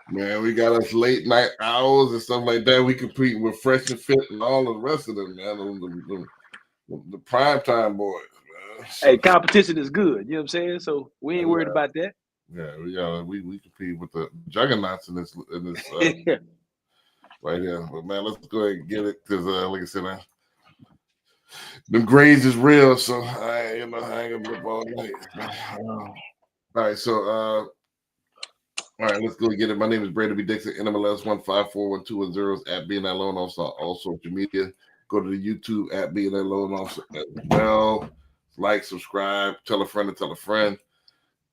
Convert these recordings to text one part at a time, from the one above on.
Man, we got us late night hours and stuff like that. We compete with Fresh and Fit and all the rest of them, man. The prime time boys, man. So, Hey, competition is good. You know what I'm saying? So we ain't worried about that. we compete with the juggernauts in this right here. But man, let's go ahead and get it because like I said, the grades is real, so I ain't gonna be up all night. All right, so all right, let's go get it. My name is Brandon B. Dixon, NMLS 1541210 at Being That Loan Officer on all social media. Go to the YouTube at Being That Loan Officer as well. Like, subscribe, tell a friend to tell a friend.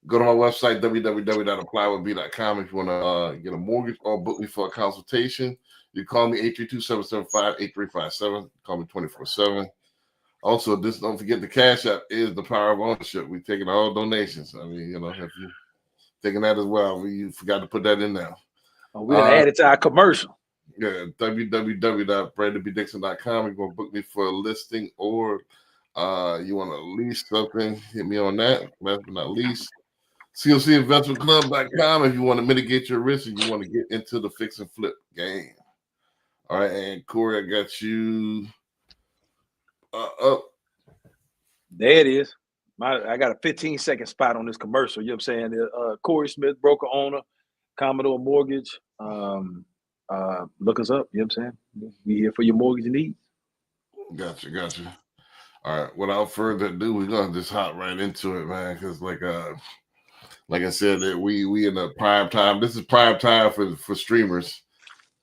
Go to my website, www.applywithb.com if you want to get a mortgage or book me for a consultation. You call me 832-775-8357. Call me 24/7. Also, don't forget the Cash App is the power of ownership. We're taking all donations. I mean, if you taking that as well, you forgot to put that in there. We're gonna add it to our commercial. Yeah, www.brandonbdixon.com. You're gonna book me for a listing or you want to lease something, hit me on that. Last but not least, COCinvestmentclub.com if you want to mitigate your risk and you want to get into the fix and flip game. All right, and Corey, I got you up. There it is. I got a 15-second spot on this commercial. You know what I'm saying? Corey Smith, broker owner, Commodore Mortgage. Look us up. You know what I'm saying? We here for your mortgage needs. Gotcha. All right. Without further ado, we're gonna just hop right into it, man. Because like I said, that we in the prime time. This is prime time for streamers.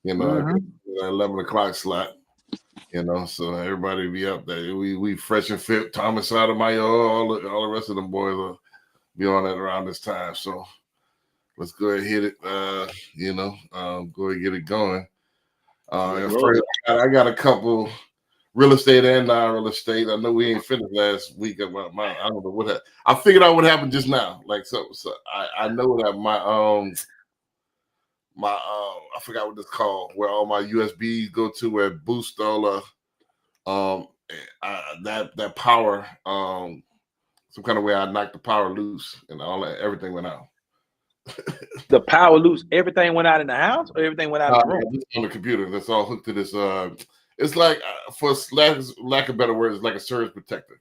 11 o'clock slot. So everybody be up there. We fresh and fit. Thomas Sotomayor, all the rest of them boys will be on that around this time. So let's go ahead and hit it. Go ahead and get it going. First, I got a couple real estate and non-real estate. I know we ain't finished last week. I don't know what happened. I figured out what happened just now. Like so I know that my I forgot what it's called, where all my USBs go to, where it boosts all that power. Some kind of way I knocked the power loose and everything went out. The power loose, everything went out in the house, or everything went out in the room? On the computer. That's all hooked to this. It's like, for lack of better words, it's like a surge protector.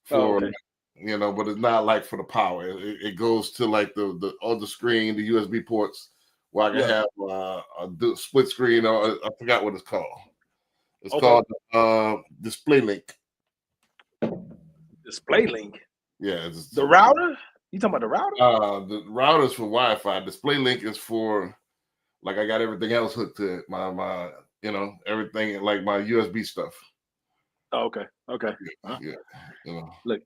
But it's not like for the power. It goes to like the other screen, the USB ports, where I can have a split screen, or I forgot what it's called. It's called Display Link. Display Link? Yeah. The router? You talking about the router? The router is for Wi-Fi. Display Link is for, like, I got everything else hooked to it. My everything, like my USB stuff. Oh, okay. Yeah. Look,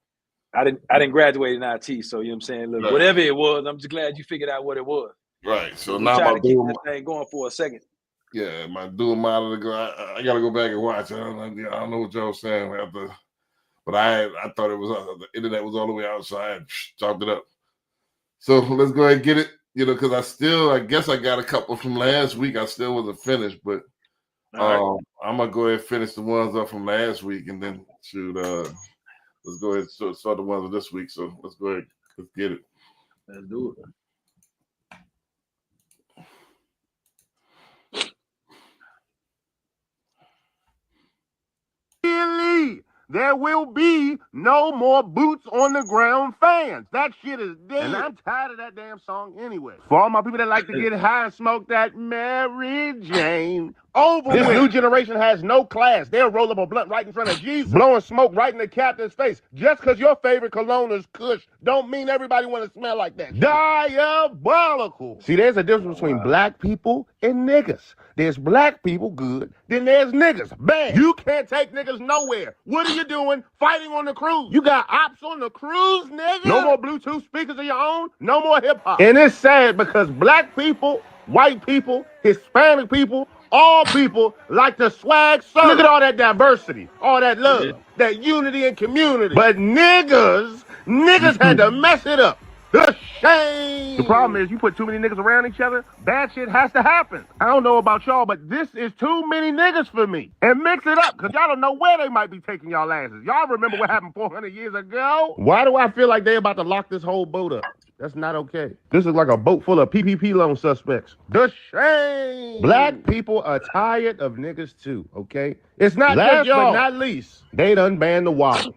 I didn't graduate in IT, so you know what I'm saying. Look, whatever it was, I'm just glad you figured out what it was. Right. So we now try to keep this thing going for a second. Yeah, my dual monitor. I got to go back and watch. I don't know what y'all was saying but I thought it was the internet was all the way out, so I chopped it up. So let's go ahead and get it. Because I guess I got a couple from last week. I still wasn't finished, but I'm gonna go ahead and finish the ones up from last week, and then let's go ahead and start the ones of this week. So let's go ahead, let's get it. Let's do it. There will be no more boots on the ground fans. That shit is dead. And I'm tired of that damn song anyway. For all my people that like to get high and smoke that Mary Jane, this new generation has no class. They'll roll up a blunt right in front of Jesus, blowing smoke right in the captain's face. Just because your favorite cologne is Kush don't mean everybody want to smell like that. Diabolical. See, there's a difference between black people and niggas. There's black people good, then there's niggas bad. You can't take niggas nowhere. What are you doing fighting on the cruise? You got ops on the cruise, nigga? No more Bluetooth speakers of your own, no more hip-hop. And it's sad because black people, white people, Hispanic people, all people like to swag surf. Look at all that diversity, all that love, that unity and community. But niggas had to mess it up. The shame. The problem is you put too many niggas around each other, bad shit has to happen. I don't know about y'all, but this is too many niggas for me. And mix it up, because y'all don't know where they might be taking y'all asses. Y'all remember what happened 400 years ago? Why do I feel like they about to lock this whole boat up? That's not okay. This is like a boat full of PPP loan suspects. The shame. Black people are tired of niggas too, okay? It's not just y'all. Last but not least, they done banned the waddle.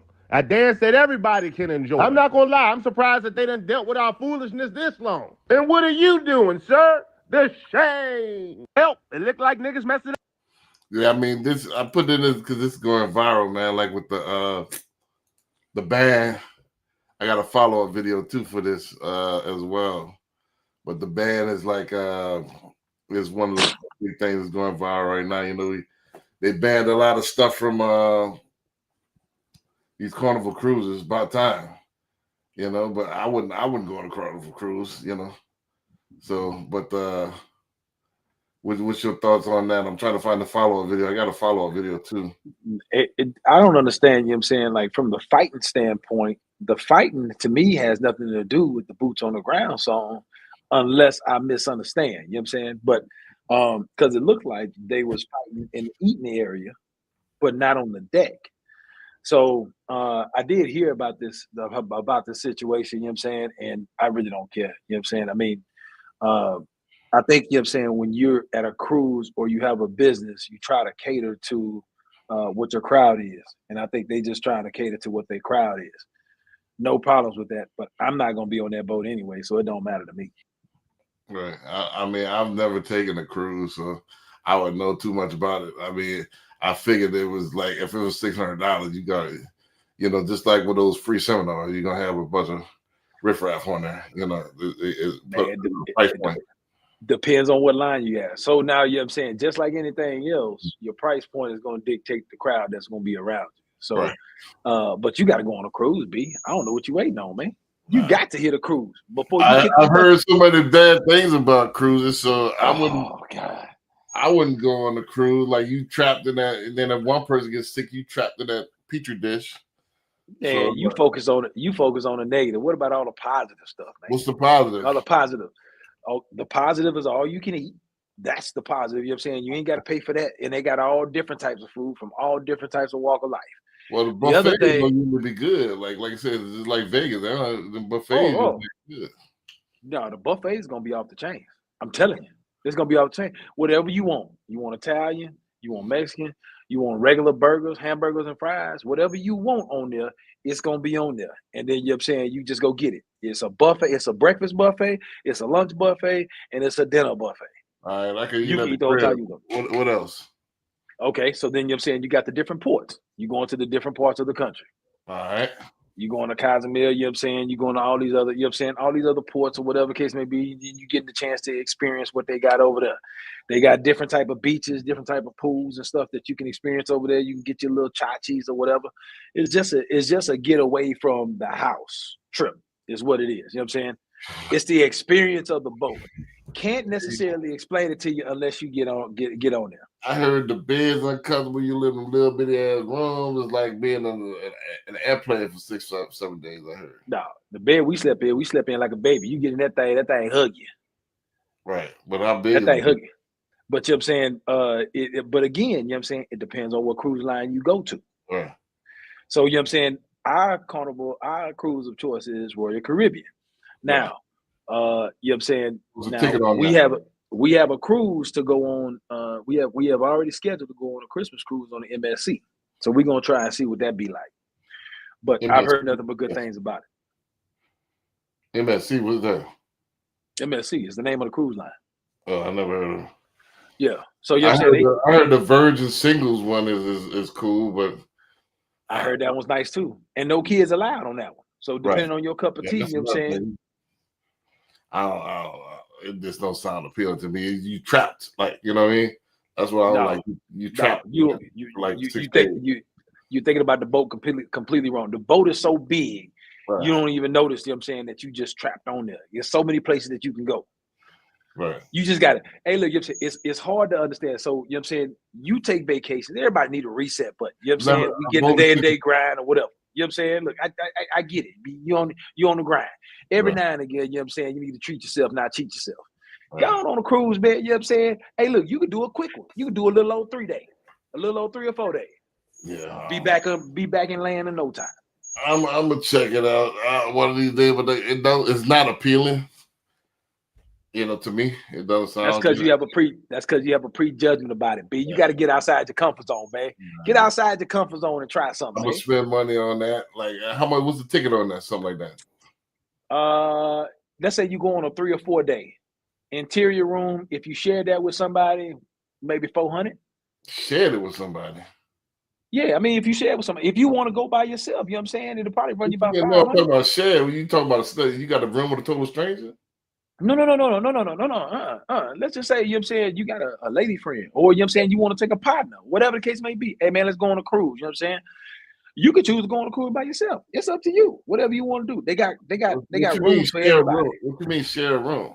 Dan said everybody can enjoy. I'm not gonna lie, I'm surprised that they done dealt with our foolishness this long. And what are you doing, sir? The shame. Help, it looked like niggas messed it up. Yeah, I mean, I put it in because this is going viral, man. Like with the band, I got a follow-up video too for this as well. But the band is like is one of the big things that's going viral right now. You know, they banned a lot of stuff from these Carnival cruises. About time, you know. But I wouldn't go on a Carnival cruise, you know. So, but what's your thoughts on that? I'm trying to find the follow-up video. I got a follow-up video too. I don't understand, you know what I'm saying? Like from the fighting standpoint, the fighting to me has nothing to do with the boots on the ground song, unless I misunderstand, you know what I'm saying? But because it looked like they was fighting in the eating area, but not on the deck. So I did hear about this situation, you know what I'm saying? And I really don't care, you know what I'm saying? I mean, I think, you know what I'm saying, when you're at a cruise or you have a business, you try to cater to what your crowd is. And I think they just trying to cater to what their crowd is. No problems with that, but I'm not going to be on that boat anyway, so it don't matter to me. Right. I mean, I've never taken a cruise, so I would know too much about it. I mean, I figured it was like, if it was $600, you got it. You know, just like with those free seminars, you're going to have a bunch of riffraff on there. You know, price point. Depends on what line you have. So now, you know what I'm saying, just like anything else, your price point is going to dictate the crowd that's going to be around you. So, right. But you got to go on a cruise, B. I don't know what you waiting on, man. You got to hit a cruise before you I've heard so many bad things about cruises, so I wouldn't. Oh God, I wouldn't go on a cruise. Like you trapped in that, and then if one person gets sick, you trapped in that petri dish. Yeah, so, you focus on it. You focus on the negative. What about all the positive stuff, man? What's the positive? All the positive. Oh, the positive is all you can eat. That's the positive. You know what I'm saying? You ain't got to pay for that, and they got all different types of food from all different types of walk of life. Well, the buffet is going to be good. Like I said, it's like Vegas. The buffet is good. No, the buffet is going to be off the chain. I'm telling you, it's going to be off the chain. Whatever you want. You want Italian, you want Mexican, you want regular burgers, hamburgers, and fries. Whatever you want on there, it's going to be on there. And then, you know what I'm saying, you just go get it. It's a buffet. It's a breakfast buffet. It's a lunch buffet. And it's a dinner buffet. All right. I can eat those how you go. What else? Okay, so then, you know what I'm saying, you got the different ports. You going to the different parts of the country. All right. You going to Casimir, you know what I'm saying? You going to all these other, you know what I'm saying, all these other ports or whatever case may be. You get the chance to experience what they got over there. They got different type of beaches, different type of pools and stuff that you can experience over there. You can get your little chachis or whatever. It's just a get away from the house trip is what it is. You know what I'm saying? It's the experience of the boat. Can't necessarily explain it to you unless you get on there. I heard the bed's uncomfortable. You live in a little bitty ass room. It's like being on an airplane for 6 or 7 days. I heard. No, the bed we slept in like a baby. You get in that thing hug you. Right, but how big? That thing hug you. But you know what I'm saying, but again, you know what I'm saying, it depends on what cruise line you go to. Right. So you know what I'm saying, our cruise of choice is Royal Caribbean. Now, you know what I'm saying, now we have a cruise to go on. We have already scheduled to go on a Christmas cruise on the MSC. So we're gonna try and see what that be like. But MSC. I've heard nothing but good things about it. MSC, what's that? MSC is the name of the cruise line. Oh, I never heard of it. Yeah. So you know what I'm saying? I heard the Virgin Singles one is cool, but I heard that one's nice too. And no kids allowed on that one. So depending on your cup of tea, you know what I'm saying? It just don't sound appealing to me. You trapped, like, you know what I mean? That's what I like. You trapped. You're thinking about the boat completely wrong. The boat is so big, you don't even notice, you know what I'm saying, that you just trapped on there. There's so many places that you can go. Right. You just got it. Hey, look, you know what I'm saying, it's hard to understand. So, you know what I'm saying, you take vacations. Everybody need a reset button. You know what I'm saying? We get the day-to-day grind or whatever. You know what I'm saying? Look, I get it. You on the grind. Every now and again, you know what I'm saying, you need to treat yourself, not cheat yourself. Right. Y'all on a cruise, man, you know what I'm saying? Hey, look, you can do a quick one. You can do a little old 3 day, a little old 3 or 4 days. Yeah. Be back in land in no time. I'm gonna check it out one of these days, but it's not appealing. To me, it doesn't That's sound because good. you have a prejudgment about it, B. You got to get outside your comfort zone, man. Get outside your comfort zone and try something, I'm man. gonna spend money on that. Like, how much was the ticket on that? Something like that. Let's say you go on a 3 or 4 day interior room. If you share that with somebody, maybe 400. Shared it with somebody. Yeah, I mean, if you share it with somebody, if you want to go by yourself, you know what I'm saying? It'll probably run you about No, I'm 500. talking about share. When you talking about study, you got a room with a total stranger. No. Let's just say, you know what I'm saying, you got a lady friend, or you know what I'm saying, you want to take a partner, whatever the case may be. Hey man, let's go on a cruise. You know what I'm saying? You could choose to go on a cruise by yourself. It's up to you. Whatever you want to do. They got rooms for everybody. What you mean share a room?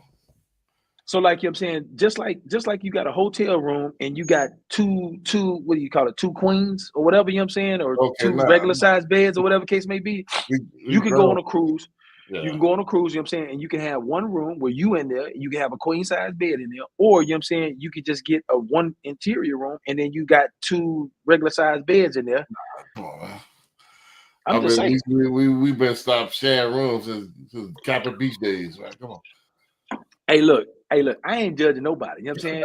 So like, you know what I'm saying, just like you got a hotel room and you got two what do you call it, 2 queens or whatever, you know what I'm saying, or 2 regular size beds or whatever case may be. You can go on a cruise. Yeah. You can go on a cruise, you know what I'm saying, and you can have one room where you in there, you can have a queen size bed in there, or you know what I'm saying, you could just get a 1 interior room and then you got 2 regular size beds in there. Come on, man. I'm just saying. We've been stopped sharing rooms since Capitol Beach days, man. Come on. Hey, look, I ain't judging nobody. You know what I'm saying?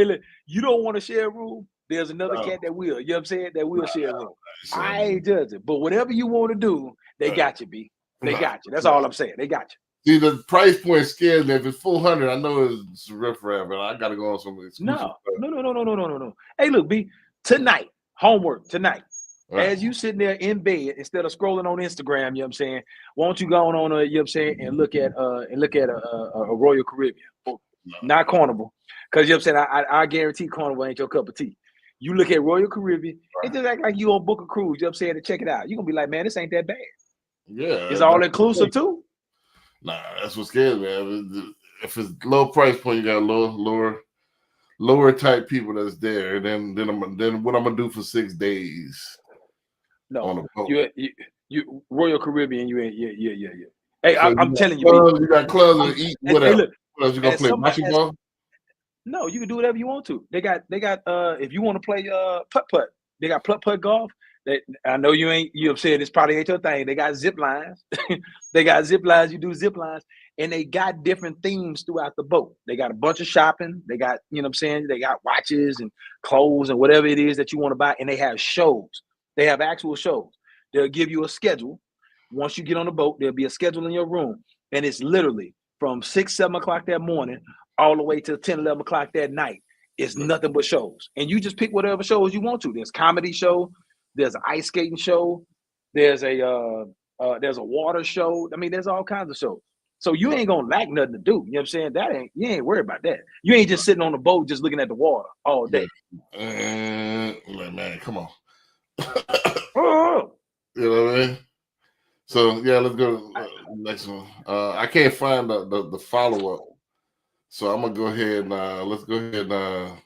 Look, you don't want to share a room. There's another cat that will. You know what I'm saying? That will share a room. I ain't judging, but whatever you want to do, they got you, B. They got you. That's all I'm saying. They got you. See, the price point scares me. If it's 400, I know it's riffraff, but I got to go on some exclusive stuff. No. Hey, look, B. Tonight, homework tonight. Right. As you sitting there in bed, instead of scrolling on Instagram, you know what I'm saying, why don't you go on you know what I'm saying, and look at a Royal Caribbean, not Carnival, because you know what I'm saying, I guarantee Carnival ain't your cup of tea. You look at Royal Caribbean, it just act like you on book a cruise, you know what I'm saying, to check it out. You're gonna be like, man, this ain't that bad. Yeah, it's all inclusive too. Nah, that's what scares me. If it's low price point, you got lower type people that's there. Then what I'm gonna do for 6 days? No, you Royal Caribbean. You ain't. Yeah. Hey, so I'm telling you, you got clubs and eat whatever. Hey, look, what else you gonna play basketball? No, you can do whatever you want to. They got. If you want to play putt, they got putt golf. I know you ain't. You upset. It's probably ain't your thing. They got zip lines. They got zip lines. You do zip lines, and they got different themes throughout the boat. They got a bunch of shopping. They got, you know what I'm saying, they got watches and clothes and whatever it is that you want to buy, and they have shows. They have actual shows. They'll give you a schedule. Once you get on the boat, there'll be a schedule in your room. And it's literally from 6, 7 o'clock that morning all the way to 10, 11 o'clock that night. It's nothing but shows. And you just pick whatever shows you want to. There's comedy show. There's an ice skating show. There's a water show. I mean, there's all kinds of shows. So you ain't going to lack nothing to do. You know what I'm saying? You ain't worried about that. You ain't just sitting on the boat just looking at the water all day. Man, come on. You know what I mean? So yeah, let's go to the next one. I can't find the follow-up, so I'm gonna go ahead and let's go ahead and I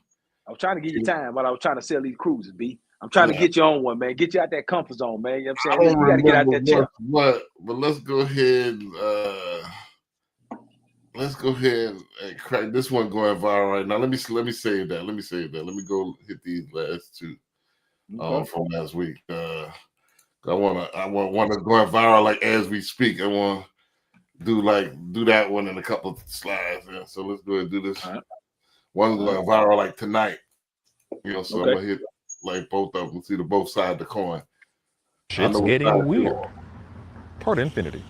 was trying to give you time while I was trying to sell these cruises, B. I'm trying to get you on one, man. Get you out that comfort zone, man. You know what I'm saying? You gotta get out that chair. But let's go ahead and crack this one going viral right now. Let me save that. Let me go hit these last 2 from last week. I want to go viral like as we speak. I want to do that one in a couple of slides. Yeah. So let's go ahead and do this. Right. One's going viral like tonight. You know, so I'm gonna hit like both of them, see the both sides of the coin. Shit's getting weird. Part infinity.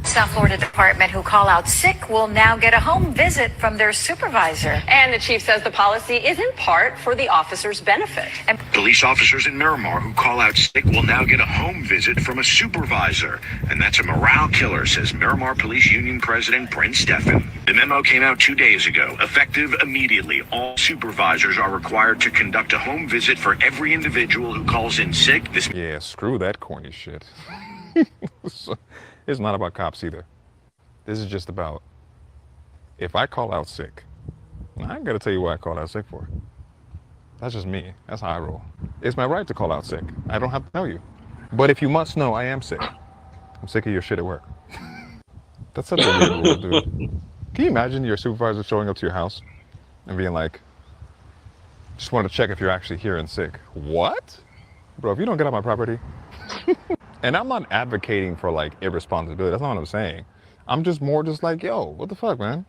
South Florida Department who call out sick will now get a home visit from their supervisor. And the chief says the policy is in part for the officers' benefit. And police officers in Miramar who call out sick will now get a home visit from a supervisor. And that's a morale killer, says Miramar Police Union President Brent Steffen. The memo came out 2 days ago. Effective immediately, all supervisors are required to conduct a home visit for every individual who calls in sick. Yeah, screw that corny shit. It's not about cops either. This is just about, if I call out sick, I ain't gotta tell you what I called out sick for. That's just me. That's how I roll. It's my right to call out sick. I don't have to tell you. But if you must know, I am sick. I'm sick of your shit at work. That's such a weird rule, dude. Can you imagine your supervisor showing up to your house and being like, just wanted to check if you're actually here and sick. What? Bro, if you don't get on my property. And I'm not advocating for like irresponsibility. That's not what I'm saying. I'm just more just like, yo, what the fuck, man?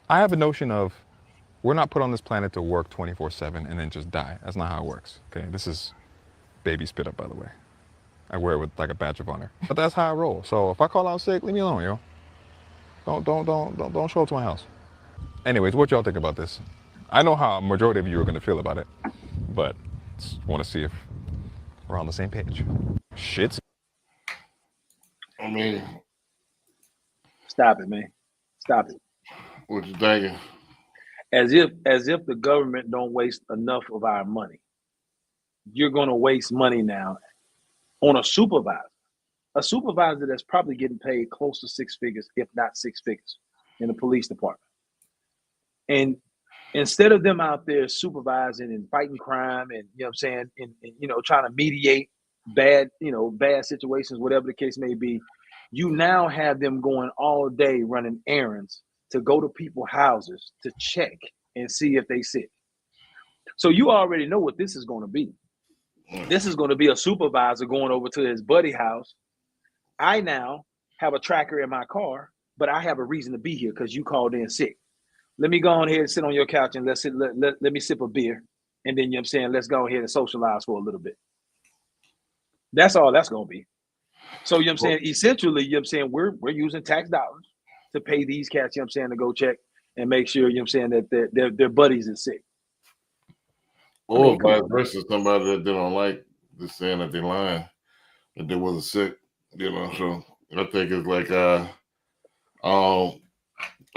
I have a notion of we're not put on this planet to work 24/7 and then just die. That's not how it works. Okay, this is baby spit up, by the way. I wear it with like a badge of honor. But that's how I roll. So if I call out sick, leave me alone, yo. Don't show up to my house. Anyways, what y'all think about this? I know how a majority of you are gonna feel about it, but just want to see if we're on the same page. Shit. I mean, Stop it, man. Stop it. what you thinking? As if the government don't waste enough of our money. You're gonna waste money now on a supervisor. A supervisor that's probably getting paid close to six figures, if not six figures, in the police department. And instead of them out there supervising and fighting crime and, you know what I'm saying, and you know, trying to mediate bad situations, whatever the case may be, you now have them going all day running errands to go to people's houses to check and see if they sick. So you already know what this is going to be. This is going to be a supervisor going over to his buddy house. I now have a tracker in my car, but I have a reason to be here because you called in sick. Let me go on here and sit on your couch and let me sip a beer. And then, you know what I'm saying, let's go ahead and socialize for a little bit. That's all that's going to be. So, you know what I'm saying, essentially, you know what I'm saying, we're using tax dollars to pay these cats, you know what I'm saying, to go check and make sure, you know what I'm saying, that their buddies is sick. Or vice versa, somebody that they don't like just saying that they're lying, that they wasn't sick, you know. So I think it's like I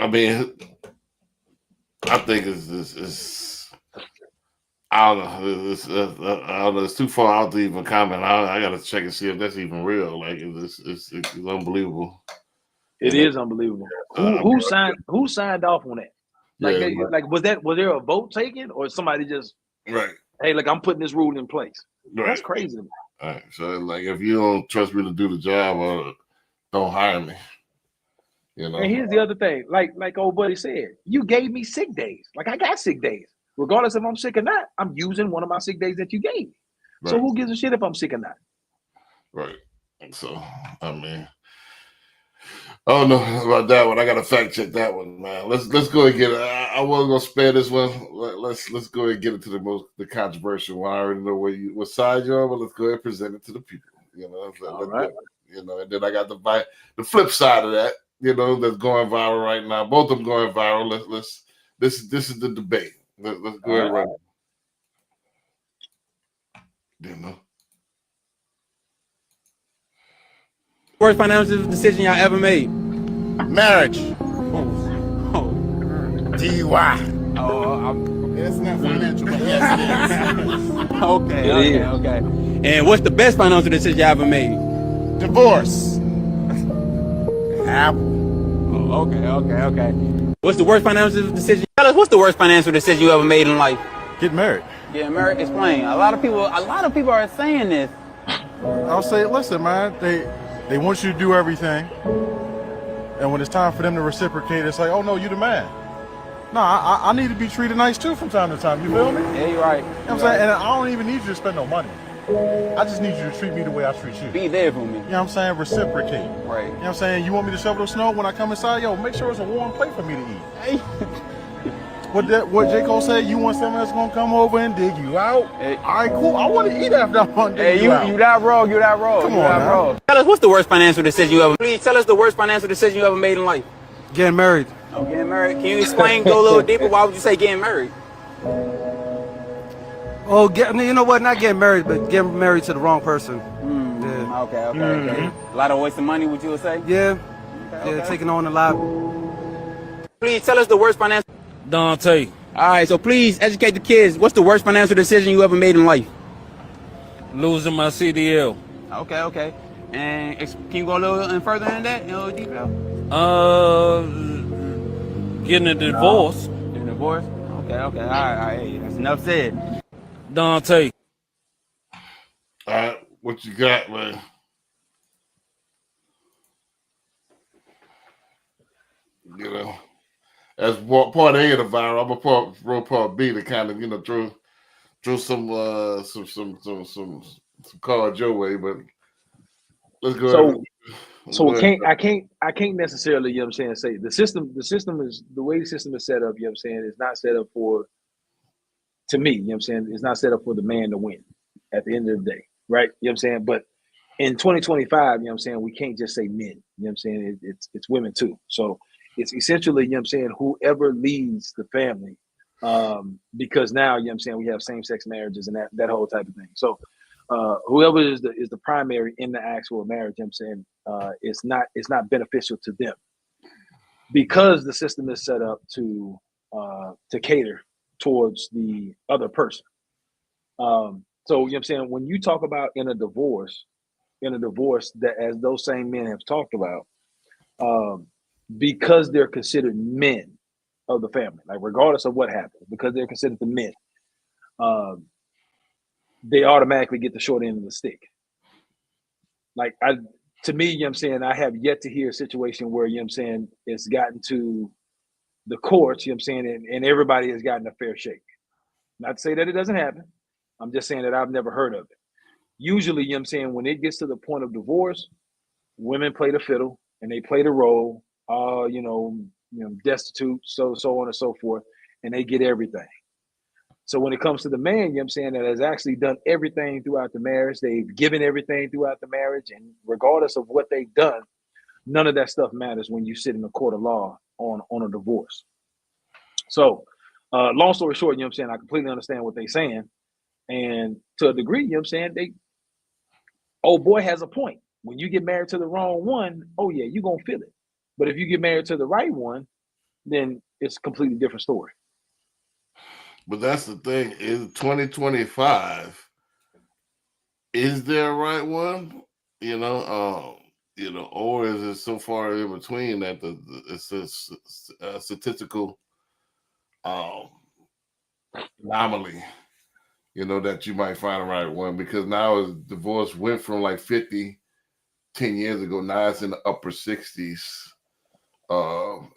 mean, I think it's I don't know. I don't know. It's too far out to even comment. I got to check and see if that's even real. Like it's unbelievable. It is unbelievable. Who signed off on that? Like, was there a vote taken or somebody just right? Hey, look, I'm putting this rule in place. Right. That's crazy. All right. So like, if you don't trust me to do the job, don't hire me. You know. And here's the other thing, like old buddy said, you gave me sick days. Like I got sick days. Regardless if I'm sick or not, I'm using one of my sick days that you gave me. Right. So who gives a shit if I'm sick or not? Right. So I mean, I don't know about that one. I gotta fact check that one, man. Let's go and get it. I wasn't gonna spare this one. Let's go and get it to the controversial one. I already know what side you're on, but let's go ahead and present it to the people. You know, all right. You know, and then I got the flip side of that. You know, that's going viral right now. Both of them going viral. This is the debate. Let's go ahead and run it. You know. Worst financial decision y'all ever made? Marriage. Oh. DUI. Oh, it's not financial, but yes, it is. Okay. And what's the best financial decision y'all ever made? Divorce. Apple. Oh, okay. What's the worst financial decision? Tell us, what's the worst financial decision you ever made in life? Get married. Get married. Explain. A lot of people are saying this. I'll say, listen, man, they want you to do everything, and when it's time for them to reciprocate, it's like, oh no, you the man. No, I need to be treated nice too from time to time. You feel me? Yeah, you're right. You know what I'm saying? And I don't even need you to spend no money. I just need you to treat me the way I treat you. Be there for me. You know what I'm saying? Reciprocate. Right. You know what I'm saying? You want me to shovel the snow when I come inside? Yo, make sure it's a warm plate for me to eat. Hey. What J. Cole said, you want someone that's gonna come over and dig you out? Hey. All right, cool. I want to eat after I'm done digging you out. You that wrong. Come on, wrong. Tell us, what's the worst financial decision you ever made? Please tell us the worst financial decision you ever made in life. Getting married. Oh, getting married. Can you explain, go a little deeper? Why would you say getting married? Oh, you know what? Not getting married, but getting married to the wrong person. Yeah. Okay. A lot of wasting money, would you say? Yeah. Okay. Taking on a lot. Please tell us the worst financial. Dante. All right, so please educate the kids. What's the worst financial decision you ever made in life? Losing my CDL. Okay. And can you go a little further than that? A little deeper? Getting a divorce. Getting a divorce? Okay. All right. Hey, that's enough said. Dante. All right, what you got, man? You know, as part A of the viral, I'm a part B to kind of throw some cards your way, but let's go ahead. So Let's so go ahead. I can't necessarily, you know what I'm saying, say the system is the way the system is set up, you know what I'm saying, is not set up for, to me, you know what I'm saying, it's not set up for the man to win at the end of the day, right? You know what I'm saying? But in 2025, you know what I'm saying, we can't just say men, you know what I'm saying, it's women too. So it's essentially, you know what I'm saying, whoever leads the family, because now, you know what I'm saying, we have same-sex marriages and that whole type of thing. So whoever is the primary in the actual marriage, you know what I'm saying, it's not beneficial to them because the system is set up to cater towards the other person. So you know what I'm saying, when you talk about in a divorce that, as those same men have talked about, because they're considered men of the family, like regardless of what happens, because they're considered the men, they automatically get the short end of the stick. Like to me, you know what I'm saying, I have yet to hear a situation where, you know what I'm saying, it's gotten to the courts, you know what I'm saying, and everybody has gotten a fair shake. Not to say that it doesn't happen. I'm just saying that I've never heard of it. Usually, you know what I'm saying, when it gets to the point of divorce, women play the fiddle and they play the role, destitute, so on and so forth, and they get everything. So when it comes to the man, you know what I'm saying, that has actually done everything throughout the marriage, they've given everything throughout the marriage, and regardless of what they've done, none of that stuff matters when you sit in a court of law on a divorce. So long story short, you know what I'm saying, I completely understand what they're saying. And to a degree, you know what I'm saying, old boy has a point. When you get married to the wrong one, oh yeah, you're gonna feel it. But if you get married to the right one, then it's a completely different story. But that's the thing, is 2025, is there a right one? Or is it so far in between that it's a statistical anomaly, that you might find a right one, because now as divorce went from like 50 10 years ago, now it's in the upper 60s.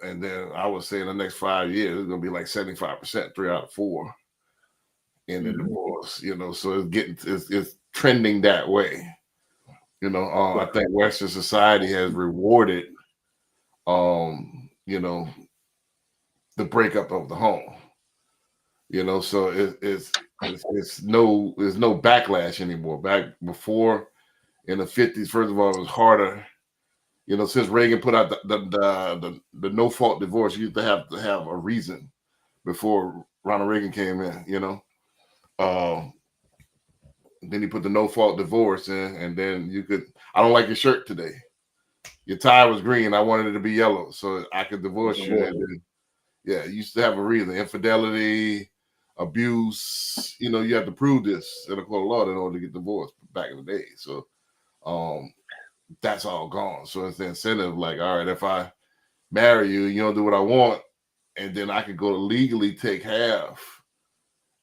And then I would say in the next 5 years, it's gonna be like 75%, 3 out of 4 in the divorce, so it's trending that way. I think Western society has rewarded the breakup of the home. So there's no backlash anymore. Back before in the 50s, first of all, it was harder. Since Reagan put out the no fault divorce, you used to have a reason before Ronald Reagan came in. Then he put the no fault divorce in, and then you could, I don't like your shirt today. Your tie was green. I wanted it to be yellow, so I could divorce you. And then, yeah, you used to have a reason: infidelity, abuse. You have to prove this in a court of law in order to get divorced back in the day. So, that's all gone. So it's the incentive. Like, all right, if I marry you, you don't do what I want, and then I could go to legally take half,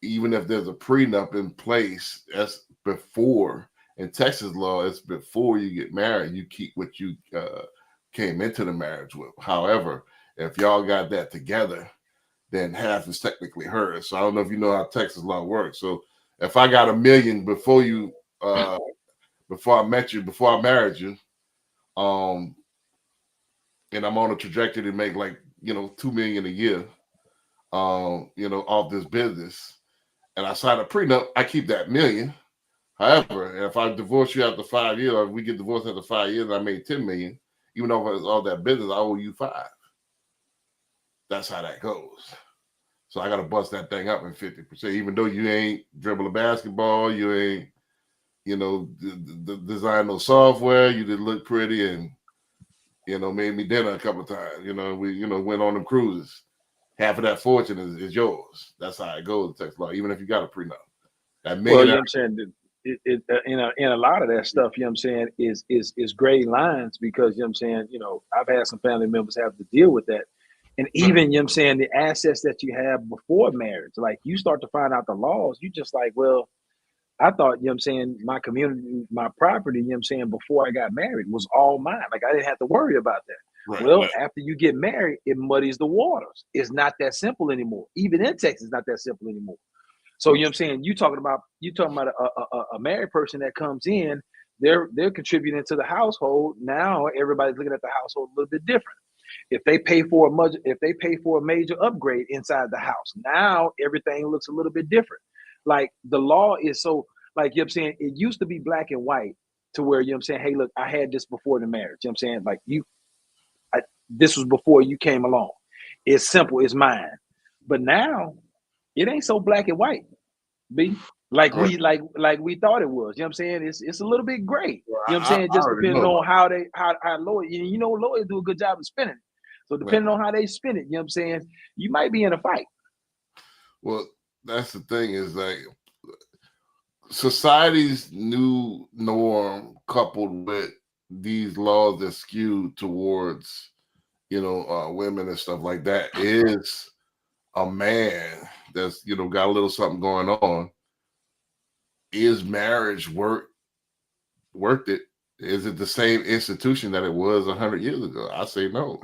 even if there's a prenup in place. That's before. In Texas law, it's before you get married. You keep what you came into the marriage with. However, if y'all got that together, then half is technically hers. So I don't know if you know how Texas law works. So if I got $1 million before you, before I met you, before I married you, and I'm on a trajectory to make like $2 million a year, off this business, and I sign a prenup, I keep that $1 million. However, if I divorce you after 5 years, or we get divorced after 5 years, and I made $10 million, even though it's all that business, I owe you $5 million. That's how that goes. So I got to bust that thing up in 50%, even though you ain't dribble a basketball, you ain't, design no software, you did look pretty and, made me dinner a couple of times. We, went on them cruises. Half of that fortune is yours. That's how it goes in Texas law, even if you got a prenup. That Well, you know what I'm saying? In a lot of that stuff, you know what I'm saying, is gray lines, because, you know what I'm saying, I've had some family members have to deal with that. And even, you know what I'm saying, the assets that you have before marriage, like you start to find out the laws, you just like, well, I thought, you know what I'm saying, my community, my property, you know what I'm saying, before I got married was all mine. Like I didn't have to worry about that. Right, well, right. After you get married, it muddies the waters. It's not that simple anymore. Even in Texas, it's not that simple anymore. So, you know what I'm saying, you talking about a married person that comes in, they're contributing to the household. Now everybody's looking at the household a little bit different. If they pay for a major upgrade inside the house, now everything looks a little bit different. Like the law is so, like, you know what I'm saying, it used to be black and white to where, you know what I'm saying, hey, look, I had this before the marriage. You know what I'm saying? Like this was before you came along. It's simple, it's mine. But now it ain't so black and white, B. Like we thought it was. You know what I'm saying? It's a little bit gray. You know what I'm saying? Just depending on how lawyers, you know, lawyers do a good job of spinning it. So depending on how they spin it, you know what I'm saying, you might be in a fight. Well, that's the thing, is like society's new norm coupled with these laws that skew towards, you know, women and stuff like that, is a man that's, you know, got a little something going on. Is marriage worth it? Is it the same institution that it was 100 years ago? I say no.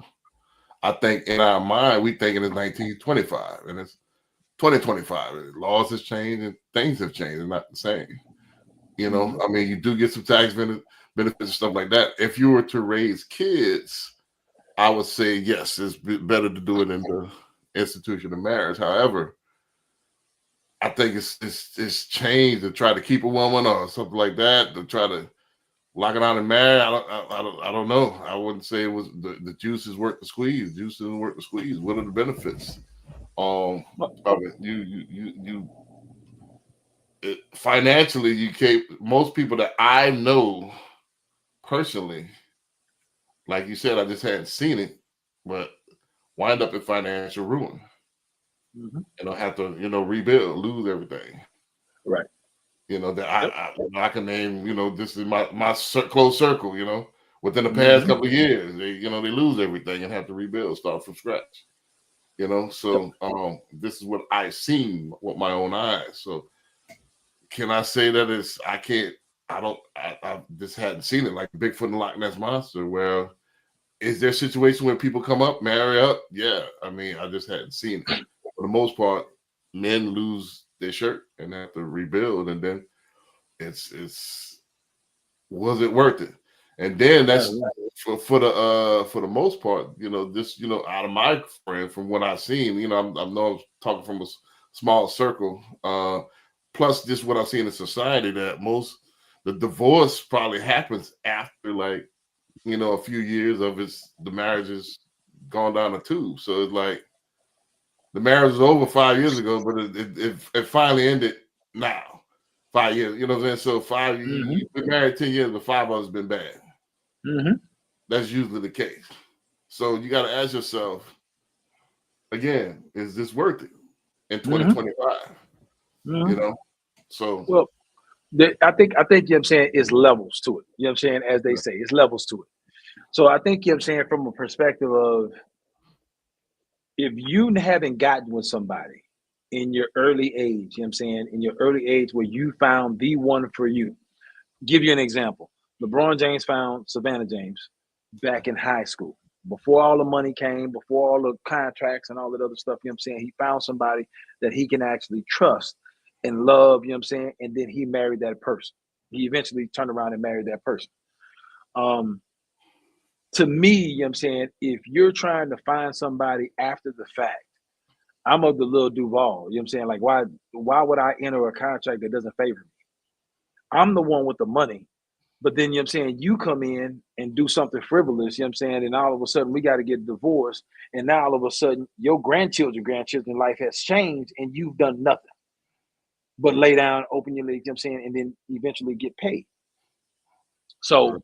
I think in our mind, we thinking it's 1925 and it's 2025. Laws have changed and things have changed. They're not the same. You know, I mean, you do get some tax benefits and stuff like that. If you were to raise kids, I would say, yes, it's better to do it in the institution of marriage. However, I think it's changed to try to keep a woman or something like that, to try to lock it out and marry. I don't know. I wouldn't say it was the juice is worth the squeeze. Juice isn't worth the squeeze. What are the benefits? Of it? Financially, you can't. Most people that I know personally, like you said, I just hadn't seen it, but wind up in financial ruin. And I'll have to, you know, rebuild, lose everything. Right. You know, that I can name, you know, this is my close circle, you know, within the past couple of years, they lose everything and have to rebuild, start from scratch. You know, so this is what I've seen with my own eyes. So can I say that I just hadn't seen it, like Bigfoot and Loch Ness Monster, where is there a situation where people come up, marry up? Yeah. I mean, I just hadn't seen it. For the most part, men lose their shirt and have to rebuild, and then it's was it worth it? And then that's for the most part, you know, this, you know, out of my friend, from what I've seen, you know, I know I'm talking from a small circle, plus just what I've seen in society, that the divorce probably happens after, like, you know, a few years of the marriage has gone down the tube. So it's like the marriage was over 5 years ago, but it finally ended now. 5 years, you know what I'm saying? So you've been married 10 years, but 5 of us been bad. That's usually the case. So you got to ask yourself again: is this worth it in 2025? You know. So well, I think you know what I'm saying, it's levels to it. You know what I'm saying? As they say, it's levels to it. So I think, you know what I'm saying, from a perspective of, if you haven't gotten with somebody in your early age, you know what I'm saying, in your early age where you found the one for you. Give you an example. LeBron James found Savannah James back in high school. Before all the money came, before all the contracts and all that other stuff, you know what I'm saying, he found somebody that he can actually trust and love, you know what I'm saying, and then he married that person. He eventually turned around and married that person. To me, you know what I'm saying, if you're trying to find somebody after the fact, I'm of the Lil Duval, you know what I'm saying? Like, why would I enter a contract that doesn't favor me? I'm the one with the money, but then, you know what I'm saying, you come in and do something frivolous, you know what I'm saying, and all of a sudden we got to get divorced, and now all of a sudden your grandchildren life has changed, and you've done nothing but lay down, open your legs, you know what I'm saying, and then eventually get paid. So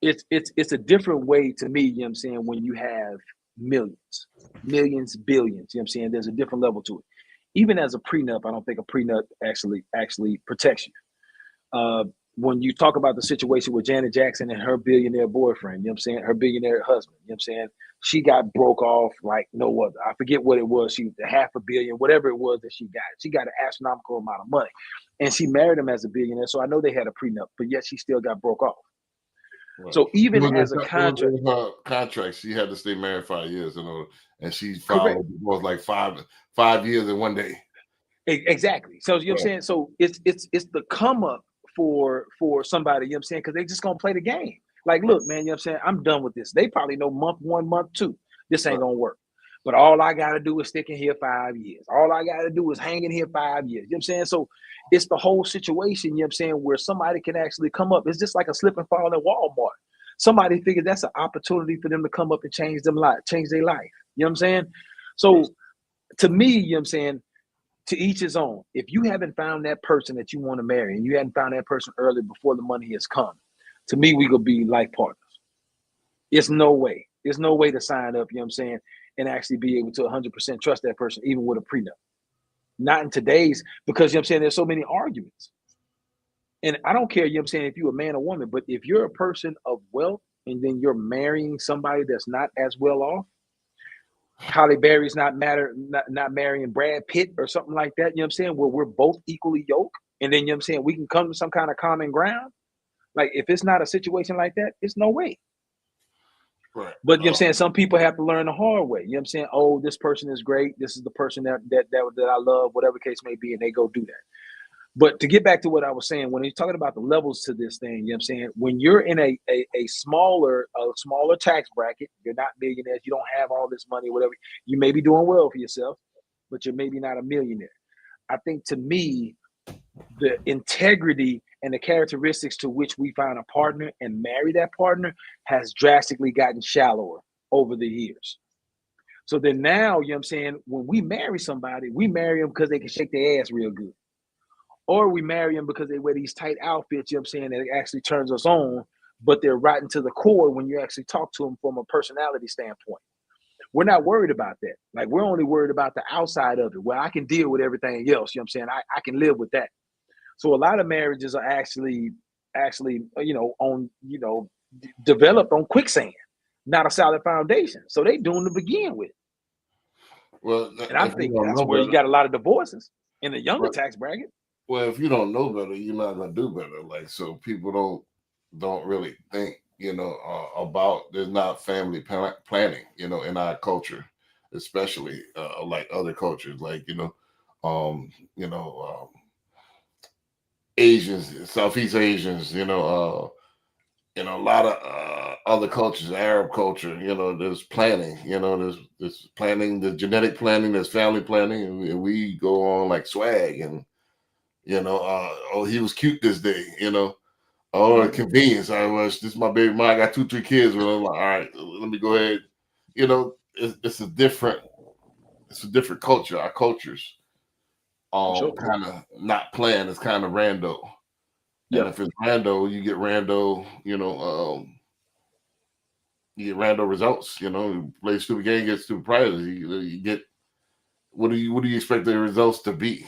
it's a different way to me, you know what I'm saying, when you have millions, billions, you know what I'm saying, there's a different level to it. Even as a prenup, I don't think a prenup actually protects you. When you talk about the situation with Janet Jackson and her billionaire boyfriend, you know what I'm saying, her billionaire husband, you know what I'm saying, she got broke off like no other. I forget what it was. She $500 million, whatever it was that she got. She got an astronomical amount of money. And she married him as a billionaire. So I know they had a prenup, but yet she still got broke off. Right. So even as a contract, she had to stay married 5 years, you know, and she filed divorce like 5 years in one day. Exactly. So you know what I'm saying? So it's the come up for somebody, you know what I'm saying? Because they just gonna play the game. Like, look, man, you know what I'm saying? I'm done with this. They probably know month 1, month 2, this ain't gonna work. But all I gotta do is stick in here 5 years. All I gotta do is hang in here 5 years. You know what I'm saying? So it's the whole situation, you know what I'm saying, where somebody can actually come up. It's just like a slip and fall at Walmart. Somebody figured that's an opportunity for them to come up and change their life. You know what I'm saying? So to me, you know what I'm saying, to each his own. If you haven't found that person that you want to marry and you hadn't found that person early before the money has come, to me, we could be life partners. It's no way. There's no way to sign up, you know what I'm saying, and actually be able to 100% trust that person, even with a prenup. Not in today's, because, you know what I'm saying, there's so many arguments. And I don't care, you know what I'm saying, if you're a man or woman, but if you're a person of wealth and then you're marrying somebody that's not as well off, Halle Berry's not marrying Brad Pitt or something like that, you know what I'm saying, where we're both equally yoked, and then, you know what I'm saying, we can come to some kind of common ground. Like, if it's not a situation like that, it's no way. Right. But you know what I'm saying, some people have to learn the hard way. You know what I'm saying? Oh, this person is great. This is the person that I love, whatever case may be, and they go do that. But to get back to what I was saying, when you're talking about the levels to this thing, you know what I'm saying? When you're in a smaller tax bracket, you're not millionaires, you don't have all this money, whatever. You may be doing well for yourself, but you're maybe not a millionaire. I think, to me, the integrity and the characteristics to which we find a partner and marry that partner has drastically gotten shallower over the years. So then now, you know what I'm saying, when we marry somebody, we marry them because they can shake their ass real good. Or we marry them because they wear these tight outfits, you know what I'm saying, that actually turns us on, but they're rotten to the core when you actually talk to them from a personality standpoint. We're not worried about that. Like, we're only worried about the outside of it, where I can deal with everything else, you know what I'm saying? I can live with that. So a lot of marriages are actually, developed on quicksand, not a solid foundation. So they doomed to begin with. Well, and I think that's where you got a lot of divorces in the younger tax bracket. Well, if you don't know better, you're not gonna do better. Like, so people don't really think, about there's not family planning, in our culture, especially like other cultures, like Asians, Southeast Asians, a lot of other cultures, Arab culture, there's planning, there's planning, there's genetic planning, there's family planning, and we go on like swag and, oh, he was cute this day, oh, convenience. This is my baby mom. I got 2, 3 kids. Well, I'm like, all right, let me go ahead. It's a different culture. Our cultures kind of not planned. It's kind of rando. And if it's rando, you get rando, you get rando results, play stupid game, get stupid prizes. You get, what do you expect the results to be?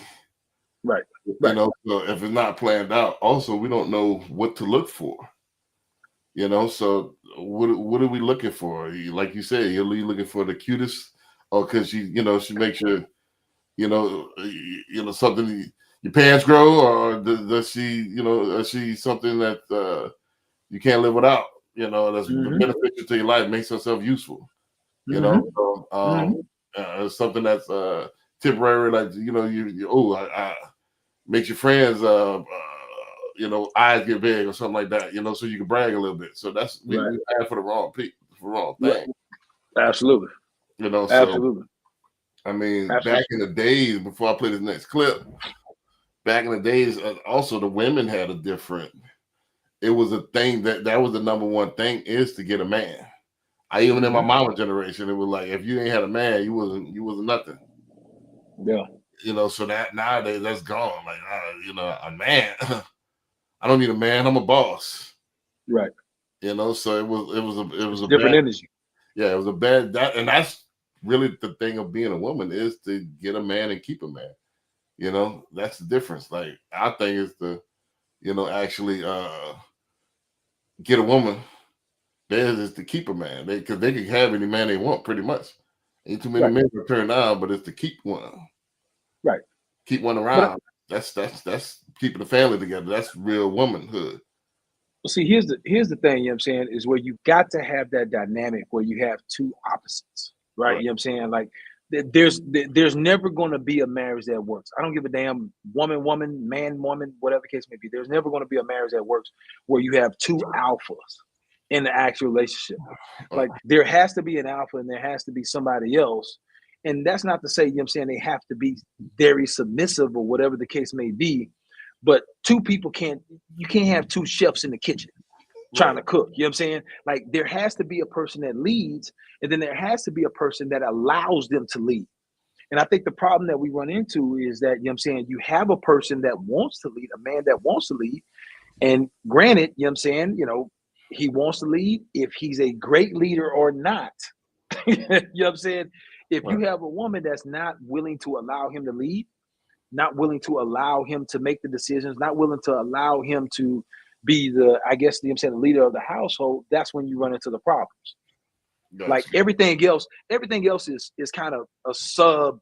Right. So if it's not planned out, also we don't know what to look for. So what are we looking for? Like you said, you're looking for the cutest, or because she makes you, something. Your pants grow, or does she, is she something that you can't live without? That's beneficial to your life, makes herself useful. Something that's temporary, like makes your friends eyes get big or something like that, so you can brag a little bit. So that's we bad for the wrong people, for the wrong thing. Absolutely. So I mean, back in the days, before I play this next clip, back in the days, also the women had a different. It was a thing that was the number one thing, is to get a man. Even in my mama generation, it was like, if you ain't had a man, you wasn't nothing. Yeah. So that nowadays that's gone. Like, a man. I don't need a man. I'm a boss. Right. So it was a different bad, energy. Yeah, it was a bad, and that's really the thing of being a woman, is to get a man and keep a man. That's the difference. Like, our thing is to, actually get a woman. Theirs is to keep a man. Because they can have any man they want, pretty much. Ain't too many men to turn down, but it's to keep one. Right. Keep one around. That's keeping the family together. That's real womanhood. Well, see, here's the thing, you know what I'm saying, is where you got to have that dynamic where you have two opposites, right? You know what I'm saying? Like, there's never going to be a marriage that works. I don't give a damn woman, man, woman, whatever the case may be. There's never going to be a marriage that works where you have two alphas in the actual relationship. Like there has to be an alpha and there has to be somebody else. And that's not to say, they have to be very submissive or whatever the case may be. But two people you can't have two chefs in the kitchen trying to cook. You know what I'm saying? Like there has to be a person that leads, and then there has to be a person that allows them to lead. And I think the problem that we run into is that, you have a person that wants to lead, a man that wants to lead. And granted, he wants to lead if he's a great leader or not. You know what I'm saying? If you have a woman that's not willing to allow him to lead, not willing to allow him to make the decisions, not willing to allow him to be the leader of the household, that's when you run into the problems. Gotcha. Like everything else is kind of a sub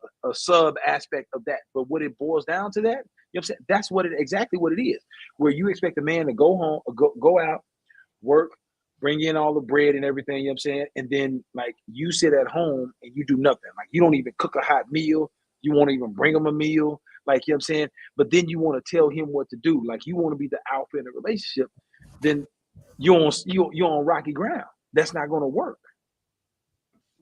aspect of that. But what it boils down to that, that's exactly what it is. Where you expect a man to go home, go out, work, bring in all the bread and everything, and then like you sit at home and you do nothing. Like you don't even cook a hot meal, you won't even bring him a meal. Like, but then you want to tell him what to do. Like you want to be the alpha in a relationship, then you're on rocky ground. That's not going to work.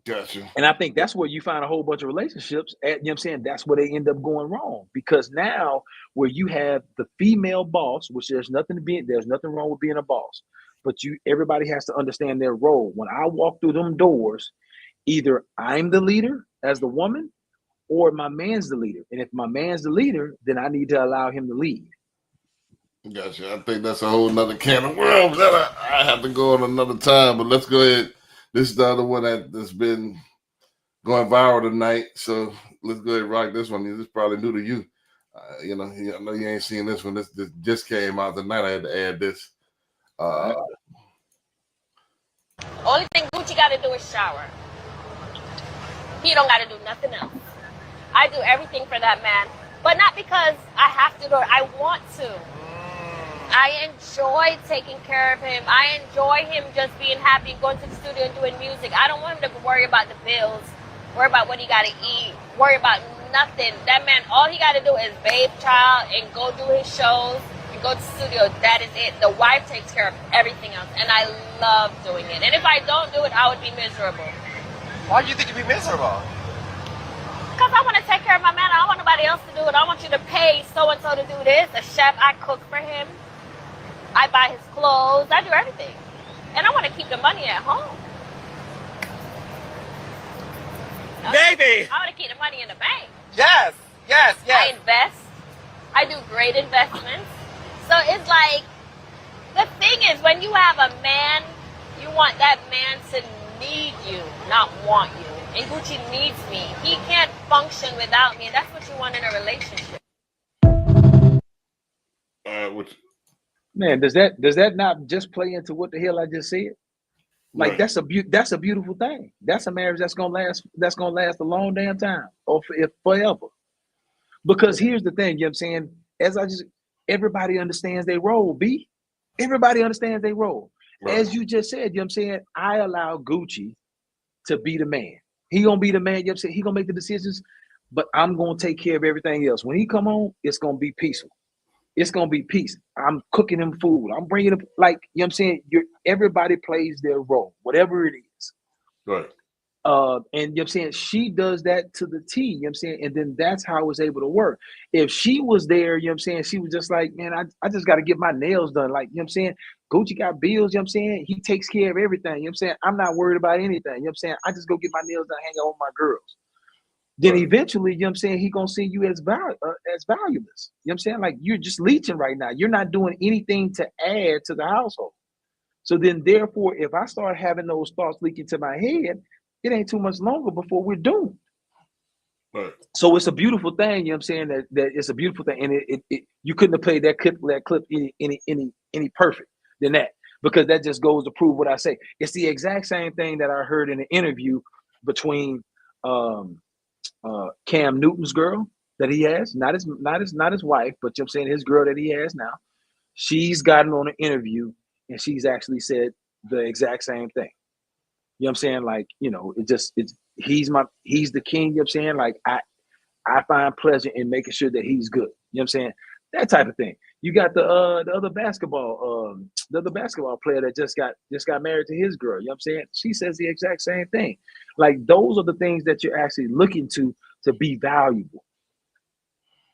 Gotcha. And I think that's where you find a whole bunch of relationships at, that's where they end up going wrong. Because now where you have the female boss, which there's nothing wrong with being a boss, but everybody has to understand their role. When I walk through them doors, either I'm the leader as the woman, or my man's the leader. And if my man's the leader, then I need to allow him to lead. Gotcha. I think that's a whole nother can of worms that I have to go on another time. But let's go ahead. This is the other one that's been going viral tonight. So let's go ahead and rock this one. This is probably new to you. I know you ain't seen this one. This just came out tonight. I had to add this. Only thing Gucci got to do is shower. He don't got to do nothing else. I do everything for that man, but not because I have to do it. I want to. I enjoy taking care of him. I enjoy him just being happy, going to the studio and doing music. I don't want him to worry about the bills, worry about what he got to eat, worry about nothing. That man, all he got to do is bathe child and go do his shows and go to the studio. That is it. The wife takes care of everything else, and I love doing it. And if I don't do it, I would be miserable. Why do you think you'd be miserable? Because I want to take care of my man. I don't want nobody else to do it. I want you to pay so-and-so to do this. A chef, I cook for him. I buy his clothes. I do everything. And I want to keep the money at home. Baby! I want to keep the money in the bank. Yes. I invest. I do great investments. So it's like, the thing is, when you have a man, you want that man to need you, not want you. And Gucci needs me. He can't function without me. And that's what you want in a relationship. Man, does that not just play into what the hell I just said? Like, right. That's a beautiful thing. That's a marriage that's gonna last a long damn time, or forever. Because here's the thing, everybody understands their role, B. Everybody understands their role. Right. As you just said, I allow Gucci to be the man. He gonna be the man, he gonna make the decisions, but I'm gonna take care of everything else. When he come home, it's gonna be peaceful. It's gonna be peace. I'm cooking him food. I'm bringing him, everybody plays their role, whatever it is. Right. And she does that to the T, and then that's how it's able to work. If she was there, she was just like, man, I just got to get my nails done. Like, Gucci got bills, he takes care of everything. I'm not worried about anything. I just go get my nails done, hang out with my girls. Then eventually, he gonna see you as valueless. Like, you're just leeching right now. You're not doing anything to add to the household. So then, therefore, if I start having those thoughts leaking to my head, it ain't too much longer before we're doomed. Right. So it's a beautiful thing, that it's a beautiful thing, and it you couldn't have played that clip any perfect than that, because that just goes to prove what I say. It's the exact same thing that I heard in an interview between Cam Newton's girl that he has, not his wife, but his girl that he has now. She's gotten on an interview and she's actually said the exact same thing. Like, he's the king, you know what I'm saying? Like I find pleasure in making sure that he's good. You know what I'm saying? That type of thing. You got the other basketball player that just got married to his girl. You know what I'm saying? She says the exact same thing. Like those are the things that you're actually looking to be valuable.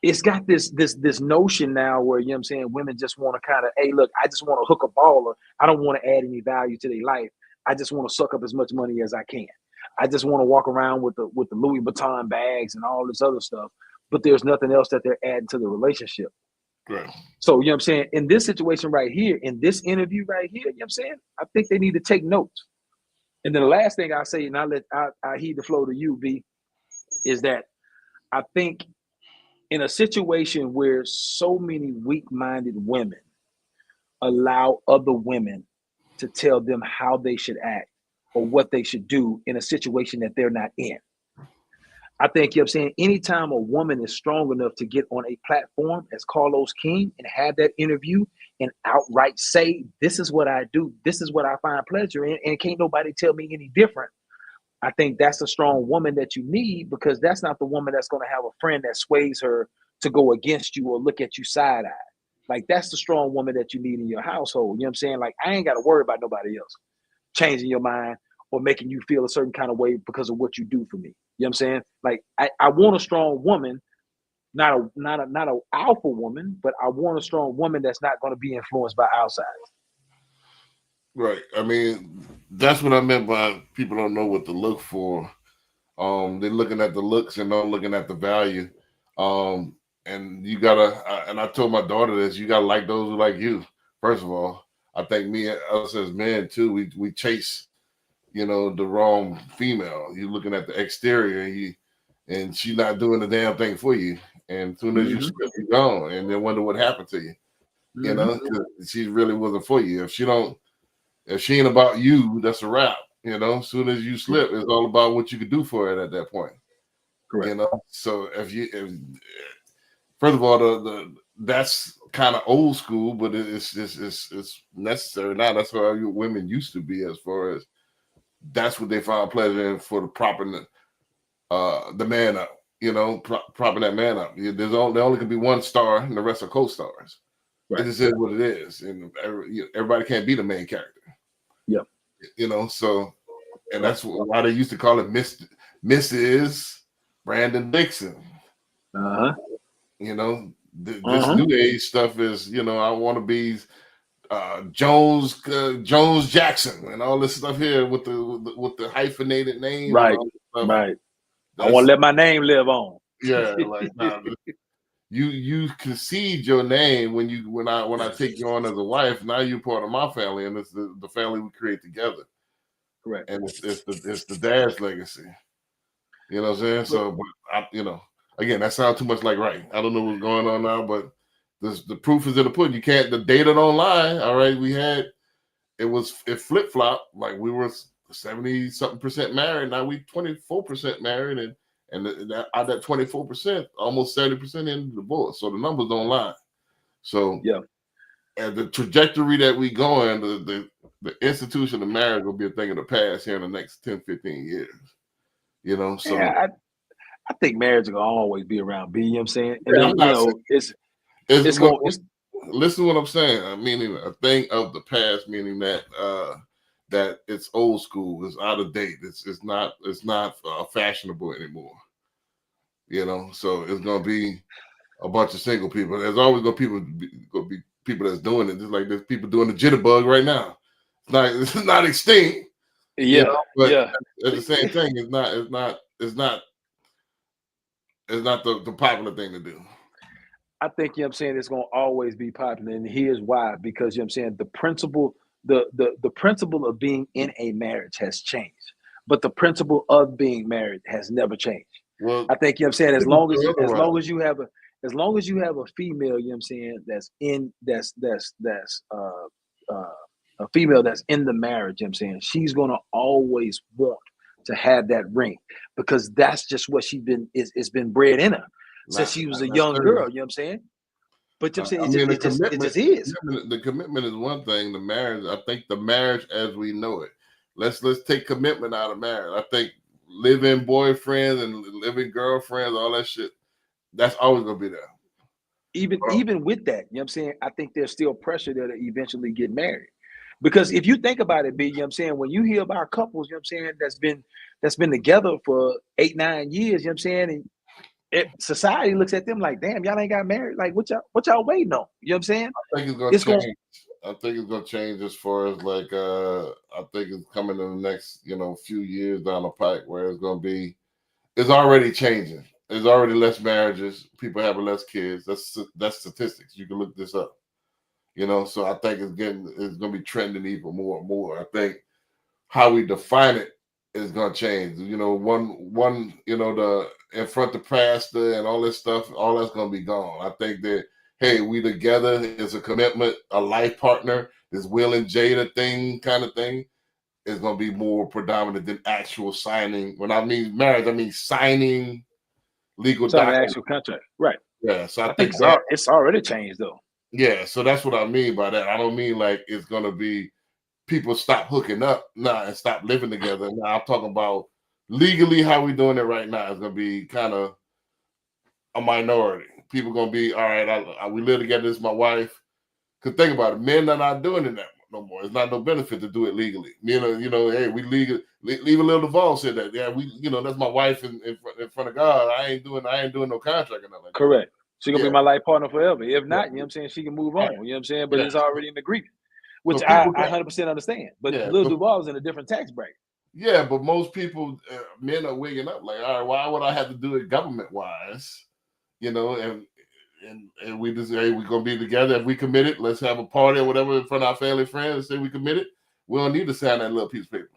It's got this notion now where, you know what I'm saying, women just want to kind of, hey, look, I just want to hook a baller. I don't want to add any value to their life. I just want to suck up as much money as I can. I just want to walk around with the Louis Vuitton bags and all this other stuff, but there's nothing else that they're adding to the relationship. Right. So, you know what I'm saying? In this situation right here, in this interview right here, you know what I'm saying? I think they need to take notes. And then the last thing I say, and I heed the flow to you, V, is that I think in a situation where so many weak-minded women allow other women to tell them how they should act or what they should do in a situation that they're not in. I think, you know what I'm saying, anytime a woman is strong enough to get on a platform as Carlos King and have that interview and outright say, this is what I do, this is what I find pleasure in, and can't nobody tell me any different, I think that's a strong woman that you need, because that's not the woman that's going to have a friend that sways her to go against you or look at you side-eye. Like, that's the strong woman that you need in your household. You know what I'm saying? Like, I ain't got to worry about nobody else changing your mind or making you feel a certain kind of way because of what you do for me. You know what I'm saying? Like, I want a strong woman, not a alpha woman, but I want a strong woman that's not going to be influenced by outsiders. Right. I mean, that's what I meant by people don't know what to look for. They're looking at the looks and not looking at the value. And you gotta, and I told my daughter this, you gotta like those who like you. First of all, I think us as men too, we chase, the wrong female. You're looking at the exterior, and she's not doing the damn thing for you. And as soon as you slip, you're gone, and then wonder what happened to you. You know, 'cause she really wasn't for you. If she ain't about you, that's a wrap. As soon as you slip, it's all about what you could do for it at that point. Correct. So if first of all, that's kind of old school, but it's necessary now. That's how women used to be, as far as that's what they find pleasure in, for the propping the man up. Propping that man up. There only can be one star, and the rest are co-stars. Right. It just is what it is, and everybody can't be the main character. Yeah. So, and that's why they used to call it Mrs. Brandon Dixon. This new age stuff is, I want to be Jones Jackson and all this stuff here with the hyphenated name. Right. Right. I want to let my name live on. Yeah, like you concede your name when I take you on as a wife. Now you're part of my family, and it's the family we create together. Correct. And it's the dad's legacy. You know what I'm saying? So, but again, that sounds too much like right. I don't know what's going on now, but the proof is in the pudding. You can't. The data don't lie. All right, it flip flop. Like, we were 70-something% married. Now we 24% married, and out that 24%, almost 70% in divorce. So the numbers don't lie. So yeah, and the trajectory that we go in, the institution of marriage will be a thing of the past here in the next 10, 15 years. So yeah, I think marriage will always be around. You know what I'm saying? And yeah, then, listen to what I'm saying. Meaning a thing of the past, meaning that it's old school, it's out of date, it's not fashionable anymore. So it's gonna be a bunch of single people. There's always gonna be people that's doing it. Just like there's people doing the jitterbug right now. It's not extinct. Yeah, but yeah. At the same thing, it's not the popular thing to do. I think, you know what I'm saying, it's going to always be popular, and here's why. Because, you know what I'm saying, the principle of being in a marriage has changed, but the principle of being married has never changed. Well, I think, you know what I'm saying, as long as you have a female, you know what I'm saying, that's a female that's in the marriage, you know what I'm saying, she's going to always want to have that ring, because that's just what it's been bred in her since she was a young girl. You know what I'm saying? But you know what I'm saying, it just is. The commitment is one thing. The marriage, I think, the marriage as we know it. Let's take commitment out of marriage. I think live-in boyfriends and live-in girlfriends, all that shit. That's always gonna be there. Even with that, you know what I'm saying? I think there's still pressure there to eventually get married. Because if you think about it, B, you know what I'm saying, when you hear about couples, you know what I'm saying, that's been together for 8-9 years, you know what I'm saying, and society looks at them like, damn, y'all ain't got married. Like, what y'all waiting on? You know what I'm saying? I think it's gonna change. I think it's gonna change as far as like I think it's coming in the next, few years down the pike where it's already changing. There's already less marriages, people having less kids. That's statistics. You can look this up. So I think it's gonna be trending even more and more. I think how we define it is gonna change. One, the in front of pastor and all this stuff, all that's gonna be gone. I think that, hey, we together is a commitment, a life partner, this Will and Jada kind of thing is gonna be more predominant than actual signing. When I mean marriage, I mean signing legal documents. Actual contract. Right. Yeah. So I think it's already changed though. Yeah, so that's what I mean by that. I don't mean like it's gonna be people stop hooking up and stop living together. Now I'm talking about legally how we doing it right now is gonna be kind of a minority. People gonna be all right. We live together. This is my wife. Cause think about it, men are not doing it no more. It's not no benefit to do it legally. Hey, we leave a little divorce in that. Yeah, that's my wife in front of God. I ain't doing no contract or nothing like that. Correct. She gonna be my life partner forever. If not, you know what I'm saying, she can move on. You know what I'm saying? But it's already in agreement, which I 100% understand. But Lil Duval is in a different tax bracket. Yeah, but most people, men are wigging up like, all right, why would I have to do it government wise? And we just, hey, we're gonna be together. If we committed, let's have a party or whatever in front of our family friends and say we committed. We don't need to sign that little piece of paper.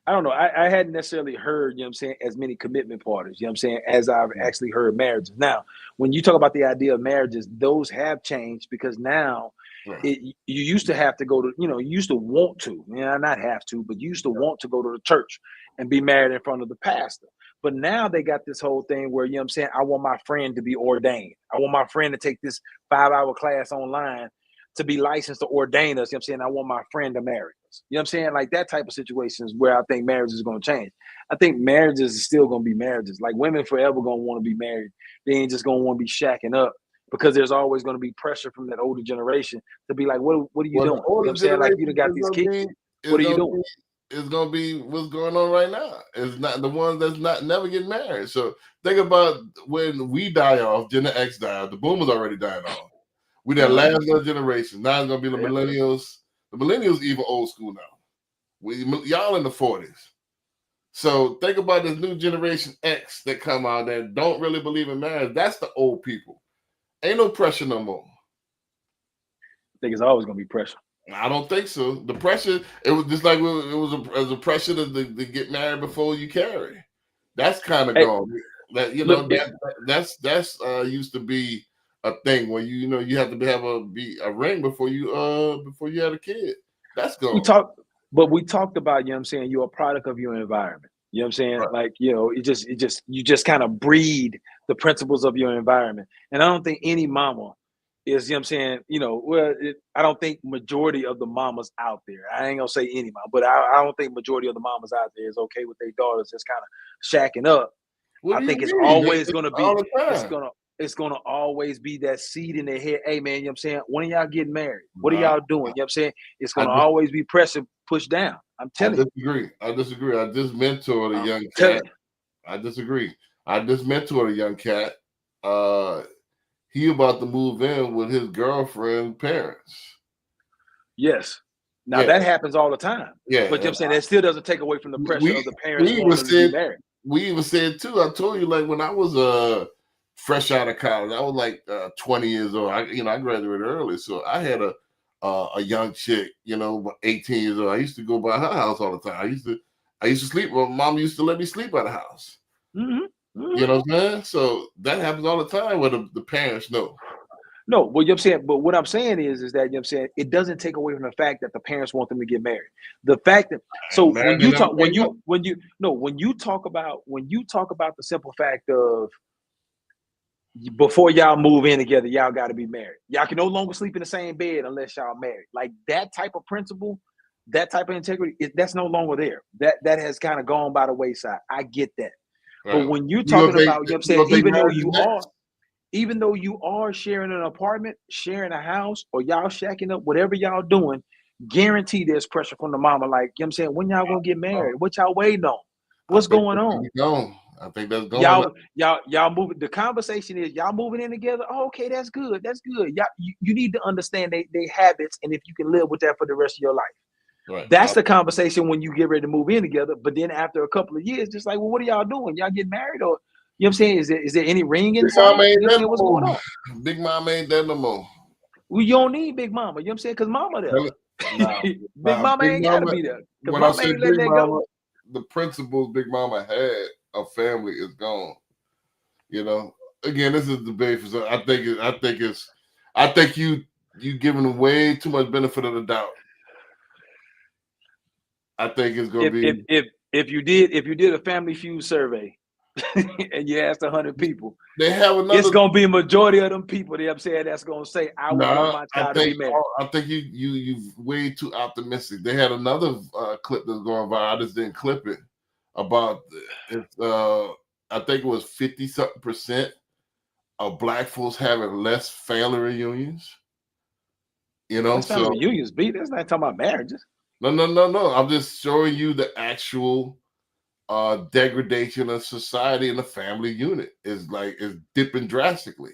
I don't know. I hadn't necessarily heard, you know what I'm saying, as many commitment parties, you know what I'm saying, as I've actually heard marriages. Now, when you talk about the idea of marriages, those have changed because now you used to have to go to, you used to want to, not have to, but you used to want to go to the church and be married in front of the pastor. But now they got this whole thing where, you know what I'm saying, I want my friend to be ordained. I want my friend to take this 5-hour class online to be licensed to ordain us. You know what I'm saying? I want my friend to marry us. You know what I'm saying? Like that type of situation is where I think marriage is going to change. I think marriages is still going to be marriages. Like women forever going to want to be married. They ain't just going to want to be shacking up because there's always going to be pressure from that older generation to be like, what are you doing? You know what I'm saying? Like you done got these kids. What are you doing? It's going to be what's going on right now. It's not the ones that's never getting married. So think about when we die off, Gen X die off, the boomers already died off. We that last generation. Now it's gonna be the millennials. The millennials even old school now. Y'all in the 40s. So think about this new generation X that come out that don't really believe in marriage. That's the old people. Ain't no pressure no more. I think it's always gonna be pressure. I don't think so. The pressure, it was just like it was a pressure to get married before you carry. That's kind of gone. That that's used to be a thing where you have to have a ring before you had a kid. That's gone. We talked about, you know what I'm saying, you're a product of your environment. You know what I'm saying? Right. Like, you just kind of breed the principles of your environment. And I don't think any mama is, you know what I'm saying, I don't think majority of the mamas out there, I ain't gonna say any mama, but I don't think majority of the mamas out there is okay with their daughters just kind of shacking up. I think it's always gonna be, it's gonna always be that seed in their head. Hey man, you know what I'm saying? When are y'all getting married? What are y'all doing? You know what I'm saying? It's gonna always be pressure pushed down. I'm telling you. I disagree. I just mentored a young cat. I disagree. I just mentored a young cat. He about to move in with his girlfriend's parents. Yes. Now that happens all the time. Yeah. But you know what I'm saying? That still doesn't take away from the pressure of the parents wanting to be married. We even said too, I told you, like when I was fresh out of college, I was like 20 years old. I graduated early. So I had a young chick, 18 years old. I used to go by her house all the time. I used to sleep. My mom used to let me sleep at the house. Mm-hmm. Mm-hmm. You know what I'm saying? So that happens all the time where the parents know. No, well, you know what I'm saying, but what I'm saying is that, you know what I'm saying, it doesn't take away from the fact that the parents want them to get married. The fact that when you talk about the simple fact of before y'all move in together, y'all got to be married. Y'all can no longer sleep in the same bed unless y'all married. Like that type of principle, that type of integrity, that's no longer there. That has kind of gone by the wayside. I get that. Right. But when you're You gonna talking think- about, you know what I'm you saying, gonna think even though marriage is you next? are, even though you are sharing an apartment, sharing a house, or y'all shacking up, whatever y'all doing, guarantee there's pressure from the mama. Like, you know what I'm saying, when y'all gonna get married? What y'all waiting on? What's going on? I think that's going. Y'all moving. The conversation is y'all moving in together. Oh, okay, that's good. That's good. Y'all, you need to understand they habits, and if you can live with that for the rest of your life. Right. That's the conversation when you get ready to move in together. But then after a couple of years, just like, well, what are y'all doing? Y'all getting married, or you know what I'm saying? Is there any ring Big inside? Mama ain't You know what I'm that saying? no What's going more. on? Big Mama ain't that no more. Well, you don't need Big Mama. You know what I'm saying? Because Mama there. Nah, Big Mama Big ain't got to Mama. be there. Because When I Mama say ain't letting Big that Mama, go. the principles Big Mama had of family is gone. You know, again, this is debate for some. I think you giving way too much benefit of the doubt. I think it's gonna be. If you did a Family Feud survey and you asked 100 people, They have another. It's gonna be a majority of them people. You know what I'm saying, that's gonna say, I would want my child to be married. I think you way too optimistic. They had another clip that's going viral. I just didn't clip it about it's. I think it was 50-something% of Black folks having less family reunions. You know, That's family reunions, B. That's not talking about marriages. No. I'm just showing you the actual degradation of society in the family unit is dipping drastically.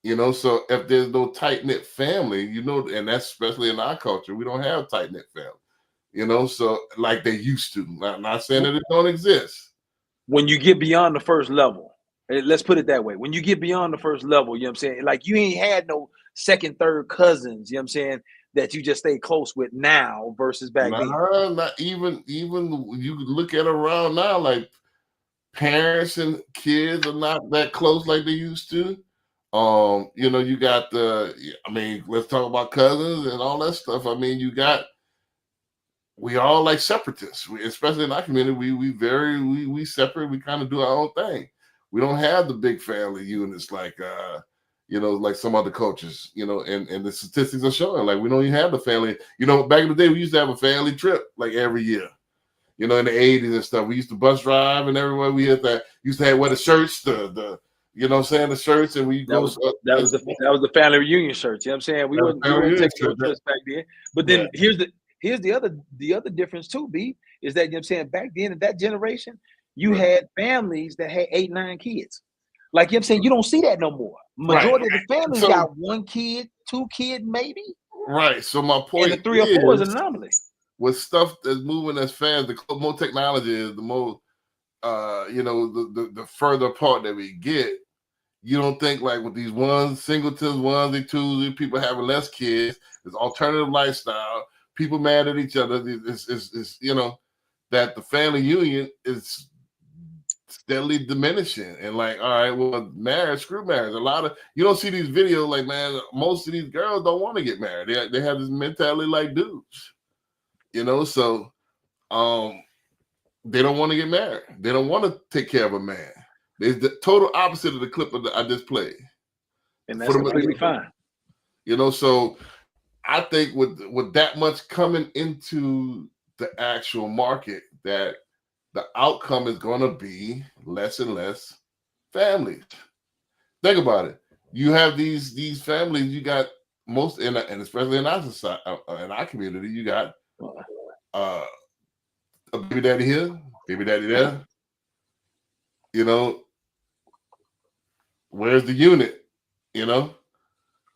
You know, so if there's no tight-knit family, you know, and that's especially in our culture, we don't have tight-knit family. You know, so like they used to. Not saying that it don't exist. When you get beyond the first level, let's put it that way. When you get beyond the first level, you know what I'm saying? Like you ain't had no second, third cousins, you know what I'm saying, that you just stay close with now versus back then. Not even you look at around now, like parents and kids are not that close like they used to. You know, you got let's talk about cousins and all that stuff. I mean, we all like separatists, especially in our community. We separate. We kind of do our own thing. We don't have the big family units like you know, like some other cultures. You know, and the statistics are showing like we don't even have the family. You know, back in the day, we used to have a family trip like every year. You know, in the 80s and stuff, we used to bus drive and everywhere. We had that. Used to have wear the shirts, the you know what I'm saying, the shirts, and we that was the family reunion shirts. You know what I'm saying? We wouldn't take no trips back then. But then here's the other difference too, B, is that you know what I'm saying, back then in that generation, you had families that had 8, 9 kids. Like you know what I'm saying, you don't see that no more. Majority of the families got 1 kid, 2 kids, maybe. Right. So my point and the 3 or 4 is an anomaly. With stuff that's moving as fast, the more technology is, the more you know, the further apart that we get. You don't think like with these singletons, onesie, twosies, people having less kids, this alternative lifestyle, people mad at each other. It's you know, that the family union is steadily diminishing. And like, all right, well, marriage, screw marriage. A lot of you don't see these videos like, man, most of these girls don't want to get married. They have this mentality like dudes. You know, so they don't want to get married. They don't want to take care of a man. It's the total opposite of the clip I just played. And that's completely fine. You know, so I think with that much coming into the actual market, that the outcome is going to be less and less families. Think about it. You have these families. You got most, and especially in our society, in our community, you got a baby daddy here, baby daddy there. You know, where's the unit? You know,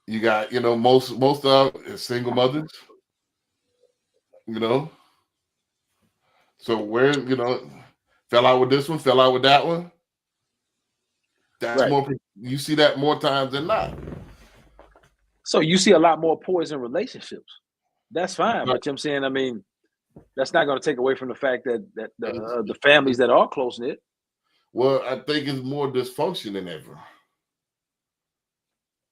you got, you know, most of is single mothers. You know, so where, you know, fell out with this one, fell out with that one. That's more. You see that more times than not. So you see a lot more poison relationships. That's fine, but you know what I'm saying, I mean, that's not going to take away from the fact that the families that are close knit. Well, I think it's more dysfunction than ever.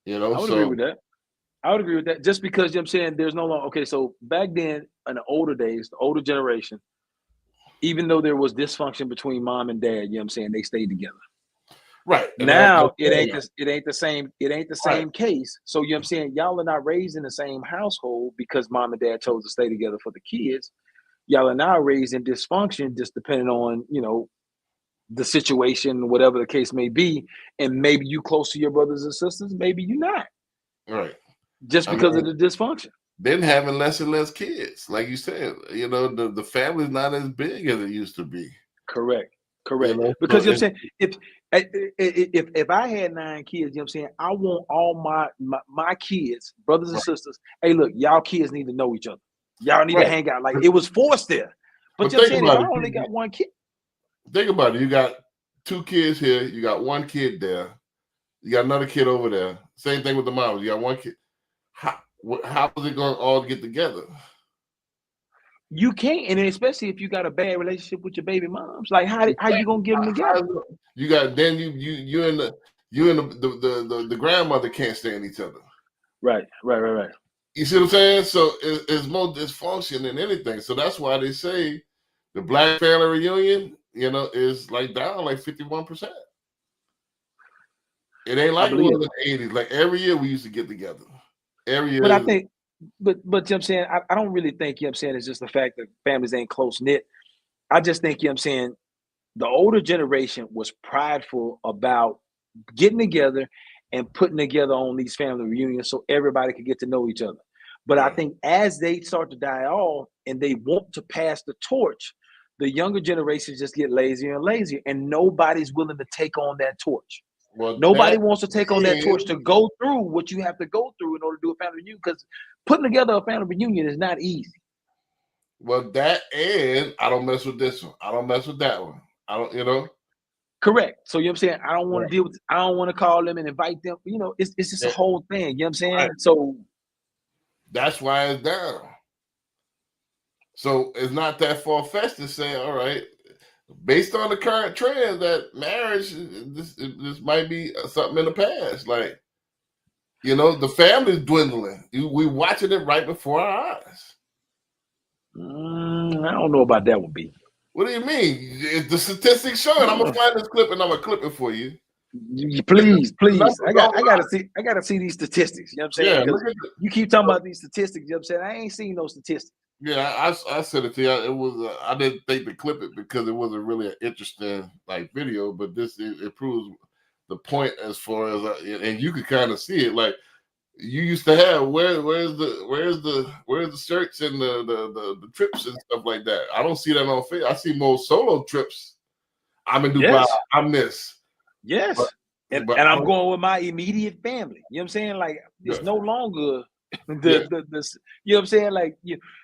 You know, I would agree with that. I would agree with that. Just because, you know what I'm saying, there's no longer, okay, so back then in the older days, the older generation, even though there was dysfunction between mom and dad, you know what I'm saying, they stayed together. Right. Now it ain't the same case. So you know what I'm saying? Y'all are not raised in the same household because mom and dad chose to stay together for the kids. Y'all are now raised in dysfunction, just depending on, you know, the situation, whatever the case may be. And maybe you close to your brothers and sisters, maybe you're not. Right. Just because of the dysfunction. Then having less and less kids, like you said, you know, the family's not as big as it used to be. Correct. You know? Because you know what I'm saying, if I had 9 kids, you know what I'm saying, I want all my kids, brothers and sisters, hey, look, y'all kids need to know each other. Y'all need to hang out. Like, it was forced there. But you know what I'm saying, if I only got 1 kid. Think about it. You got 2 kids here. You got 1 kid there. You got another kid over there. Same thing with the moms. You got 1 kid. How is it going to all get together? You can't, and especially if you got a bad relationship with your baby moms. Like, how you gonna get them together? You got you and the grandmother can't stand each other. Right. You see what I'm saying? So it's more dysfunction than anything. So that's why they say the black family reunion, you know, is like down like 51%. It ain't like it was in the 80s. Like every year we used to get together. Every year. But I think, but you know what I'm saying, I don't really think, you know what I'm saying, it's just the fact that families ain't close knit. I just think, you know what I'm saying, the older generation was prideful about getting together and putting together on these family reunions so everybody could get to know each other. But I think as they start to die off and they want to pass the torch, the younger generations just get lazier and lazier, and nobody's willing to take on that torch. Well, nobody wants to take on that torch to go through what you have to go through in order to do a family reunion, because putting together a family reunion is not easy. Well, that, and I don't mess with this one. I don't mess with that one. I don't, you know. Correct. So you know what I'm saying? I don't want to deal with, I don't want to call them and invite them. You know, it's just a whole thing. You know what I'm saying? Right. So that's why it's down. So it's not that far-fetched to say, all right, based on the current trend, that marriage, this might be something in the past. Like, you know, the family's dwindling. We watching it right before our eyes. I don't know about that one, B. What do you mean? The statistics showing. I'm gonna find this clip and I'm gonna clip it for you. Please. I gotta see these statistics. You know what I'm saying? Yeah, you keep talking about these statistics. You know what I'm saying? I ain't seen no statistics. Yeah, I said it to you. It was I didn't think to clip it because it wasn't really an interesting like video, but this it proves the point as far as and you could kind of see it. Like you used to have where's the shirts and the trips and stuff like that. I don't see that on Facebook. I see more solo trips. I'm in Dubai. Yes. I'm this. Yes. And I'm going with my immediate family. You know what I'm saying? Like it's no longer the you know what I'm saying? Like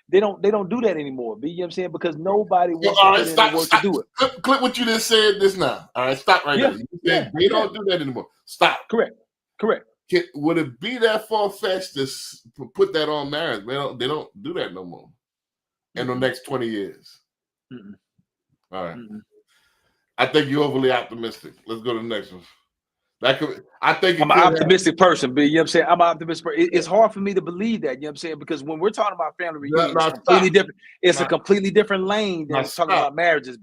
they don't do that anymore. You know what I'm saying? Because nobody wants to put in the work to do it. Clip what you just said this now. All right, stop right there. You said they don't do that anymore. Stop. Correct. Would it be that far-fetched to put that on marriage? They don't do that no more in the next 20 years. All right. I think you're overly optimistic. Let's go to the next one. I think I'm an optimistic person, but you know what I'm saying? I'm an optimistic person. It's hard for me to believe that, you know what I'm saying? Because when we're talking about family reunions, it's completely different. It's a completely different lane than talking about marriages,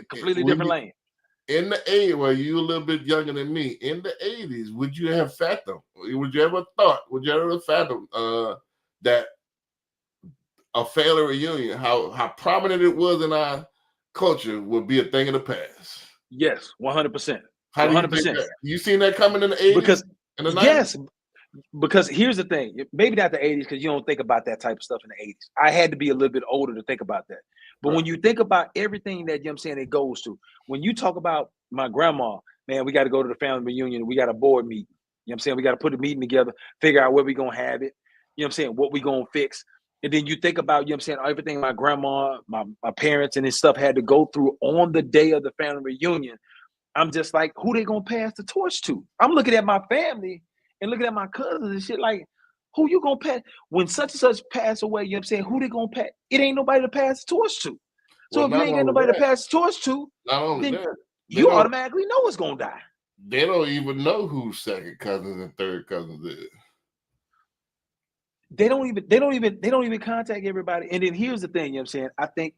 completely different lane. In the 80s, well, you a little bit younger than me. In the 80s, would you have fathomed? Would you ever fathom that a family reunion, how prominent it was in our culture, would be a thing of the past? Yes, 100%. How do you think that? You seen that coming in the 80s? Because in the 90s? Yes, because here's the thing. Maybe not the 80s, because you don't think about that type of stuff in the 80s. I had to be a little bit older to think about that. But when you think about everything that, you know what I'm saying, it goes to, when you talk about my grandma, man, we got to go to the family reunion. We got a board meeting. You know what I'm saying? We got to put a meeting together, figure out where we're going to have it. You know what I'm saying? What we going to fix. And then you think about, you know what I'm saying, everything my grandma, my parents and this stuff had to go through on the day of the family reunion. I'm just like, who they going to pass the torch to? I'm looking at my family and looking at my cousins and shit like, who you gonna pass when such and such pass away? You know what I'm saying? Who they gonna pass? It ain't nobody to pass the torch to. So if you ain't got nobody to pass the torch to, then you automatically know it's gonna die. They don't even know who second cousins and third cousins is. They don't even contact everybody. And then here's the thing, you know what I'm saying? I think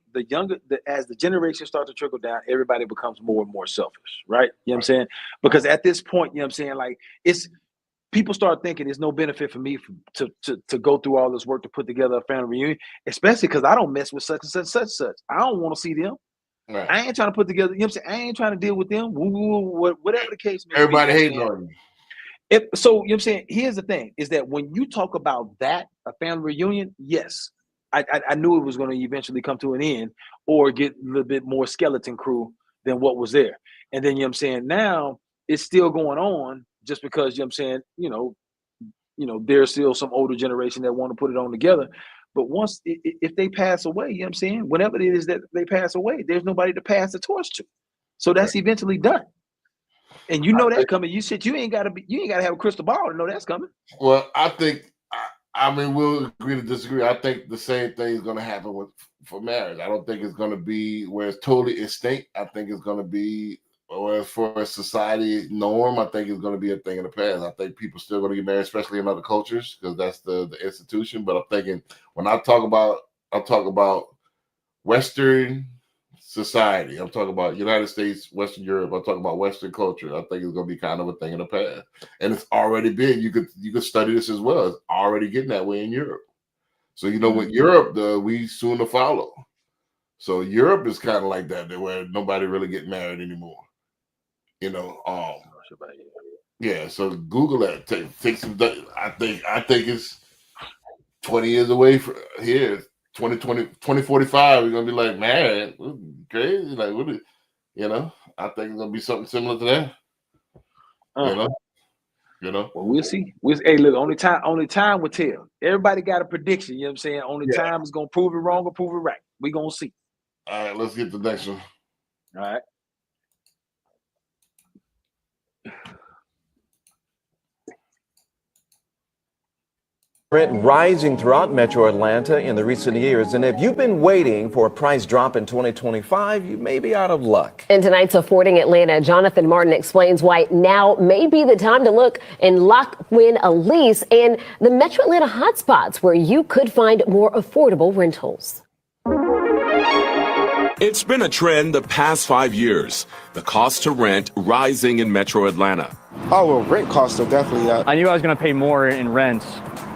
as the generations start to trickle down, everybody becomes more and more selfish, right? You know what I'm saying? Because at this point, you know what I'm saying, like it's people start thinking there's no benefit for me to go through all this work to put together a family reunion, especially because I don't mess with such and such. I don't want to see them. Right. I ain't trying to put together, you know what I'm saying? I ain't trying to deal with them. Whatever the case may Everybody be. hating on you. So, you know what I'm saying? Here's the thing, is that when you talk about that, a family reunion, yes, I knew it was going to eventually come to an end or get a little bit more skeleton crew than what was there. And then, you know what I'm saying, now it's still going on just because, you know what I'm saying, there's still some older generation that want to put it on together. But once, if they pass away, you know what I'm saying, whenever it is that they pass away, there's nobody to pass the torch to. So that's eventually done. And you know that coming. You ain't gotta have a crystal ball to know that's coming. Well, I think I mean we'll agree to disagree. I think the same thing is gonna happen for marriage. I don't think it's gonna be where it's totally extinct. I think it's gonna be for a society norm, I think it's gonna be a thing in the past. I think people still gonna get married, especially in other cultures, because that's the institution. But I'm thinking when I talk about Western society. I'm talking about United States, Western Europe. I'm talking about Western culture. I think it's going to be kind of a thing in the past, and it's already been. You could study this as well. It's already getting that way in Europe. So what Europe does, we soon to follow. So Europe is kind of like that, where nobody really get married anymore. Yeah. So Google that. Take some. I think it's 20 years away from here. 2045, we're gonna be like, man, crazy. Like, what is, I think it's gonna be something similar to that. Well, we'll see. Hey, look, only time will tell. Everybody got a prediction, you know what I'm saying? Only time is gonna prove it wrong or prove it right. We're gonna see. All right, let's get the next one. All right. Rent rising throughout Metro Atlanta in the recent years. And if you've been waiting for a price drop in 2025, you may be out of luck. In tonight's Affording Atlanta, Jonathan Martin explains why now may be the time to look and lock in a lease in the Metro Atlanta hotspots where you could find more affordable rentals. It's been a trend the past 5 years. The cost to rent rising in Metro Atlanta. Oh, well, rent costs are definitely up. I knew I was going to pay more in rent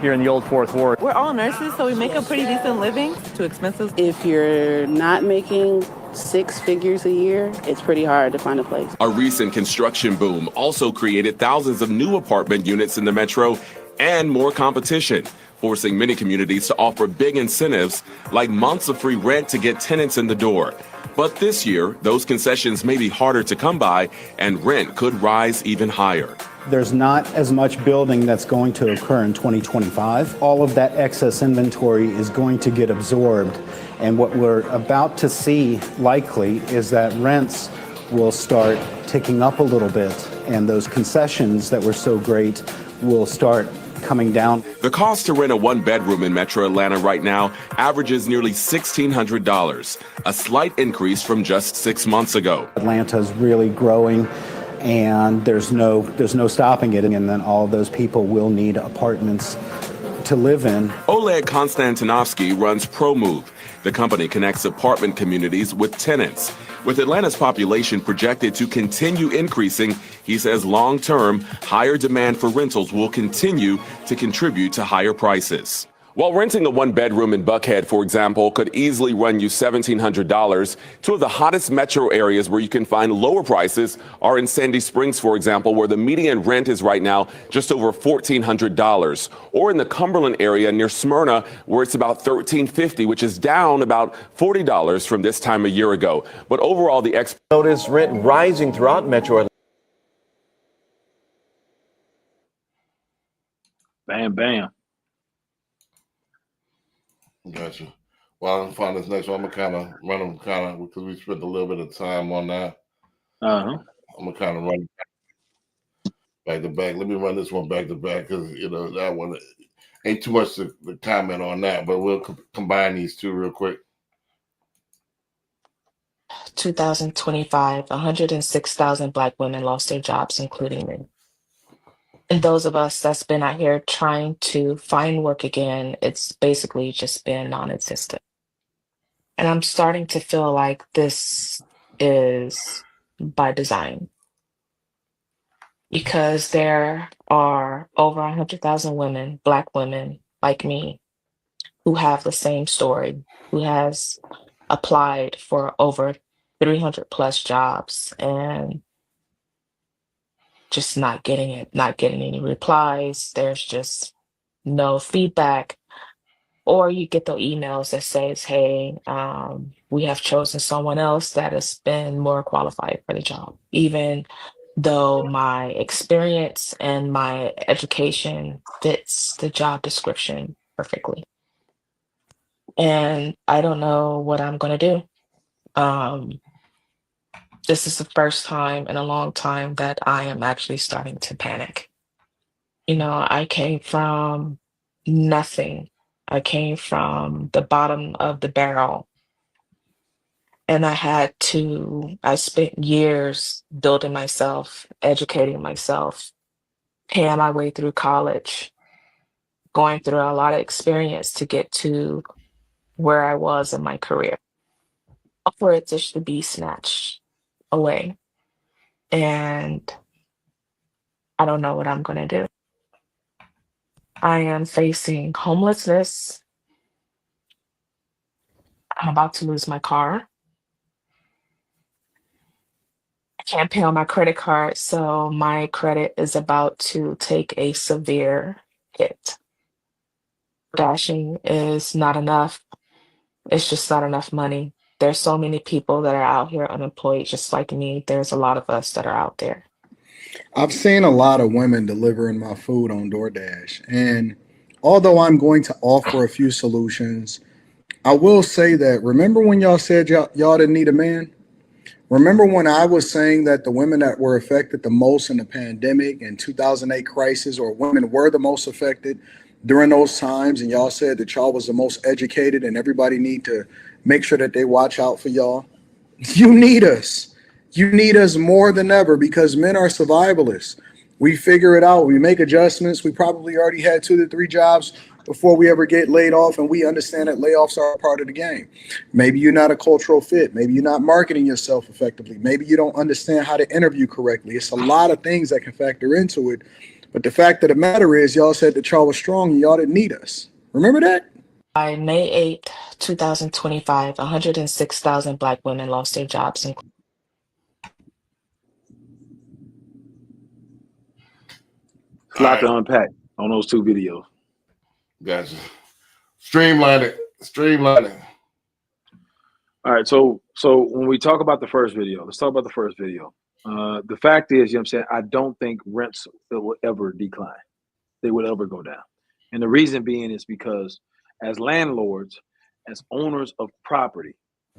here in the old Fourth Ward. We're all nurses, so we make a pretty decent living. It's too expensive. If you're not making 6 figures a year, it's pretty hard to find a place. A recent construction boom also created thousands of new apartment units in the metro and more competition, forcing many communities to offer big incentives like months of free rent to get tenants in the door. But this year, those concessions may be harder to come by and rent could rise even higher. There's not as much building that's going to occur in 2025. All of that excess inventory is going to get absorbed. And what we're about to see likely is that rents will start ticking up a little bit, and those concessions that were so great will start coming down. The cost to rent a one-bedroom in Metro Atlanta right now averages nearly $1,600, a slight increase from just 6 months ago. Atlanta's really growing, and there's no stopping it. And then all of those people will need apartments to live in. Oleg Konstantinovsky runs ProMove. The company connects apartment communities with tenants. With Atlanta's population projected to continue increasing, he says long-term, higher demand for rentals will continue to contribute to higher prices. While renting a one-bedroom in Buckhead, for example, could easily run you $1,700, two of the hottest metro areas where you can find lower prices are in Sandy Springs, for example, where the median rent is right now just over $1,400, or in the Cumberland area near Smyrna, where it's about $1,350, which is down about $40 from this time a year ago. But overall, the notice rent rising throughout Metro Atlanta. Bam, bam. Gotcha. Well, I'm find this next one. I'm gonna kind of run them because we spent a little bit of time on that. I'm gonna kind of run back to back. Let me run this one back to back because that one ain't too much to comment on that, but we'll combine these two real quick. 2025, 106,000 Black women lost their jobs, including me. And those of us that's been out here trying to find work again, it's basically just been non-existent. And I'm starting to feel like this is by design because there are over 100,000 women, Black women like me, who have the same story, who has applied for over 300 plus jobs and just not getting it, not getting any replies. There's just no feedback. Or you get the emails that says, hey, we have chosen someone else that has been more qualified for the job, even though my experience and my education fits the job description perfectly. And I don't know what I'm going to do. This is the first time in a long time that I am actually starting to panic. You know, I came from nothing. I came from the bottom of the barrel. And I spent years building myself, educating myself, paying my way through college, going through a lot of experience to get to where I was in my career, for it just to be snatched away. And I don't know what I'm going to do. I am facing homelessness. I'm about to lose my car. I can't pay on my credit card, so my credit is about to take a severe hit. Dashing is not enough. It's just not enough money. There's so many people that are out here unemployed, just like me. There's a lot of us that are out there. I've seen a lot of women delivering my food on DoorDash. And although I'm going to offer a few solutions, I will say that remember when y'all said y'all didn't need a man? Remember when I was saying that the women that were affected the most in the pandemic and 2008 crisis, or women were the most affected during those times, and y'all said that y'all was the most educated and everybody need to make sure that they watch out for y'all? You need us. You need us more than ever because men are survivalists. We figure it out. We make adjustments. We probably already had 2 to 3 jobs before we ever get laid off, and we understand that layoffs are a part of the game. Maybe you're not a cultural fit. Maybe you're not marketing yourself effectively. Maybe you don't understand how to interview correctly. It's a lot of things that can factor into it. But the fact of the matter is, y'all said that y'all was strong and y'all didn't need us. Remember that? By May 8th, 2025, 106,000 Black women lost their jobs. It's a lot to unpack on those 2 videos. Gotcha. Streamline it. Streamline it. All right. So when we talk about the first video, let's talk about the first video. The fact is, you know what I'm saying, I don't think rents will ever decline. They will ever go down. And the reason being is because as landlords, as owners of property,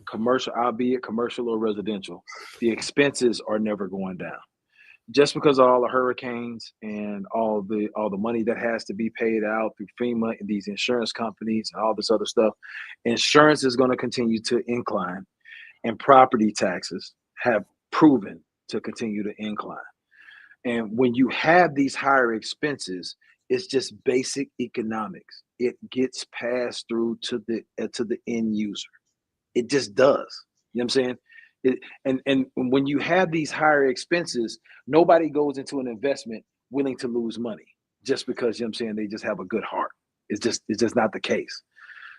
commercial, albeit commercial or residential, the expenses are never going down. Just because of all the hurricanes and all the money that has to be paid out through FEMA and these insurance companies and all this other stuff, insurance is going to continue to incline, and property taxes have proven to continue to incline. And when you have these higher expenses, it's just basic economics. It gets passed through to the end user. It just does. You know what I'm saying? And when you have these higher expenses, nobody goes into an investment willing to lose money just because, you know what I'm saying, they just have a good heart. It's just not the case.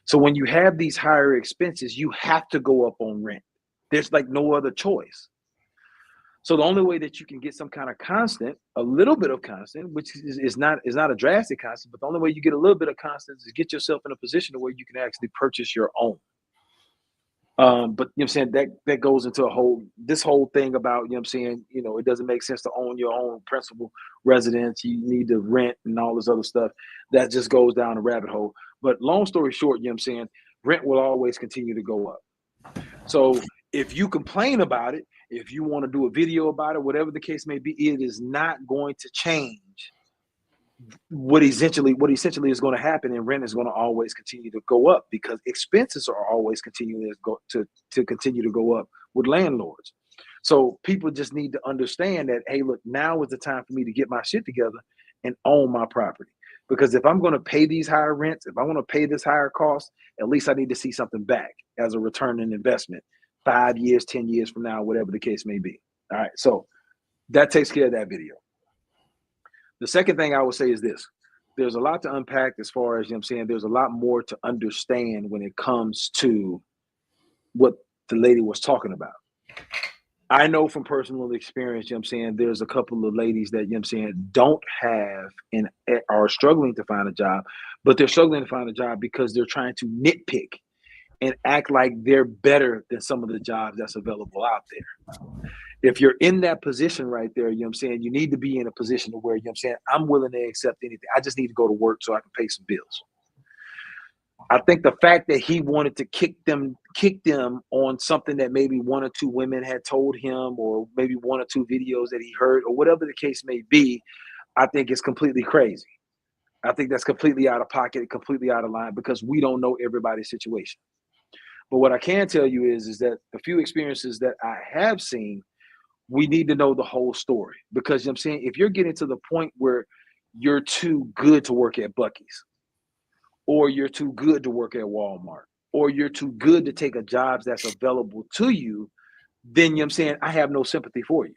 So when you have these higher expenses, you have to go up on rent. There's like no other choice. So the only way that you can get some kind of constant, a little bit of constant, which is not a drastic constant, but the only way you get a little bit of constant is get yourself in a position where you can actually purchase your own. But you know what I'm saying, that goes into this whole thing about, you know what I'm saying, you know, it doesn't make sense to own your own principal residence. You need to rent and all this other stuff. That just goes down a rabbit hole. But long story short, you know what I'm saying, rent will always continue to go up. So if you complain about it, if you want to do a video about it, whatever the case may be, it is not going to change what essentially is going to happen, and rent is going to always continue to go up because expenses are always continuing to continue to go up with landlords. So people just need to understand that, hey, look, now is the time for me to get my shit together and own my property. Because if I'm going to pay these higher rents, if I want to pay this higher cost, at least I need to see something back as a return on investment 5 years, 10 years from now, whatever the case may be. All right. So that takes care of that video. The second thing I would say is this. There's a lot to unpack as far as, you know what I'm saying, there's a lot more to understand when it comes to what the lady was talking about. I know from personal experience, you know what I'm saying, there's a couple of ladies that, you know what I'm saying, don't have and are struggling to find a job, but they're struggling to find a job because they're trying to nitpick and act like they're better than some of the jobs that's available out there. If you're in that position right there, you know what I'm saying, you need to be in a position to where, you know what I'm saying, I'm willing to accept anything. I just need to go to work so I can pay some bills. I think the fact that he wanted to kick them on something that maybe one or two women had told him, or maybe one or two videos that he heard, or whatever the case may be, I think is completely crazy. I think that's completely out of pocket, completely out of line, because we don't know everybody's situation. But what I can tell you is that the few experiences that I have seen, we need to know the whole story. Because, you know what I'm saying, if you're getting to the point where you're too good to work at Buc-ee's, or you're too good to work at Walmart, or you're too good to take a job that's available to you, then, you know what I'm saying, I have no sympathy for you.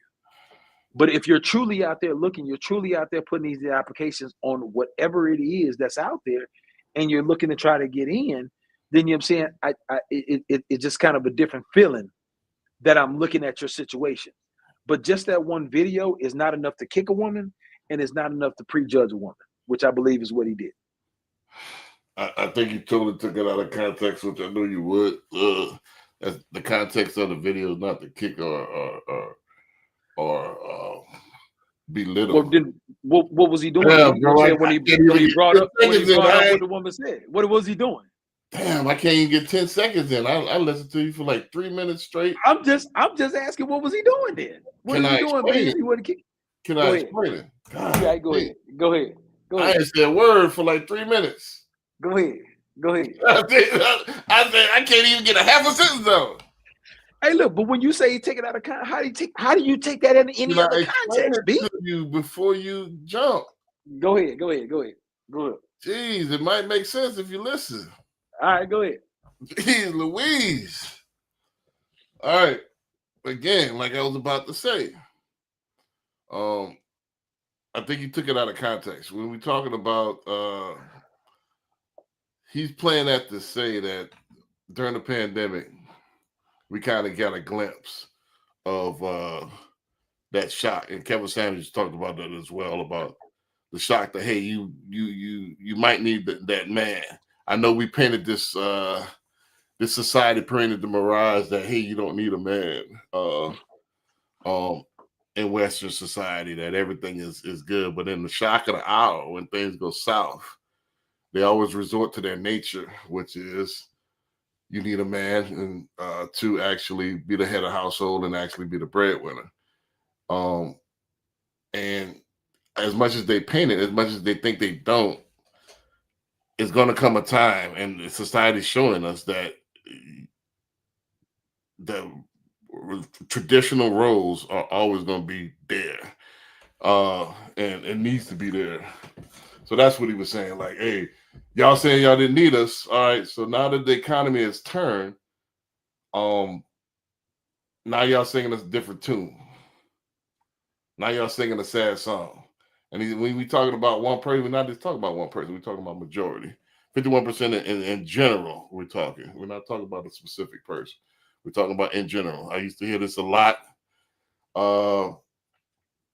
But if you're truly out there looking, you're truly out there putting these applications on whatever it is that's out there, and you're looking to try to get in, then, you know what I'm saying, it's just kind of a different feeling that I'm looking at your situation. But just that one video is not enough to kick a woman, and it's not enough to prejudge a woman, which I believe is what he did. I think you totally took it out of context, which I knew you would. The context of the video is not to kick or belittle. Well, then what was he doing? Yeah, bro, when he brought up what the woman said? What was he doing? Damn, I can't even get 10 seconds in. I listened to you for like 3 minutes straight. I'm just asking, what was he doing then? What is he doing, man? He wouldn't kick. Can I explain it? God, yeah, go ahead. Go ahead. I ain't said a word for like 3 minutes. Go ahead. I said I can't even get a half a sentence out. Hey, look, but when you say you take it out of context, how do you take that in any other context, B? You before you jump. Go ahead. Jeez, it might make sense if you listen. All right, go ahead. Jeez Louise. All right. Again, like I was about to say, I think you took it out of context. When we're talking about he's playing that to say that during the pandemic, we kind of got a glimpse of that shock. And Kevin Sanders talked about that as well, about the shock that, hey, you might need that man. I know we painted this this society painted the mirage that, hey, you don't need a man in Western society, that everything is good. But in the shock of the hour, when things go south, they always resort to their nature, which is you need a man and to actually be the head of household and actually be the breadwinner. And as much as they paint it, as much as they think they don't, it's going to come a time, and society's showing us that the traditional roles are always going to be there, and it needs to be there. So that's what he was saying. Like, hey, y'all saying y'all didn't need us. All right. So now that the economy has turned, now y'all singing a different tune. Now y'all singing a sad song. And when we talking about one person, we're not just talking about one person. We're talking about majority. 51% in general, we're talking. We're not talking about a specific person. We're talking about in general. I used to hear this a lot.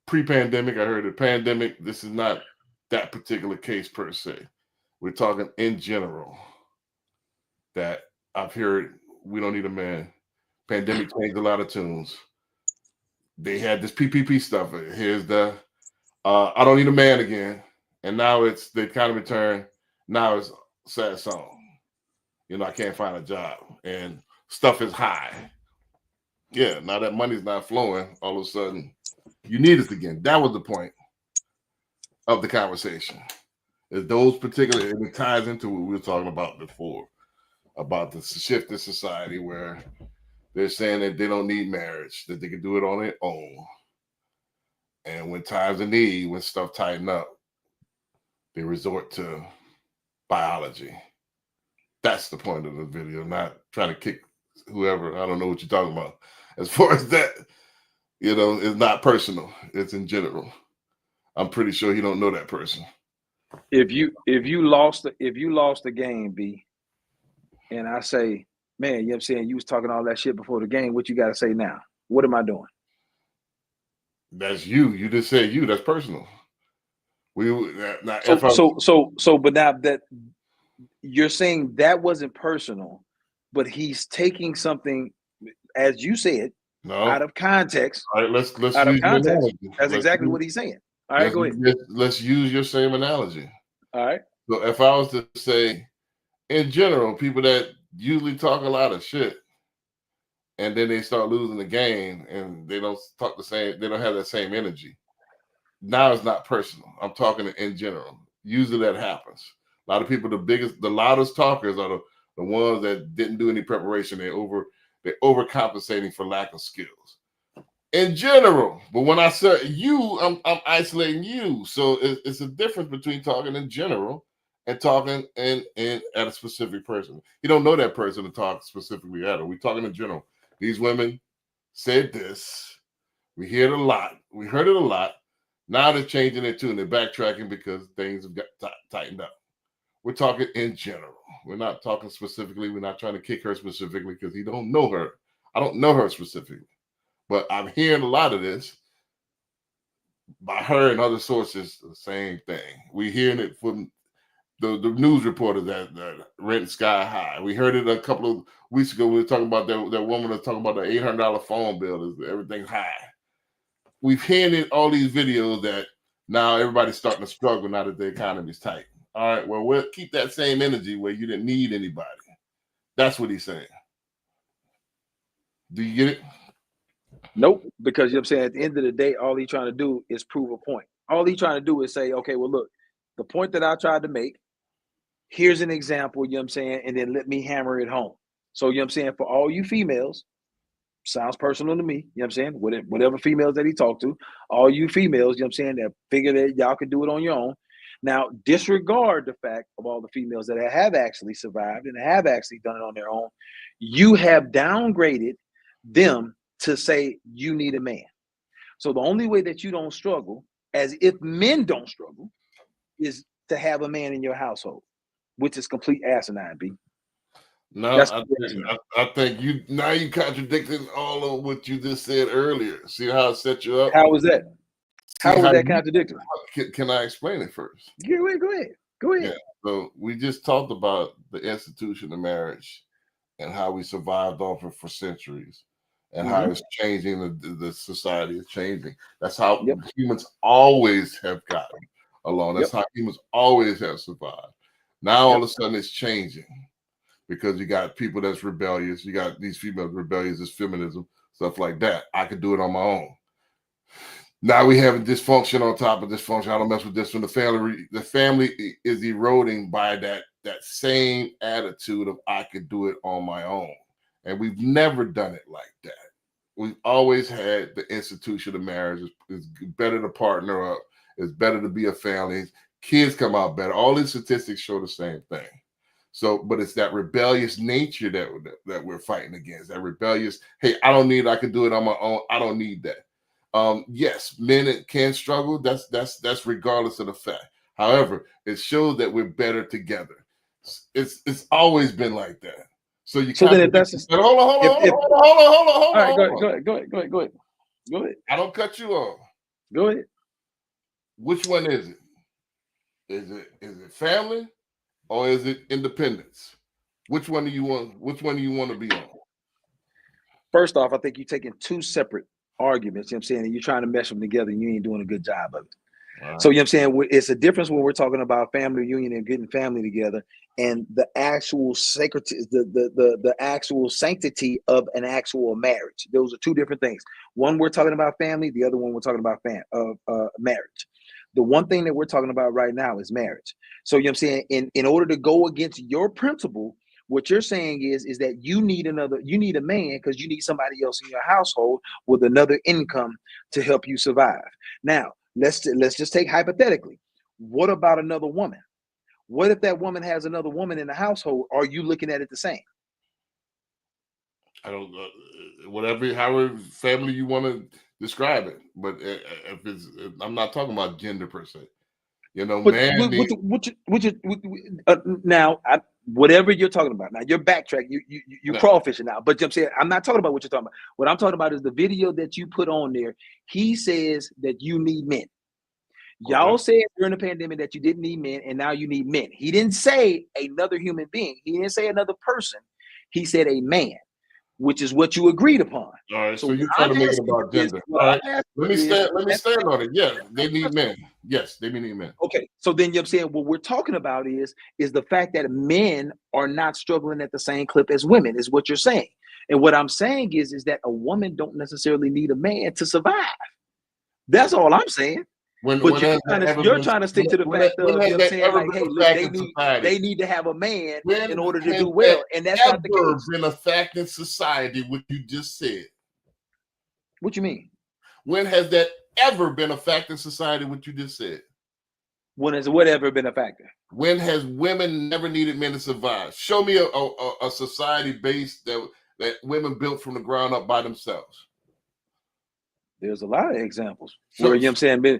Pre-pandemic, I heard it. Pandemic, this is not that particular case per se. We're talking in general that I've heard we don't need a man. Pandemic changed a lot of tunes. They had this PPP stuff. Here's the I don't need a man again. And now it's the economy turned. Now it's a sad song. You know, I can't find a job. And stuff is high. Yeah, now that money's not flowing, all of a sudden you need us again. That was the point of the conversation. Is those particular, and it ties into what we were talking about before, about the shift in society where they're saying that they don't need marriage, that they can do it on their own. And when times of need, when stuff tighten up, they resort to biology. That's the point of the video, not trying to kick whoever. I don't know what you're talking about. As far as that, it's not personal. It's in general. I'm pretty sure he don't know that person. If you lost the game, B, and I say, man, you know what I'm saying, you was talking all that shit before the game, what you got to say now? What am I doing? That's you. You just said you. That's personal. But now that you're saying that wasn't personal, but he's taking something, as you said, out of context. All right, let's out use of context. That's let's exactly use, what he's saying. All right, go ahead. Let's use your same analogy. All right. So if I was to say, in general, people that usually talk a lot of shit, and then they start losing the game, and they don't talk the same, they don't have that same energy. Now it's not personal. I'm talking in general. Usually that happens. A lot of people, the loudest talkers are the ones that didn't do any preparation. They're overcompensating for lack of skills. In general, but when I say you, I'm isolating you. So it's a difference between talking in general and talking in at a specific person. You don't know that person to talk specifically at her. We're talking in general. These women said this. We hear it a lot. We heard it a lot. Now they're changing it too, and they're backtracking because things have got tightened up. We're talking in general. We're not talking specifically. We're not trying to kick her specifically because he don't know her. I don't know her specifically. But I'm hearing a lot of this by her and other sources, the same thing. We're hearing it from the news reporters that rent sky high. We heard it a couple of weeks ago. We were talking about that woman that's talking about the $800 phone bill. Everything's high. We've heard all these videos that now everybody's starting to struggle now that the economy's tight. All right, well, we'll keep that same energy where you didn't need anybody. That's what he's saying. Do you get it? Nope, because you know what I'm saying, at the end of the day, all he's trying to do is prove a point. All he's trying to do is say, okay, well, look, the point that I tried to make, here's an example, you know what I'm saying, and then let me hammer it home. So, you know what I'm saying, for all you females, sounds personal to me, you know what I'm saying, whatever females that he talked to, all you females, you know what I'm saying, that figure that y'all can do it on your own. Now, disregard the fact of all the females that have actually survived and have actually done it on their own. You have downgraded them to say you need a man. So the only way that you don't struggle, as if men don't struggle, is to have a man in your household, which is complete asinine, B. No, I think you contradicting all of what you just said earlier. See how it set you up? How was that? How was that contradictory? Can I explain it first? Go ahead. Yeah. So we just talked about the institution of marriage and how we survived off it for centuries, and how it's changing. The society is changing. That's how humans always have gotten along. That's how humans always have survived. Now all of a sudden it's changing because you got people that's rebellious. You got these females rebellious, it's feminism, stuff like that. I could do it on my own. Now we have dysfunction on top of dysfunction. I don't mess with this one. The family is eroding by that same attitude of I could do it on my own. And we've never done it like that. We've always had the institution of marriage. It's better to partner up. It's better to be a family. Kids come out better. All these statistics show the same thing. So, but it's that rebellious nature that we're fighting against. That rebellious, hey, I can do it on my own. I don't need that. Yes, men can struggle. That's regardless of the fact. However, it shows that we're better together. It's always been like that. So you. So then, if that's hold on. All right, go ahead. I don't cut you off. Go ahead. Which one is it? Is it family or is it independence? Which one do you want? Which one do you want to be on? First off, I think you're taking two separate arguments, you know what I'm saying, and you're trying to mesh them together and you ain't doing a good job of it. Right. So, you know what I'm saying, it's a difference when we're talking about family reunion and getting family together and the actual sacred, the actual sanctity of an actual marriage. Those are two different things. One, we're talking about family. The other one, we're talking about marriage. The one thing that we're talking about right now is marriage. So, you know what I'm saying, in order to go against your principle, what you're saying is that you need a man because you need somebody else in your household with another income to help you survive. Now, let's just take hypothetically. What about another woman? What if that woman has another woman in the household? Are you looking at it the same? I don't know, however family you want to describe it, but I'm not talking about gender per se. You know, But now, whatever you're talking about, now you're backtracking, you're crawfishing now. But I'm saying I'm not talking about what you're talking about. What I'm talking about is the video that you put on there. He says that you need men. Y'all said during the pandemic that you didn't need men, and now you need men. He didn't say another human being. He didn't say another person. He said a man, which is what you agreed upon. All right, so you're trying to make it about gender. All right, let me stand on it. Yeah, they need men. Yes, they need men. Okay, so then you're saying what we're talking about is the fact that men are not struggling at the same clip as women, is what you're saying. And what I'm saying is that a woman don't necessarily need a man to survive. That's all I'm saying. But you're trying to stick to the fact of saying like, hey, look, they need to have a man in order to do well, and that's not the case. Been a fact in society, what you just said. What you mean? When has that ever been a fact in society? What you just said. When has whatever been a factor? When has women never needed men to survive? Show me a society based that women built from the ground up by themselves. There's a lot of examples where, you know what I'm saying,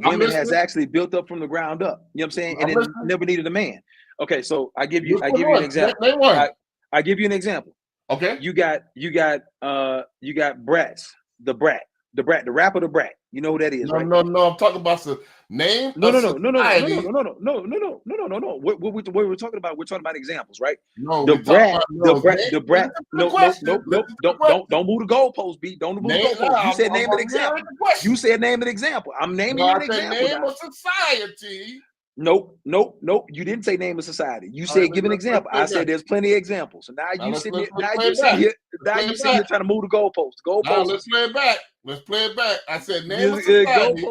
women has actually built up from the ground up. You know what I'm saying? And it never needed a man. Okay, so I give you an example. I give you an example. Okay. You got Brats, the rapper, the Brat. You know who that is, right? No. I'm talking about the name. No. What we're talking about? We're talking about examples, right? No, the Brat. No. Don't move the goalpost, B. Don't move the goalpost. You said name an example. You said name an example. I'm naming you an example. Name of society. Nope. You didn't say name of society. You said give an example. I said there's plenty of examples. So now you sit here trying to move the goalpost. Let's play it back. Let's play it back. I said name of society.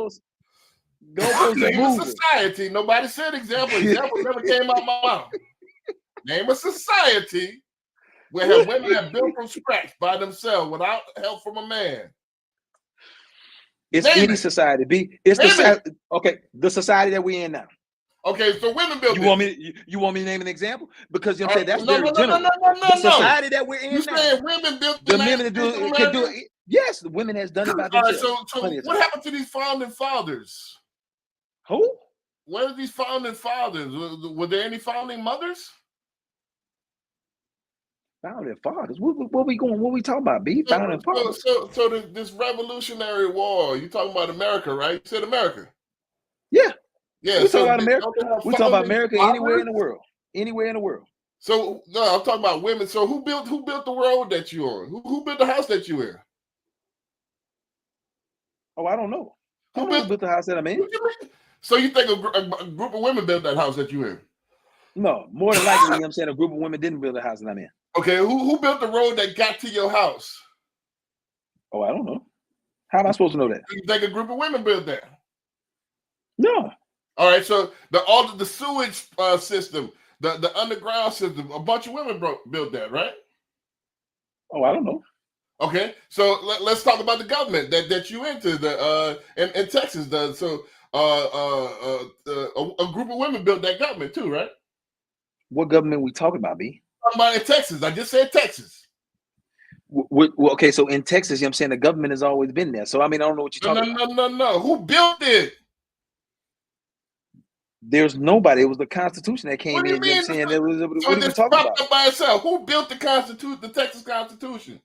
Name of society. Nobody said example. Example never came out my mouth. Name of society where women have built from scratch by themselves without help from a man. It's any society, B. It's the society that we're in now. Okay, so women built. You want me to name an example? Because you know what I'm saying that's very general. The society that we're in now. Saying women built the men can do it. Yes, the women has done it by themselves. So what happened to these founding fathers? Who? Where are these founding fathers? Were there any founding mothers? Founding fathers? What we talking about, B? Founding fathers. So this Revolutionary War, you talking about America, right? You said America. Yeah. Yeah. We talking about America. We talking about America anywhere in the world. Anywhere in the world. So no, I'm talking about women. So who built the road that you on? Who built the house that you in? Oh, I don't know. Who built the house that I'm in? So you think a group of women built that house that you in? No, more than likely, I'm saying a group of women didn't build the house that I'm in. Okay, who built the road that got to your house? Oh, I don't know. How am I supposed to know that? You think a group of women built that? No. All right, so the sewage system, the underground system, a bunch of women built that, right? Oh, I don't know. Okay, so let's talk about the government that you into in Texas. A group of women built that government too, right? What government we talking about, B? I'm talking about in Texas. I just said Texas. Well, okay, so in Texas, you know what I'm saying the government has always been there. So I mean, I don't know what you're talking about. No. Who built it? There's nobody. It was the Constitution that came in. You know what I'm saying? What are we talking about? By itself. Who built the Constitution? The Texas Constitution.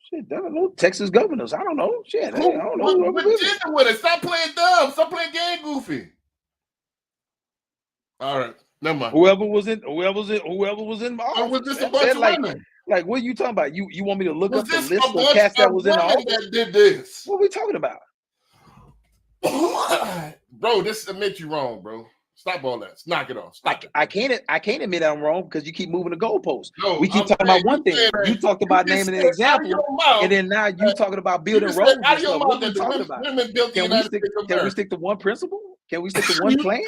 Shit, I don't know. Texas governors. I don't know. Shit, I don't know. With it. Stop playing dumb. Stop playing game goofy. All right, never mind. Whoever was in office. Was this a bunch of women? Like, what are you talking about? You want me to look up the this list a of bunch cats that of was in the women office? that did this? What are we talking about? Bro, this admit you wrong, bro. Stop all that. Knock it off. Stop it. I can't admit I'm wrong because you keep moving the goalposts. No, we keep talking about one thing. You talked about naming an example, and then now you talking about building roads and stuff. What are we talking about? Can we stick to one principle? Can we stick to one plan?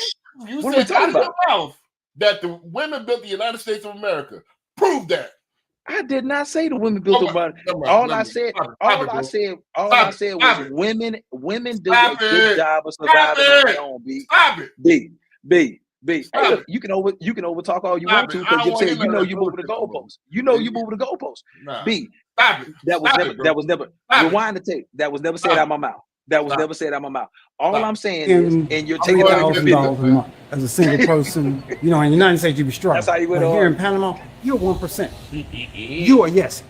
You what are we said talking out of about? your mouth that the women built the United States of America. Prove that. I did not say the women built the money. All I said was women do a good job of surviving on their own. B. Hey, look, you can overtalk all you want to because you're saying you moving the goalposts. You moving the goalposts. B. That was never rewind the tape. That was never said out of my mouth. That was never said out of my mouth. All I'm saying is, and you're taking $3,000 a month as a single person. In the United States, you'd be struggling. That's how you went on. Here in Panama, you're 1%.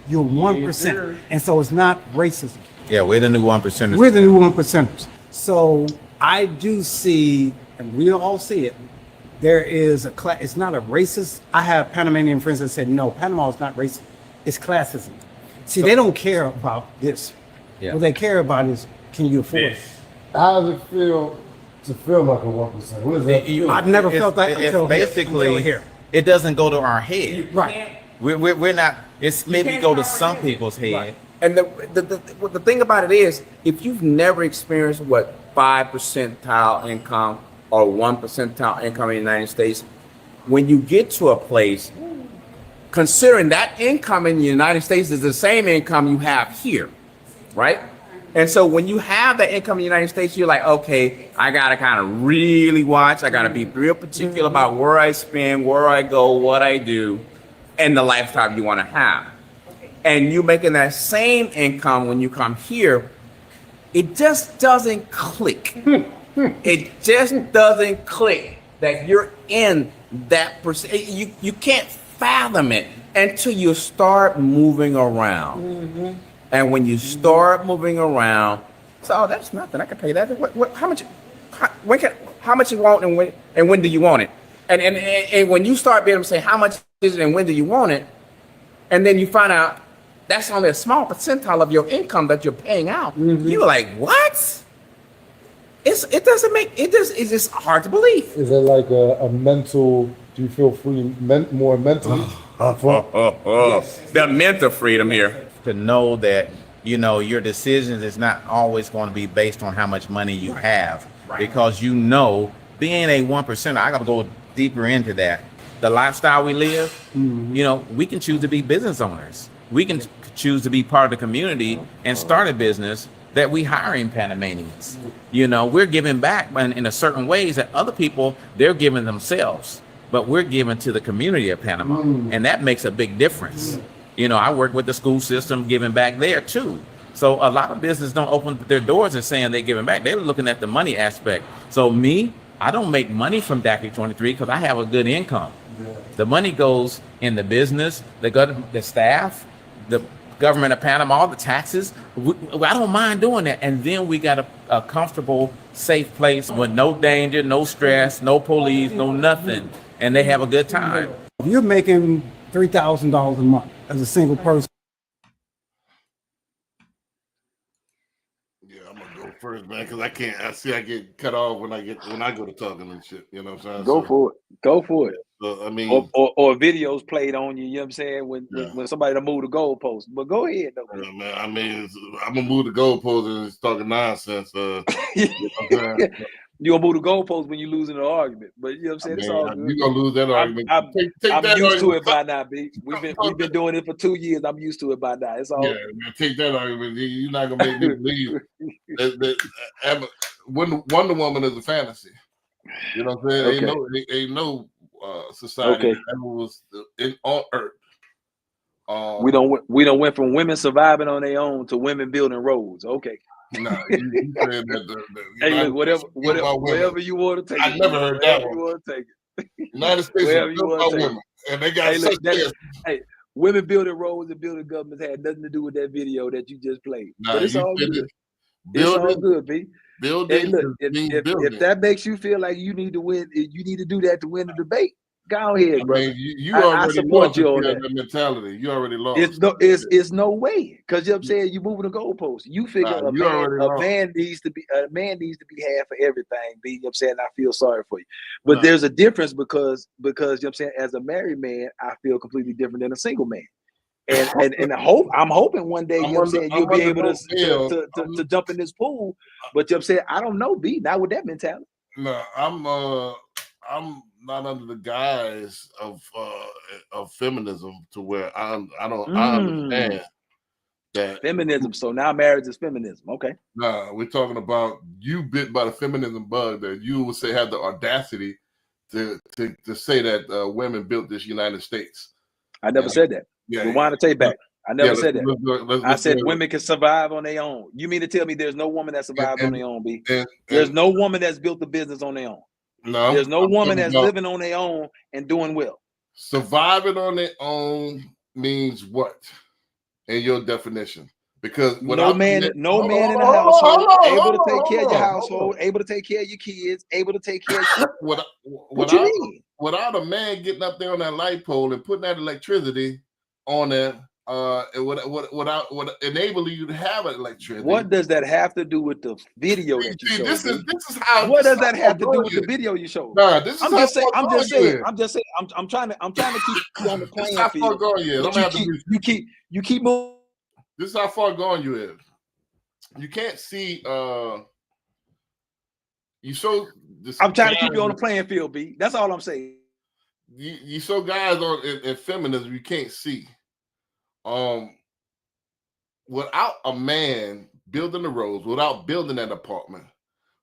You're 1%, and so it's not racism. Yeah, we're the new 1%ers. We're the new 1%ers. So I do see, and we all see it. There is a class. It's not a racist. I have Panamanian friends that said, no, Panama is not racist. It's classism. See, they don't care about this. Yeah. What they care about is, can you afford it? How does it feel to feel like a 1%? What is that? I've never felt that until basically here. It doesn't go to our head. Right. We're not. It's maybe go to some people's head. Right. And the thing about it is, if you've never experienced what 5 percentile income or 1 percentile income in the United States, when you get to a place, considering that income in the United States is the same income you have here, right? And so when you have that income in the United States, you're like, okay, I gotta kind of really watch. I gotta be real particular about where I spend, where I go, what I do, and the lifestyle you want to have. And you making that same income when you come here, it just doesn't click. It just doesn't click that you're in that percent. You can't fathom it until you start moving around. And when you start moving around, so that's nothing. I can pay that. How much? How much you want, and when do you want it? And when you start being able to say how much is it and when do you want it, and then you find out that's only a small percentile of your income that you're paying out. You're like, what? It's just hard to believe. Is it like a mental? Do you feel free, more mentally? Yes. The mental freedom here. To know that your decisions is not always going to be based on how much money you have, because being a 1%, I got to go deeper into that. The lifestyle we live, we can choose to be business owners. We can choose to be part of the community and start a business that we hiring Panamanians. We're giving back in a certain ways that other people, they're giving themselves, but we're giving to the community of Panama. And that makes a big difference. I work with the school system, giving back there too. So a lot of businesses don't open their doors and saying they're giving back. They're looking at the money aspect. So I don't make money from DACA 23 because I have a good income. The money goes in the business, the staff, the government of Panama, all the taxes. I don't mind doing that. And then we got a comfortable, safe place with no danger, no stress, no police, no nothing. And they have a good time. If you're making $3,000 a month as a single person. Yeah, I'm gonna go first, man, because I can't. I get cut off when I go to talking and shit. You know what I'm saying? Go for it. So, I mean, or videos played on you. You know what I'm saying? When somebody to move the goalpost. But go ahead, though. Yeah, man. I mean, I'm gonna move the goalpost and it's talking nonsense. You know what I'm saying? You're gonna move the goalposts when you're losing an argument, but you know what I'm saying? It's all good. You're gonna lose that argument. I'm that used to argument. it by now, B. We've been doing it for 2 years. I'm used to it by now. It's all good. Man, take that argument. You're not gonna make me believe that Wonder Woman is a fantasy. You know what I'm saying? Okay. Ain't no society that ever was on Earth. We don't went from women surviving on their own to women building roads. Okay. No, you said that. Hey, look, whatever you want to take. I never heard that one. You want to take it. United States is built by women, and they got women building roads and building governments had nothing to do with that video that you just played. Nah, but it's all good. It's all good, B. Building. Hey, look, if that makes you feel like you need to win, you need to do that to win the debate. Go ahead, bro. You already support you on that mentality. You already lost. It's no way, because you know what I'm saying, you moving the goalposts. You figure a man needs to be had for everything. You know what I'm saying? I feel sorry for you. But there's a difference because you know what I'm saying, as a married man, I feel completely different than a single man. And I'm hoping one day, you know what I'm saying, you'll be able to jump in this pool. But you know what I'm saying, I don't know, B, not with that mentality. No, I'm not under the guise of feminism, to where I Mm. understand that Feminism. So now marriage is feminism. Okay. Nah, we're talking about you bit by the feminism bug that you would say have the audacity to say that women built this United States. I never said that. Yeah, Rewind the tape back. I never said that. I Let's said go. women can survive on their own. You mean to tell me there's no woman that survives on their own, B? And There's no woman that's built a business on their own. no, There's no I'm woman talking that's about living on their own and doing well. surviving on their own means what in your definition? Because No man in the hold household on, able to take hold care of your on. household, able to take care of your kids, able to take care of you. What you mean? Without a man getting up there on that light pole and putting that electricity on there, without enabling you to have electricity. What does that have to do with the video that you showed? This is how. What does that have to do with the video you showed? Nah, this is I'm how just saying. far I'm just going you saying. is. I'm just saying. I'm trying to keep you on the This is playing how far field. going you is. But you keep moving. This is how far gone you is. You can't see. You show. I'm trying to keep you on the playing field, B. That's all I'm saying. You show guys on in feminism you can't see. Without a man building the roads, without building that apartment,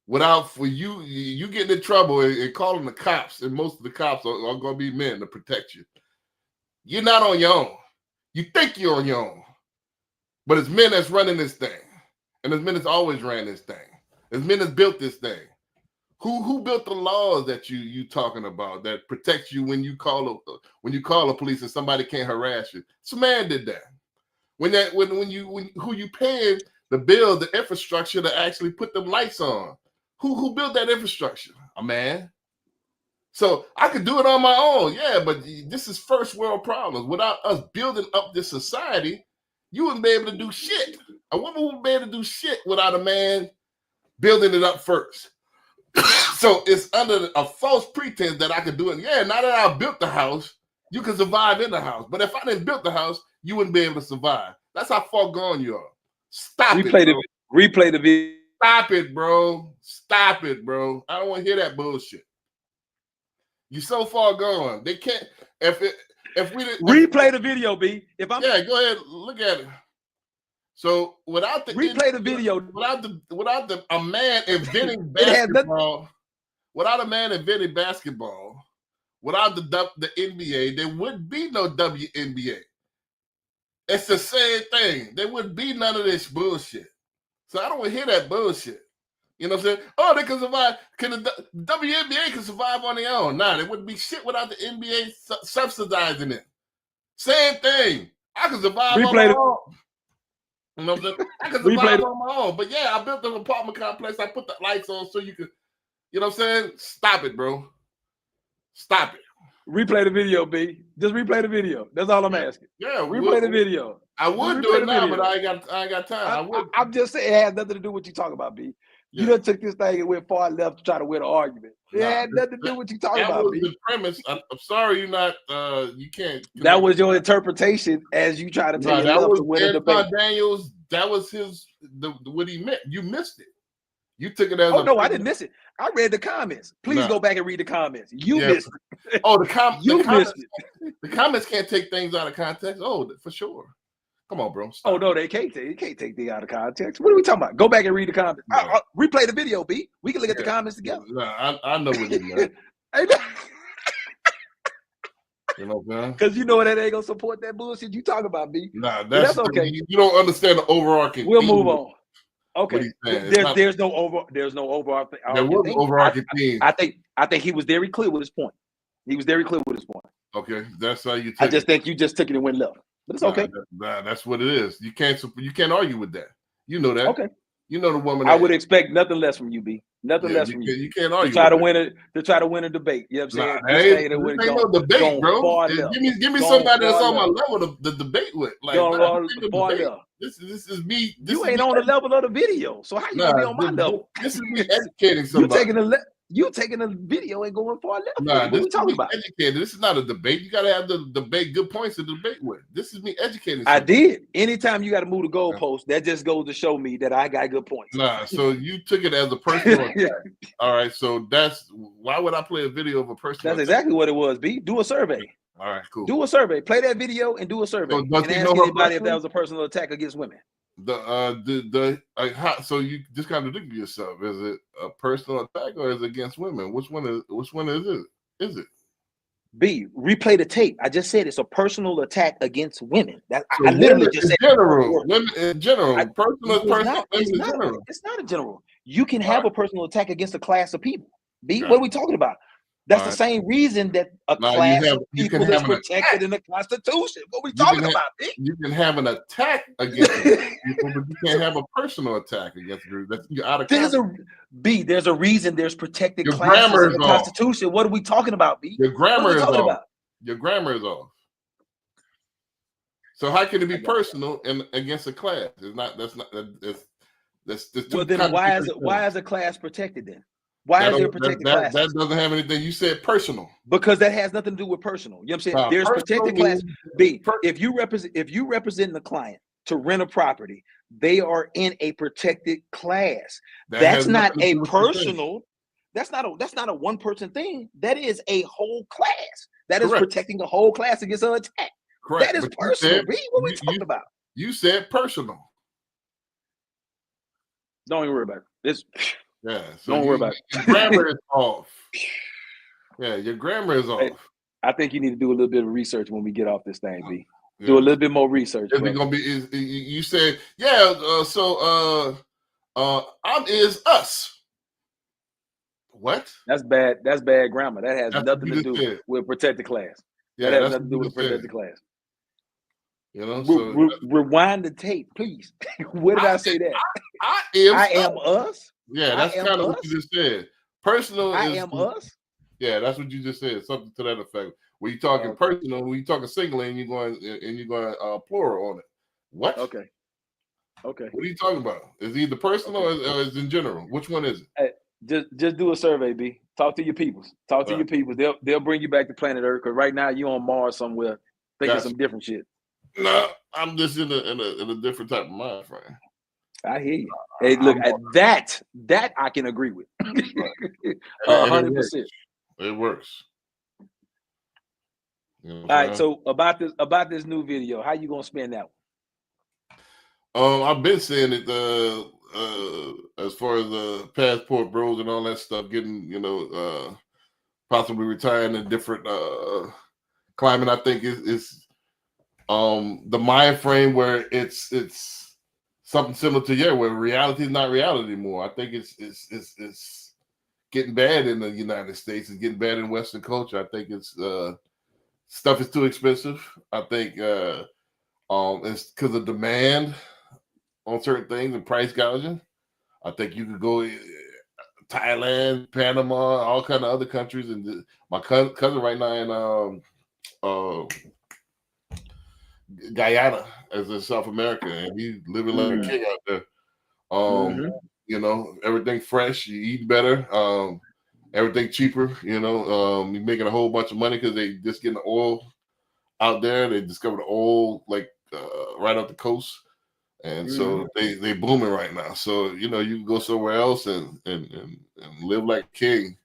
without for you getting in trouble and calling the cops, and most of the cops are going to be men to protect you. You're not on your own. You think you're on your own, but it's men that's running this thing, and it's men that's always ran this thing. It's men that's built this thing. Who built the laws that you talking about that protect you when you call the police and somebody can't harass you? Some man did that. When who you paying the bill, the infrastructure to actually put them lights on? Who built that infrastructure? A man. So I could do it on my own, yeah, but this is first world problems. Without us building up this society, you wouldn't be able to do shit. A woman wouldn't be able to do shit without a man building it up first. So it's under a false pretense that I could do it. Yeah, now that I built the house, you can survive in the house. But if I didn't build the house, you wouldn't be able to survive. That's how far gone you are. Stop it, bro. Replay the video. Stop it, bro. Stop it, bro. I don't want to hear that bullshit. You're so far gone. They can't. If we didn't replay the video, B. Go ahead, look at it. So without the replay the video, without a man inventing basketball, without a man inventing basketball, without the NBA, there would be no WNBA. It's the same thing. There wouldn't be none of this bullshit. So I don't want to hear that bullshit. You know what I'm saying? Oh, they can survive. The WNBA can survive on their own? Nah, there wouldn't be shit without the NBA subsidizing it. Same thing. I can survive on my own. You know what I'm saying? I can survive on my own. But yeah, I built an apartment complex. I put the lights on so you could, you know what I'm saying? Stop it, bro. Stop it. Replay the video, B. Just replay the video. That's all I'm asking. Yeah, replay the video. I would do it now, but I ain't got time. I'm just saying it has nothing to do with what you talking about, B. You done took this thing and went far left to try to win an argument. It had nothing to do with what you talking about, was B. the premise. I'm sorry you're not. You can't. That was your interpretation as you try to take it left to win a debate. Daniels. That was what he meant. You missed it. You took it as. Oh no, I didn't miss it. I read the comments. Please go back and read the comments. You missed it. Oh, you missed it. The comments can't take things out of context. Oh, for sure. Come on, bro. Stop. Oh no, they can't take. You can't take things out of context. What are we talking about? Go back and read the comments. Replay the video, B. We can look at the comments together. Nah, I know what you meant. You know what I'm saying? Because you know that ain't gonna support that bullshit you talking about, B. Nah, that's okay. You don't understand the overarching. We'll move on. Okay. There's no overarching. There was an overarching theme. I think he was very clear with his point. He was very clear with his point. Okay, that's how you. I just think you just took it and went left, but it's okay. That's what it is. You can't argue with that. You know that. Okay. You know the woman. I would expect nothing less from you, B. Nothing less from you. You can't argue. To try to win a debate. You know what I'm saying? This ain't no debate, bro. Give me somebody that's on my level to debate with. Like this is me. You ain't on the level of the video, so how you gonna be on my level? This is me educating somebody. You taking a video and going far left. Nah, What this we is talking me about? educated. This is not a debate. You gotta have the debate, good points to debate with. This is me educating. I somebody. did. Anytime you got to move the goalpost, that just goes to show me that I got good points. Nah, so you took it as a personal attack. All right, so that's why would I play a video of a personal That's attack? exactly what it was, B. Do a survey. All right, cool. Do a survey. Play that video and do a survey. So does and he ask know her anybody if that personally? was a personal attack against women. So you just contradicted yourself. Is it a personal attack or is it against women? Which one is it? Is it? B, replay the tape. I just said it's a personal attack against women. That So I literally women just in said general. Women in general. Personal is it's personal. not, Women it's in not, general. it's not a general. You can have a personal attack against a class of people. B, Right. what are we talking about? That's the Right. same reason that a Now, class you of can people is have an protected in the Constitution. What are we You talking can ha- about, B? You can have an attack against people, but you can't have a personal attack against people. That's you're out of There's context. there's a reason there's protected Your classes grammar in the is off. Constitution. What are we talking about, B? Your What are grammar we is talking off. about? Your grammar is off. So how can it be personal and against a class? It's not. That's two Well, then why is a class protected then? Why is there protected classes? That doesn't have anything. You said personal. Because that has nothing to do with personal. You know what I'm saying? Nah, There's personal protected classes. means- B, if you represent the client to rent a property, they are in a protected class. That That's has not nothing to a do with what you're saying. personal. That's not a one person thing. That is a whole class. That is Correct. protecting the whole class against an attack. Correct. That is But you personal. said- B, what are we talking about? You said personal. Don't even worry about it. It's Yeah. So don't worry about it. Your grammar is off. Yeah, your grammar is off. Hey, I think you need to do a little bit of research when we get off this thing, B. Yeah. Do a little bit more research. Is it gonna be? You said I'm is us. What? That's bad. That's bad grammar. That has That's nothing what to you do just said. with protected class. Yeah, that has that's nothing to do what with you just protected said. class. You know, so Rewind the tape, please. Where did I say that? I am us. Yeah, that's I am kind of us? what you just said. Personal I is am us. Yeah, that's what you just said. Something to that effect. When you're talking personal, when you're talking singular, and you're going plural on it. What? Okay. What are you talking about? Is it either personal or is it in general? Which one is it? Hey, just do a survey, B. Talk to your peoples. Talk to your peoples. They'll bring you back to planet Earth because right now you're on Mars somewhere thinking Gotcha. some different shit. No, I'm just in a different type of mind frame. I hear you. Hey, look, that I can agree with. 100%. It works. You know All right. So about this new video, how you gonna spend that one? I've been saying it as far as passport bros and all that stuff, getting possibly retiring in different climate. I think is the mind frame where it's something similar to where reality is not reality anymore. I think it's getting bad in the United States. It's getting bad in Western culture. I think it's stuff is too expensive. I think it's because of demand on certain things and price gouging. I think you could go Thailand, Panama, all kind of other countries. And my cousin right now in Guyana as in South America, and he's living like a king out there. Everything fresh, you eat better, everything cheaper. You're making a whole bunch of money because they just getting the oil out there. They discovered the oil right up the coast. And so they booming right now. So you can go somewhere else and live like a king.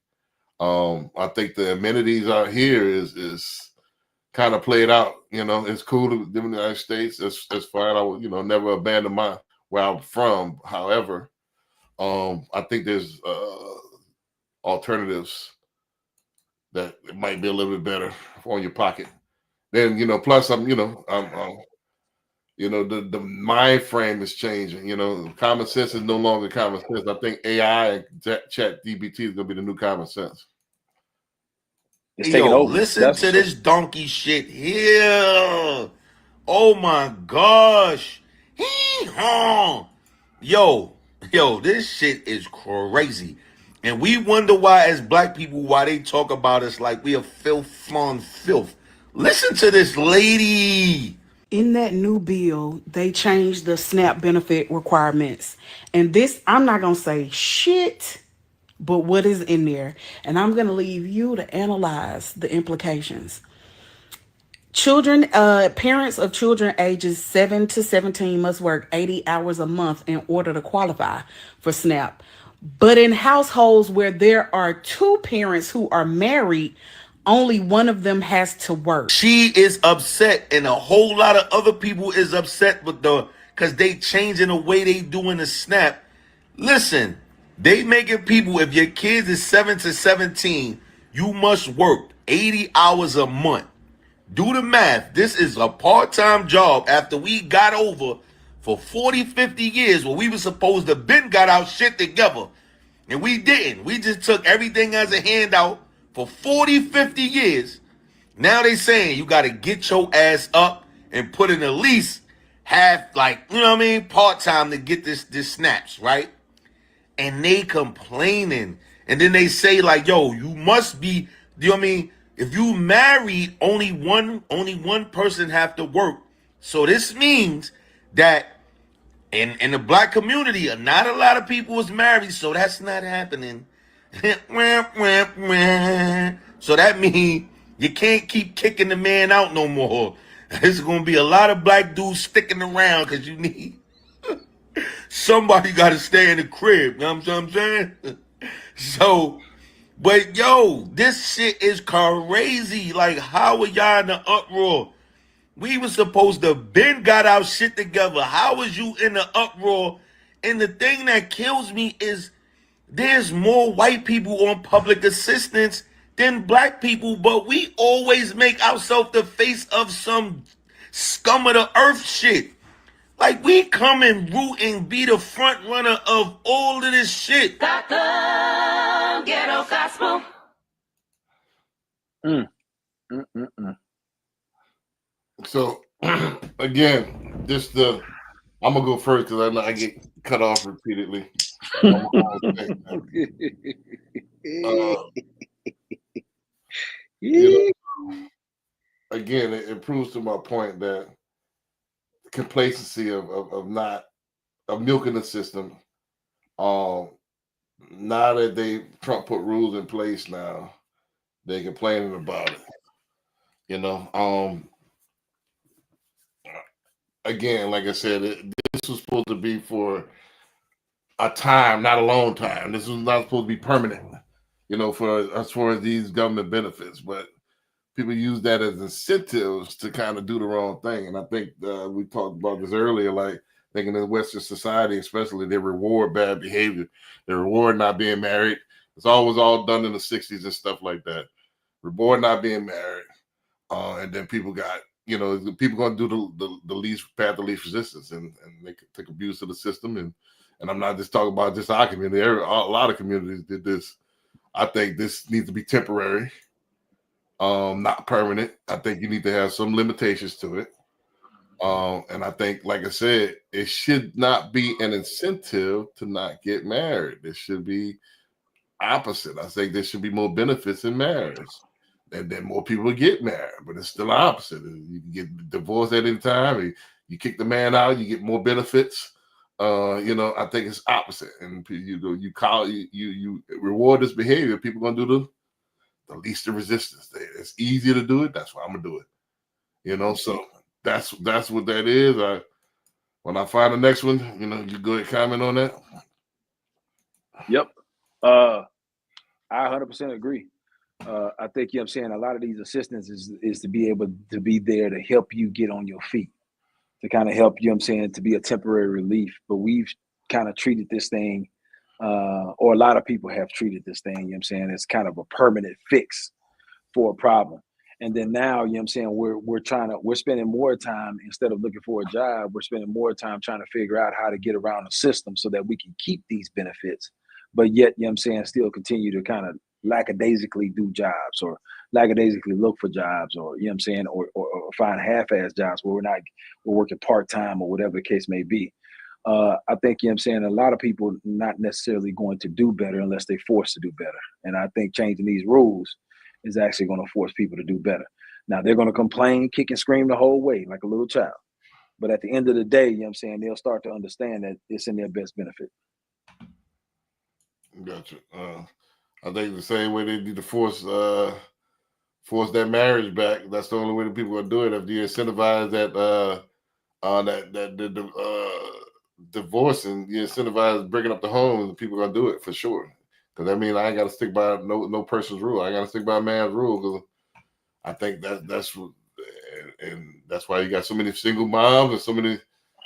I think the amenities out here is kind of played out. It's cool to live in the United States. That's fine. I would never abandon where I'm from. However, I think there's alternatives that might be a little bit better on your pocket. Then plus I'm the mind frame is changing. Common sense is no longer common sense. I think AI and Chat DBT is gonna be the new common sense. It's taking over. Listen to this donkey shit here. Oh my gosh. Hee-haw. Yo, this shit is crazy. And we wonder why, as black people, why they talk about us like we are filth on filth. Listen to this lady. In that new bill, they changed the SNAP benefit requirements. And this, I'm not going to say shit but what is in there? And I'm going to leave you to analyze the implications. Children, parents of children ages 7 to 17 must work 80 hours a month in order to qualify for SNAP. But in households where there are two parents who are married, only one of them has to work. She is upset, and a whole lot of other people is upset with because they changing the way they doing the SNAP. Listen, they making people, if your kids is 7 to 17, you must work 80 hours a month. Do the math. This is a part-time job after we got over for 40, 50 years where we were supposed to been got our shit together. And we didn't. We just took everything as a handout for 40, 50 years. Now they saying you got to get your ass up and put in at least half, like, you know what I mean, part-time to get this snaps, right? And they complaining. And then they say, like, yo, you must be, you know what I mean? If you married, only one person have to work. So this means that in the black community, not a lot of people is married, so that's not happening. So that means you can't keep kicking the man out no more. There's gonna be a lot of black dudes sticking around because you need somebody got to stay in the crib. You know what I'm saying? So, but yo, this shit is crazy. Like, how are y'all in the uproar? We were supposed to been got our shit together. How is you in the uproar? And the thing that kills me is there's more white people on public assistance than black people, but we always make ourselves the face of some scum of the earth shit. Like, we come and root and be the front runner of all of this shit. Gotham Ghetto Gospel. So again, I'm gonna go first because I know I get cut off repeatedly. You know, again, it proves to my point that complacency of milking the system. Now that Trump put rules in place, now they're complaining about it. You know, again, like I said, this was supposed to be for a time, not a long time. This was not supposed to be permanent, you know, for as far as these government benefits. But people use that as incentives to kind of do the wrong thing. And I think we talked about this earlier, like thinking in Western society, especially, they reward bad behavior. They reward not being married. It's always all done in the 60s and stuff like that. Reward not being married. And then people got, you know, people going to do the least path of least resistance, and they take abuse of the system. And I'm not just talking about just our community. A lot of communities did this. I think this needs to be temporary, not permanent. I think you need to have some limitations to it. And I think, like I said, it should not be an incentive to not get married. It should be opposite. I think there should be more benefits in marriage. And then more people get married, but it's still opposite. You can get divorced at any time. You kick the man out, you get more benefits. You know, I think it's opposite. And you reward this behavior. People gonna do the least of resistance. It's easier to do it. That's why I'm gonna do it. You know, so that's what that is. When I find the next one, you know, you go ahead and comment on that. Yep. I 100% agree. I think, you know what I'm saying, a lot of these assistants is to be able to be there to help you get on your feet, to kind of help, you know what I'm saying, to be a temporary relief. But we've kind of treated this thing, or a lot of people have treated this thing, you know what I'm saying, as kind of a permanent fix for a problem. And then now, you know what I'm saying, we're spending more time, instead of looking for a job, we're spending more time trying to figure out how to get around the system so that we can keep these benefits, but yet, you know what I'm saying, still continue to kind of lackadaisically do jobs, or lackadaisically look for jobs, or, you know what I'm saying, or find half-ass jobs where we're working part-time or whatever the case may be. I think, you know what I'm saying, a lot of people not necessarily going to do better unless they're forced to do better. And I think changing these rules is actually going to force people to do better. Now, they're going to complain, kick and scream the whole way like a little child. But at the end of the day, you know what I'm saying, they'll start to understand that it's in their best benefit. Yeah. Gotcha. I think the same way they need to force that marriage back. That's the only way that people are gonna do it. If you incentivize divorce and you incentivize breaking up the home, people are gonna do it for sure. Because I mean, I ain't got to stick by no person's rule. I got to stick by a man's rule because I think that's why you got so many single moms and so many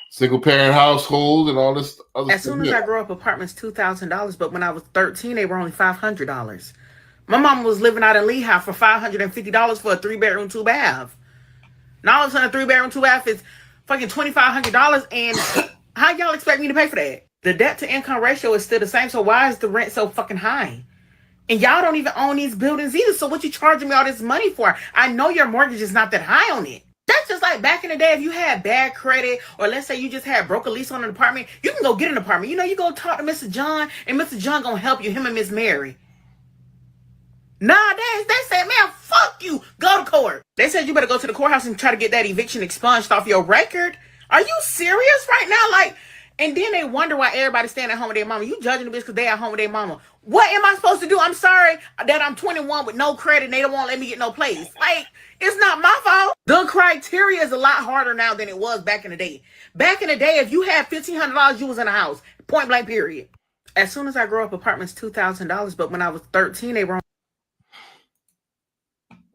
single parent households and all this other As stuff. soon as I grew up, apartments $2,000, but when I was 13, they were only $500. My mom was living out in Lehigh for $550 for a 3-bedroom, 2-bath. Now all of a sudden, a 3-bedroom, 2-bath is fucking $2,500, and how y'all expect me to pay for that? The debt to income ratio is still the same, so why is the rent so fucking high? And y'all don't even own these buildings either, so what you charging me all this money for? I know your mortgage is not that high on it. That's just like back in the day, if you had bad credit, or let's say you just had broke a lease on an apartment, you can go get an apartment. You know, you go talk to Mr. John, and Mr. John gonna help you, him and Miss Mary. Nowadays, they say, man, fuck you, go to court. They said you better go to the courthouse and try to get that eviction expunged off your record. Are you serious right now? Like, and then they wonder why everybody's staying at home with their mama. You judging the bitch because they at home with their mama. What am I supposed to do? I'm sorry that I'm 21 with no credit and they don't want to let me get no place. Like, it's not my fault. The criteria is a lot harder now than it was back in the day. Back in the day, if you had $1,500, you was in a house. Point blank, period. As soon as I grew up, apartments $2,000, but when I was 13, they were.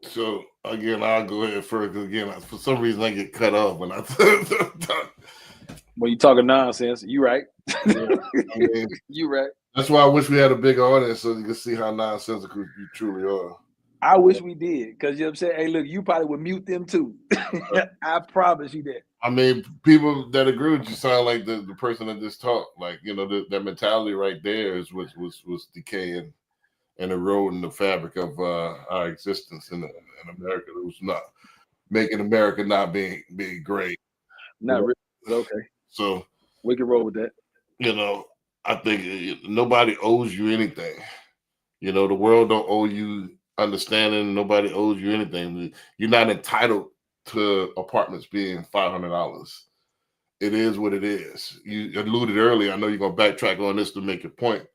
So again, I'll go ahead first because again, for some reason I get cut off when I When you talking nonsense, you right. Yeah, I mean, you right. That's why I wish we had a big audience so you can see how nonsensical you truly are. I wish we did, because you know what I'm saying? Hey, look, you probably would mute them too. I promise you that. I mean, people that agree with you sound like the person that just talked. Like, you know, that mentality right there is what was decaying and eroding the fabric of our existence in America. It was not making America not being great. Not really, but okay. So we can roll with that. You know, I think nobody owes you anything. You know, the world don't owe you understanding. Nobody owes you anything. You're not entitled to apartments being $500. It is what it is. You alluded earlier. I know you're gonna backtrack on this to make your point.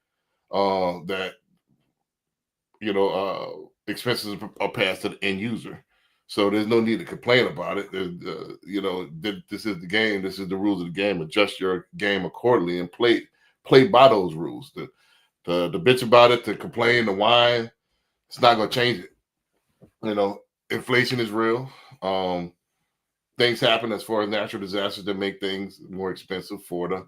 That you know, expenses are passed to the end user, so there's no need to complain about it. You know, this is the game. This is the rules of the game. Adjust your game accordingly and play by those rules. The bitch about it, to complain, to whine, it's not gonna change it. You know, inflation is real. Things happen as far as natural disasters that make things more expensive for the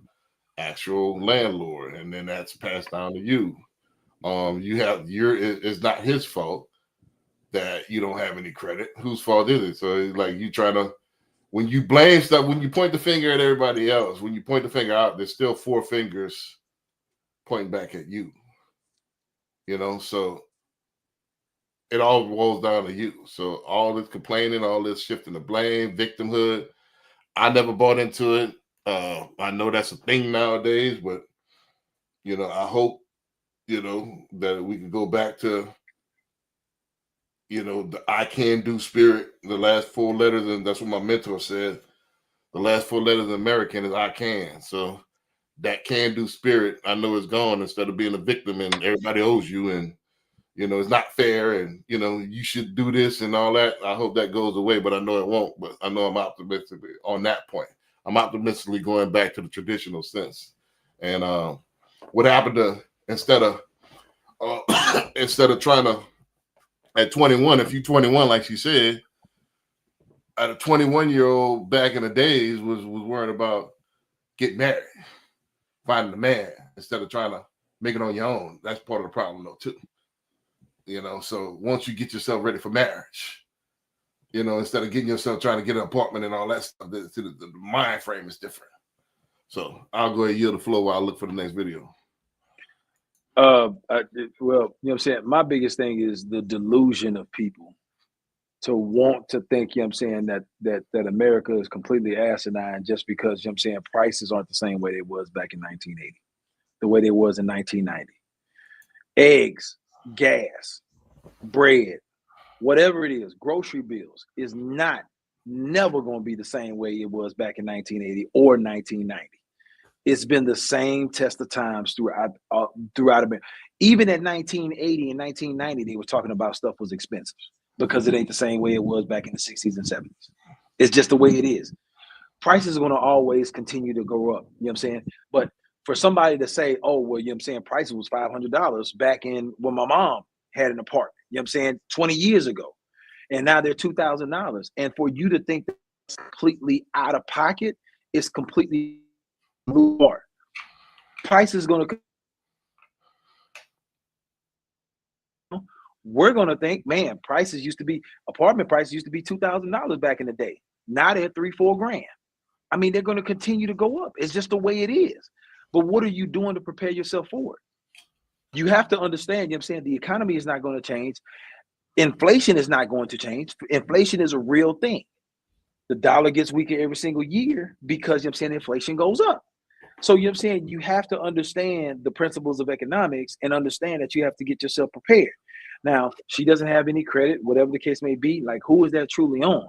actual landlord, and then that's passed down to you. It's not his fault that you don't have any credit. Whose fault is it? So it's like you try to, when you blame stuff, when you point the finger at everybody else, when you point the finger out, there's still 4 fingers pointing back at you. You know, so it all boils down to you. So all this complaining, all this shifting the blame, victimhood, I never bought into it. I know that's a thing nowadays, but you know, I hope, you know, that we can go back to, you know, the I can do spirit, the last 4 letters, and that's what my mentor said. The last 4 letters in American is I can. So that can do spirit, I know it's gone, instead of being a victim and everybody owes you and you know it's not fair and you know you should do this and all that. I hope that goes away, but I know it won't. But I know I'm optimistic on that point. I'm optimistically going back to the traditional sense. And what happened to instead of trying to at 21, if you're 21, like she said, at a 21-year-old back in the days was worried about getting married, finding a man instead of trying to make it on your own. That's part of the problem though too. You know, so once you get yourself ready for marriage, you know, instead of getting yourself trying to get an apartment and all that stuff, the mind frame is different. So I'll go ahead and yield the floor while I look for the next video. Well, you know what I'm saying? My biggest thing is the delusion of people to want to think, you know what I'm saying, that America is completely asinine just because, you know what I'm saying, prices aren't the same way they was back in 1980, the way they was in 1990. Eggs, gas, bread, whatever it is, grocery bills is never going to be the same way it was back in 1980 or 1990. It's been the same test of times throughout America. Even in 1980 and 1990, they were talking about stuff was expensive because it ain't the same way it was back in the 60s and 70s. It's just the way it is. Prices are going to always continue to go up. You know what I'm saying? But for somebody to say, oh, well, you know what I'm saying, prices was $500 back in when my mom had an apartment, you know what I'm saying, 20 years ago. And now they're $2,000. And for you to think that's completely out of pocket, it's completely apart. Price is going to, we're going to think, man, apartment prices used to be $2,000 back in the day. Now they're $3-4 grand. I mean, they're going to continue to go up. It's just the way it is. But what are you doing to prepare yourself for it? You have to understand, you know what I'm saying, the economy is not going to change. Inflation is not going to change. Inflation is a real thing. The dollar gets weaker every single year because, you know what I'm saying, inflation goes up. So, you know what I'm saying, you have to understand the principles of economics and understand that you have to get yourself prepared. Now, she doesn't have any credit, whatever the case may be. Like, who is that truly on?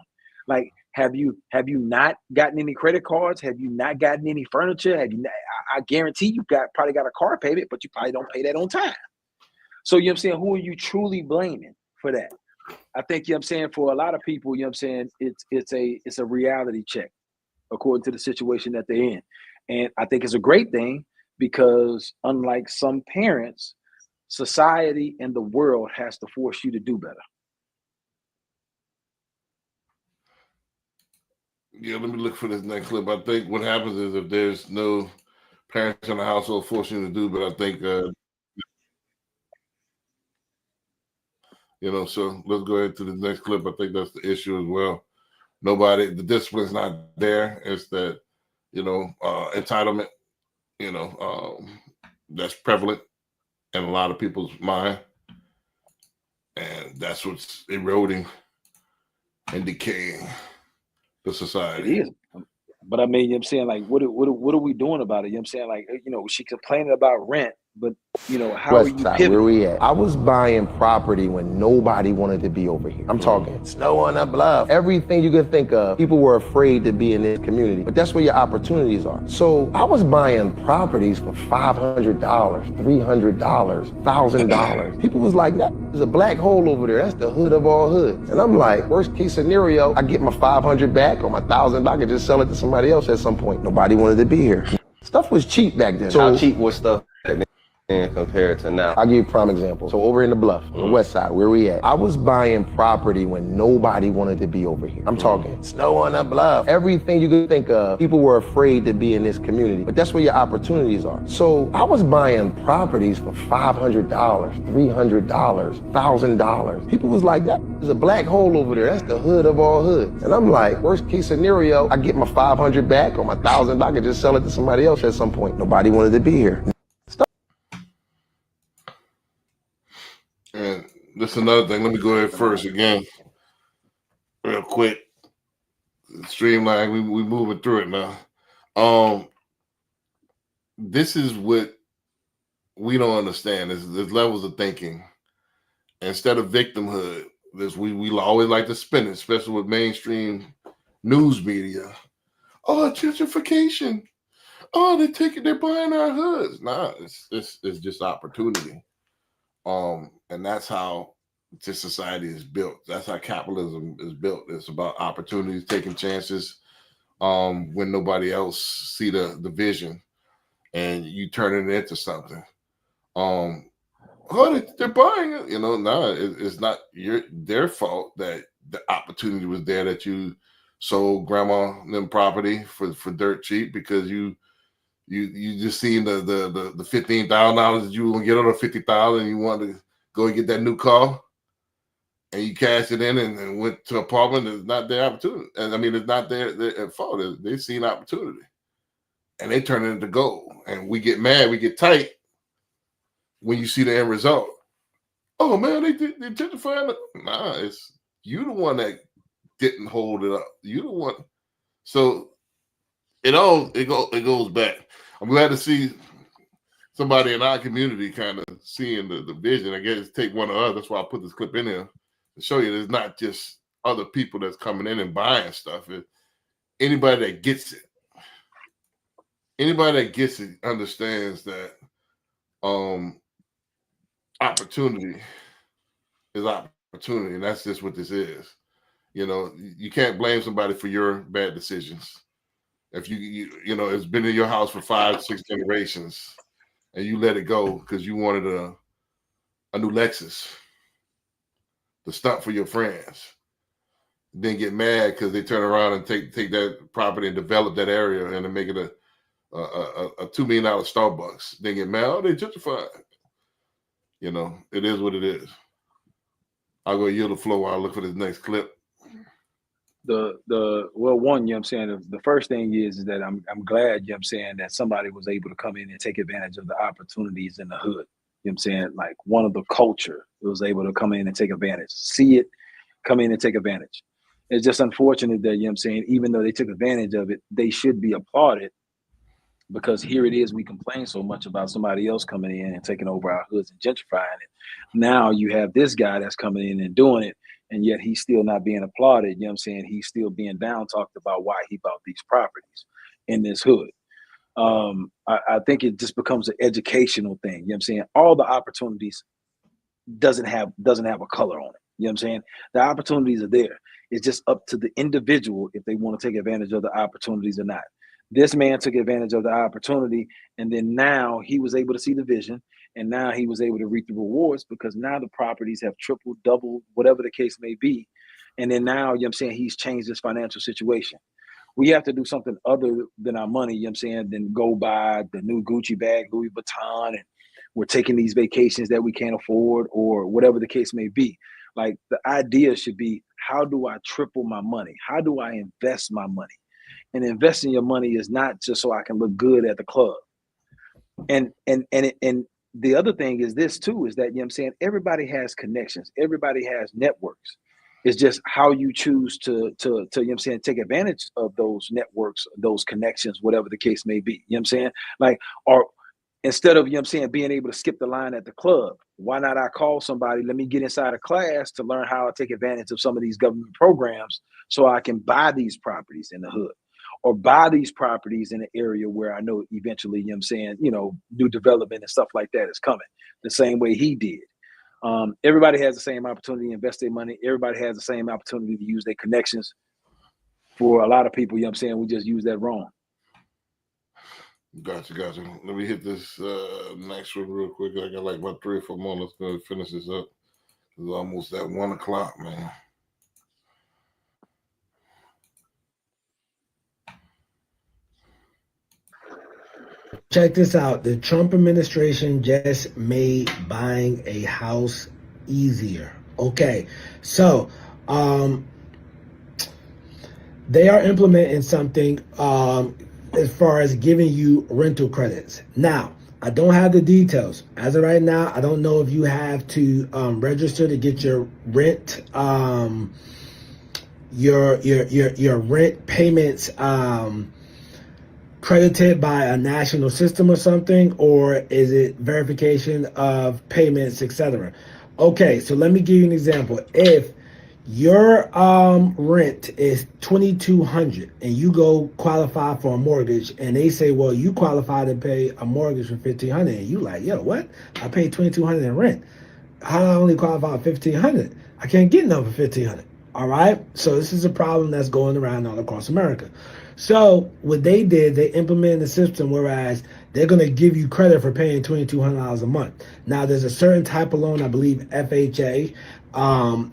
Like, have you not gotten any credit cards? Have you not gotten any furniture? Have you not, I guarantee you probably got a car payment, but you probably don't pay that on time. So, you know what I'm saying, who are you truly blaming for that? I think, you know what I'm saying, for a lot of people, you know what I'm saying, it's a reality check according to the situation that they're in. And I think it's a great thing because unlike some parents, society and the world has to force you to do better. Yeah, let me look for this next clip. I think what happens is if there's no parents in the household forcing you to do, but I think, you know, so let's go ahead to the next clip. I think that's the issue as well. The discipline's not there. It's that, you know, entitlement, you know, that's prevalent in a lot of people's mind. And that's what's eroding and decaying the society. It is. But I mean, you know what I'm saying, like, what are we doing about it? You know what I'm saying? Like, you know, she complaining about rent, but, you know, how are you pivoting? Where we at? I was buying property when nobody wanted to be over here. I'm talking snow on the bluff. Everything you could think of. People were afraid to be in this community, but that's where your opportunities are. So I was buying properties for $500, $300, $1,000. People was like, there's a black hole over there. That's the hood of all hoods. And I'm like, worst case scenario, I get my 500 back or my 1,000 back and just sell it to somebody else at some point. Nobody wanted to be here. Stuff was cheap back then. How cheap was stuff back then compared to now? I'll give you a prime example. So over in the Bluff, the west side, where we at, I was buying property when nobody wanted to be over here. I'm talking snow on the bluff. Everything you could think of. People were afraid to be in this community, but that's where your opportunities are. So I was buying properties for $500, $300, $1,000. People was like, there's a black hole over there. That's the hood of all hoods. And I'm like, worst case scenario, I get my 500 back or my 1,000 back and just sell it to somebody else at some point. Nobody wanted to be here. And that's another thing. Let me go ahead first again, real quick. Streamline. We moving through it now. This is what we don't understand. There's levels of thinking. Instead of victimhood, we always like to spin it, especially with mainstream news media. Oh, gentrification. Oh, they're buying our hoods. Nah, it's just opportunity. And that's how this society is built. That's how capitalism is built. It's about opportunities, taking chances when nobody else see the vision, and you turn it into something. Oh, they're buying it. You know, it's not their fault that the opportunity was there, that you sold grandma them property for dirt cheap because you just seen the $15,000 that you were gonna get on the $50,000 and you wanted to go and get that new car, and you cashed it in and went to an apartment. It's not their opportunity. And I mean, it's not their fault. They've seen opportunity and they turn it into gold. And we get mad, we get tight when you see the end result. Oh man, they gentrified it. Nah, it's you the one that didn't hold it up. You the one. So it goes back. I'm glad to see somebody in our community kind of seeing the vision. I guess take one of us. That's why I put this clip in here to show you there's not just other people that's coming in and buying stuff. It's anybody that gets it. Anybody that gets it understands that opportunity is opportunity, and that's just what this is. You know, you can't blame somebody for your bad decisions. If you know it's been in your house for 5-6 generations, and you let it go because you wanted a new Lexus to stunt for your friends, then get mad because they turn around and take that property and develop that area and then make it a $2 million Starbucks. Then get mad, oh, they gentrified. You know, it is what it is. I'll go yield the floor while I look for this next clip. Well, one, you know what I'm saying, the first thing is that I'm glad, you know what I'm saying, that somebody was able to come in and take advantage of the opportunities in the hood. You know what I'm saying? Like one of the culture was able to come in and take advantage, see it, come in and take advantage. It's just unfortunate that, you know what I'm saying, even though they took advantage of it, they should be applauded, because here it is, we complain so much about somebody else coming in and taking over our hoods and gentrifying it. Now you have this guy that's coming in and doing it, and yet he's still not being applauded. You know what I'm saying? He's still being down talked about why he bought these properties in this hood. I think it just becomes an educational thing. You know what I'm saying? All the opportunities doesn't have a color on it. You know what I'm saying? The opportunities are there. It's just up to the individual if they want to take advantage of the opportunities or not. This man took advantage of the opportunity, and then now he was able to see the vision, and now he was able to reap the rewards, because now the properties have tripled, doubled, whatever the case may be. And then now, you know what I'm saying, he's changed his financial situation. We have to do something other than our money, you know what I'm saying, than go buy the new Gucci bag, Louis Vuitton, and we're taking these vacations that we can't afford, or whatever the case may be. Like, the idea should be, how do I triple my money? How do I invest my money? And investing your money is not just so I can look good at the club. And the other thing is this too, is that, you know what I'm saying, everybody has connections, everybody has networks. It's just how you choose to you know what I'm saying, take advantage of those networks, those connections, whatever the case may be. You know what I'm saying? Like, or instead of, you know what I'm saying, being able to skip the line at the club, why not I call somebody, let me get inside a class to learn how to take advantage of some of these government programs so I can buy these properties in the hood, or buy these properties in an area where I know eventually, you know what I'm saying, you know, new development and stuff like that is coming the same way he did. Everybody has the same opportunity to invest their money. Everybody has the same opportunity to use their connections. For a lot of people, you know what I'm saying, we just use that wrong. Gotcha. Let me hit this next one real quick. I got like about 3 or 4 more. Let's go finish this up. It's almost at 1 o'clock, man. Check this out. The Trump administration just made buying a house easier. Okay, so they are implementing something as far as giving you rental credits. Now, I don't have the details. As of right now, I don't know if you have to register to get your rent, your rent payments credited by a national system or something, or is it verification of payments, etc. Okay, so let me give you an example. If your rent is $2,200 and you go qualify for a mortgage, and they say, well, you qualify to pay a mortgage for $1,500, and you like, yo, what? I paid $2,200 in rent. How do I only qualify for $1,500? I can't get none for $1,500. All right, so this is a problem that's going around all across America. So what they did, they implemented a system whereas they're going to give you credit for paying $2,200 a month. Now, there's a certain type of loan, I believe FHA.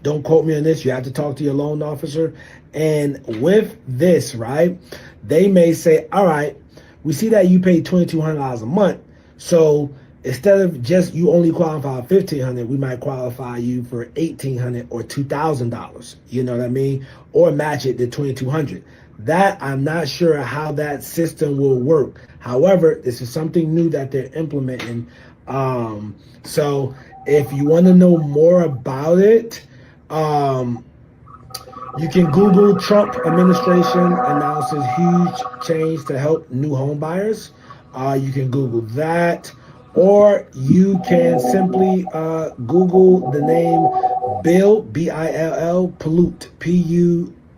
Don't quote me on this. You have to talk to your loan officer. And with this, right, they may say, all right, we see that you pay $2,200 a month. So instead of just you only qualify for $1,500, we might qualify you for $1,800 or $2,000. You know what I mean? Or match it to $2,200. That I'm not sure how that system will work. However, this is something new that they're implementing. So if you want to know more about it, you can Google Trump administration announces huge change to help new home buyers. You can Google that, or you can simply Google the name Bill, Bill, Pollute,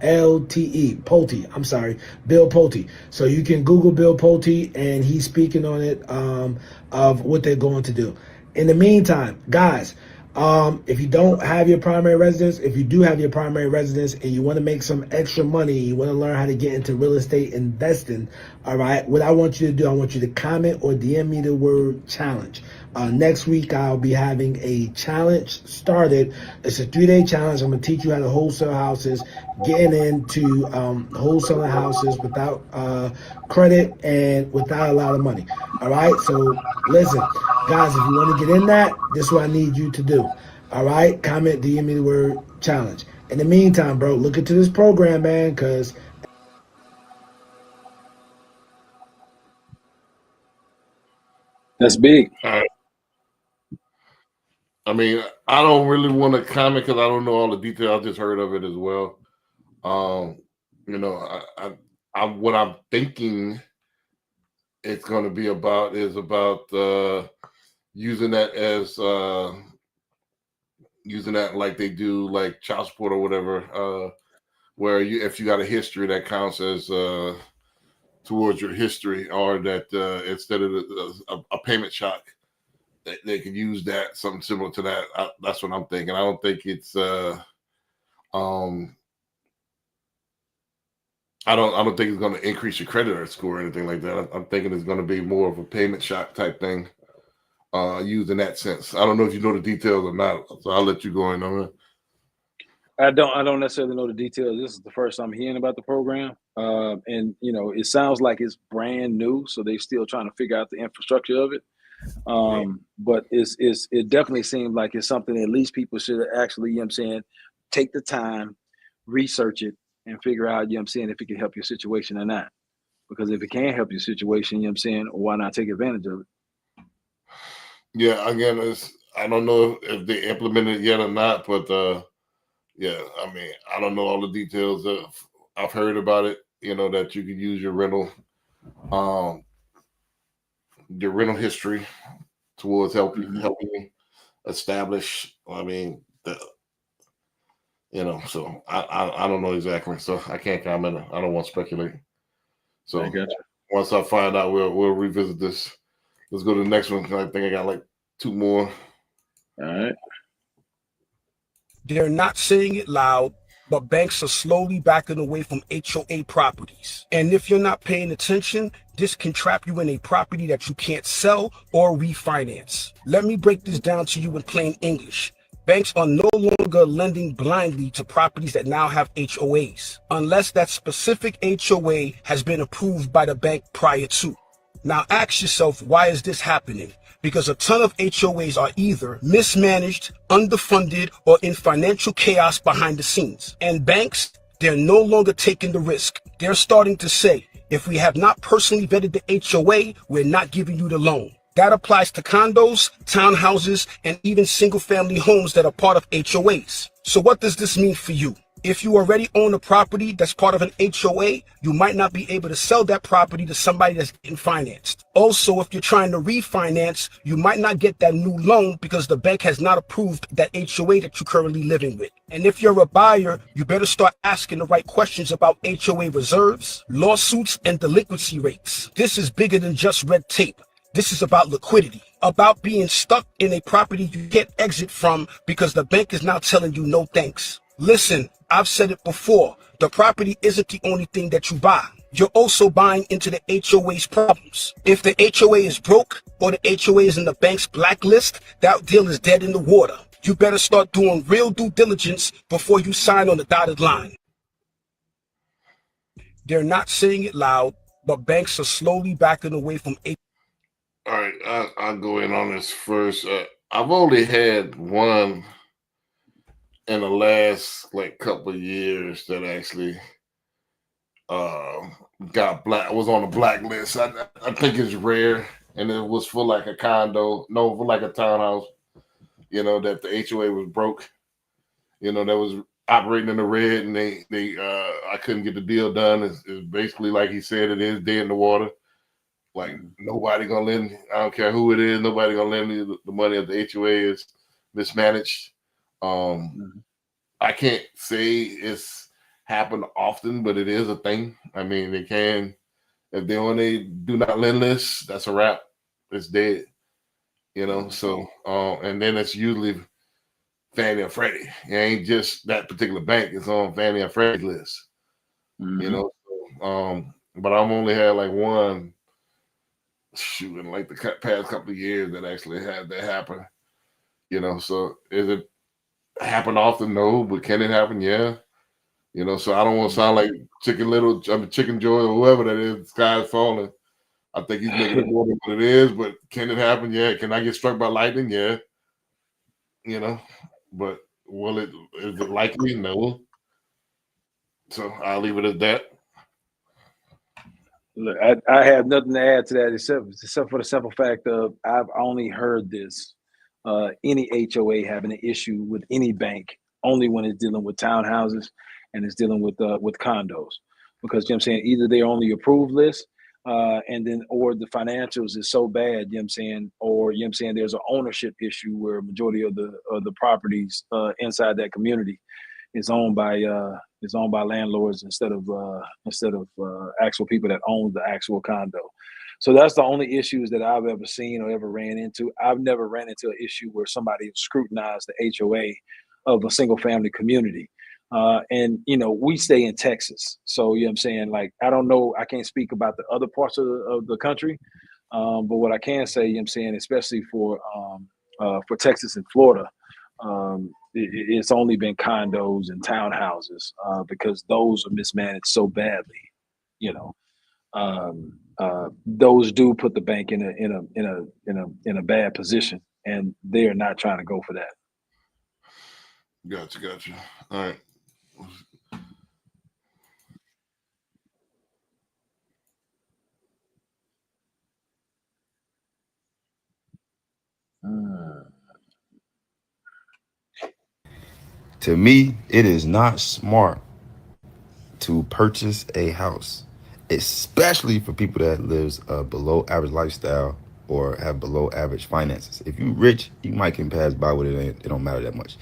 LTE, Pulte. I'm sorry, Bill Pulte. So you can Google Bill Pulte, and he's speaking on it of what they're going to do. In the meantime, guys, if you don't have your primary residence, if you do have your primary residence and you want to make some extra money, you want to learn how to get into real estate investing, all right, what I want you to do, I want you to comment or DM me the word challenge. Next week, I'll be having a challenge started. It's a 3-day challenge. I'm going to teach you how to wholesale houses, getting into wholesaling houses without credit and without a lot of money. All right. So listen, guys, if you want to get in that, this is what I need you to do. All right. Comment, DM me the word challenge. In the meantime, bro, look into this program, man, because That's big. I mean, I don't really want to comment because I don't know all the details. I just heard of it as well. You know, what I'm thinking it's going to be about is about using that as using that like they do like child support or whatever, where you if you got a history that counts as towards your history, or that instead of a payment shock, they could use that something similar to that. That's what I'm thinking. I don't think it's I don't think it's going to increase your credit score or anything like that. I'm thinking it's going to be more of a payment shock type thing, used in that sense. I don't know if you know the details or not, so I'll let you go in on it. I don't necessarily know the details. This is the first I'm hearing about the program, and you know, it sounds like it's brand new, so they're still trying to figure out the infrastructure of it. But it definitely seems like it's something at least people should actually, you know what I'm saying, take the time, research it, and figure out, you know what I'm saying, if it can help your situation or not. Because if it can help your situation, you know what I'm saying, why not take advantage of it? Yeah, again, I don't know if they implemented it yet or not, but yeah, I mean, I don't know all the details. I've heard about it. You know that you could use your rental history towards helping establish. I mean, so I don't know exactly, so I can't comment. I don't want to speculate. So I got you. Once I find out, we'll revisit this. Let's go to the next one. I think I got like 2 more. All right. They're not saying it loud, but banks are slowly backing away from HOA properties. And if you're not paying attention, this can trap you in a property that you can't sell or refinance. Let me break this down to you in plain English. Banks are no longer lending blindly to properties that now have HOAs, unless that specific HOA has been approved by the bank prior to. Now ask yourself, why is this happening? Because a ton of HOAs are either mismanaged, underfunded, or in financial chaos behind the scenes. And banks, they're no longer taking the risk. They're starting to say, if we have not personally vetted the HOA, we're not giving you the loan. That applies to condos, townhouses, and even single-family homes that are part of HOAs. So what does this mean for you? If you already own a property that's part of an HOA, you might not be able to sell that property to somebody that's getting financed. Also, if you're trying to refinance, you might not get that new loan because the bank has not approved that HOA that you're currently living with. And if you're a buyer, you better start asking the right questions about HOA reserves, lawsuits, and delinquency rates. This is bigger than just red tape. This is about liquidity, about being stuck in a property you can't exit from because the bank is now telling you no thanks. Listen, I've said it before, the property isn't the only thing that you buy. You're also buying into the HOA's problems. If the HOA is broke or the HOA is in the bank's blacklist, that deal is dead in the water. You better start doing real due diligence before you sign on the dotted line. They're not saying it loud, but banks are slowly backing away from HOA. All right, I'll go in on this first. I've only had one in the last like couple of years that actually got was on the blacklist. I think it's rare, and it was for like a condo, no, for like a townhouse. You know that the HOA was broke. You know that was operating in the red, and they I couldn't get the deal done. It's basically like he said, it is dead in the water. Like nobody gonna lend. I don't care who it is. Nobody gonna lend me the money if the HOA is mismanaged. I can't say it's happen often, but it is a thing. I mean, they can, if they're on a do not lend list, that's a wrap. It's dead. So and then it's usually Fannie or Freddie. It ain't just that particular bank. It's on Fannie or Freddie's list. But I've only had like one shoot in like the past couple of years that actually had that happen. So is it happen often? No, but can it happen? Yeah. So I don't want to sound like Chicken Joy or whoever that is. The sky's falling. I think he's making it more than what it is, but can it happen? Yeah. Can I get struck by lightning? Yeah. But is it likely? No. So I'll leave it at that. Look, I have nothing to add to that except for the simple fact of I've only heard this any HOA having an issue with any bank only when it's dealing with townhouses and it's dealing with condos, because you know what I'm saying, either they're on the approved list and then or the financials is so bad, you know what I'm saying, or you know what I'm saying, there's an ownership issue where a majority of the properties inside that community is owned by landlords instead of actual people that own the actual condo. So that's the only issues that I've ever seen or ever ran into. I've never ran into an issue where somebody scrutinized the HOA of a single family community. And we stay in Texas, so you know what I'm saying. Like, I don't know, I can't speak about the other parts of the country, but what I can say, you know what I'm saying, especially for Texas and Florida, it's only been condos and townhouses because those are mismanaged so badly. Those do put the bank in a bad position, and they are not trying to go for that. Gotcha. All right. To me, it is not smart to purchase a house, especially for people that lives a below average lifestyle or have below average finances. If you rich, you might can pass by with it. It don't matter that much.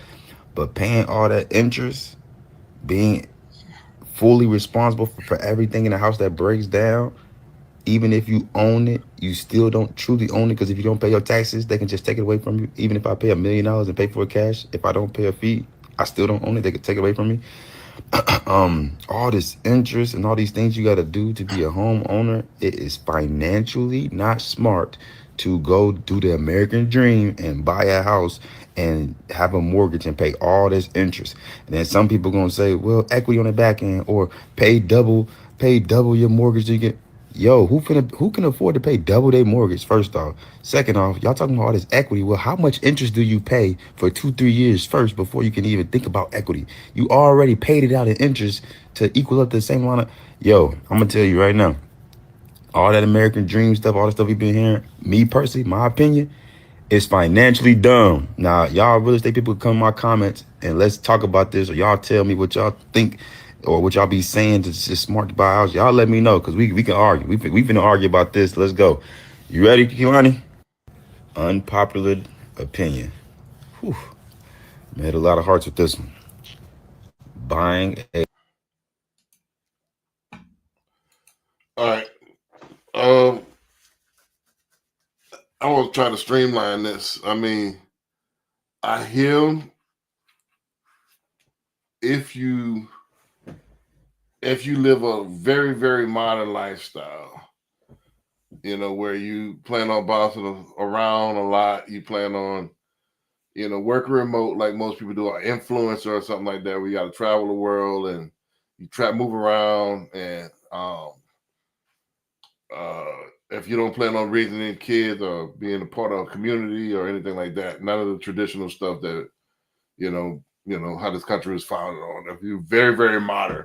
But paying all that interest, being fully responsible for everything in the house that breaks down, even if you own it, you still don't truly own it, because if you don't pay your taxes, they can just take it away from you. Even if I pay $1 million and pay for it cash, if I don't pay a fee, I still don't own it. They can take it away from me. All this interest and all these things you got to do to be a homeowner, it is financially not smart to go do the American dream and buy a house and have a mortgage and pay all this interest. And then some people gonna say, well, equity on the back end, or pay double your mortgage to get. Yo, who can afford to pay double their mortgage? First off. Second off, y'all talking about all this equity. Well, how much interest do you pay for 2-3 years first before you can even think about equity? You already paid it out in interest to equal up the same amount of. Yo, I'm gonna tell you right now, all that American dream stuff, all the stuff we've been hearing, me personally, my opinion, is financially dumb. Now, y'all real estate people come in my comments and let's talk about this, or y'all tell me what y'all think or what y'all be saying to just smart to buy a house. Y'all let me know, because we can argue. We finna argue about this. Let's go. You ready, Kiwani? Unpopular opinion. Whew. Made a lot of hearts with this one. Buying a. All right. I want to try to streamline this. I mean, I hear if you live a very, very modern lifestyle, where you plan on bouncing around a lot, you plan on, working remote like most people do, or influencer or something like that, where you got to travel the world and you move around, and if you don't plan on raising any kids or being a part of a community or anything like that, none of the traditional stuff that, how this country is founded on. If you're very, very modern,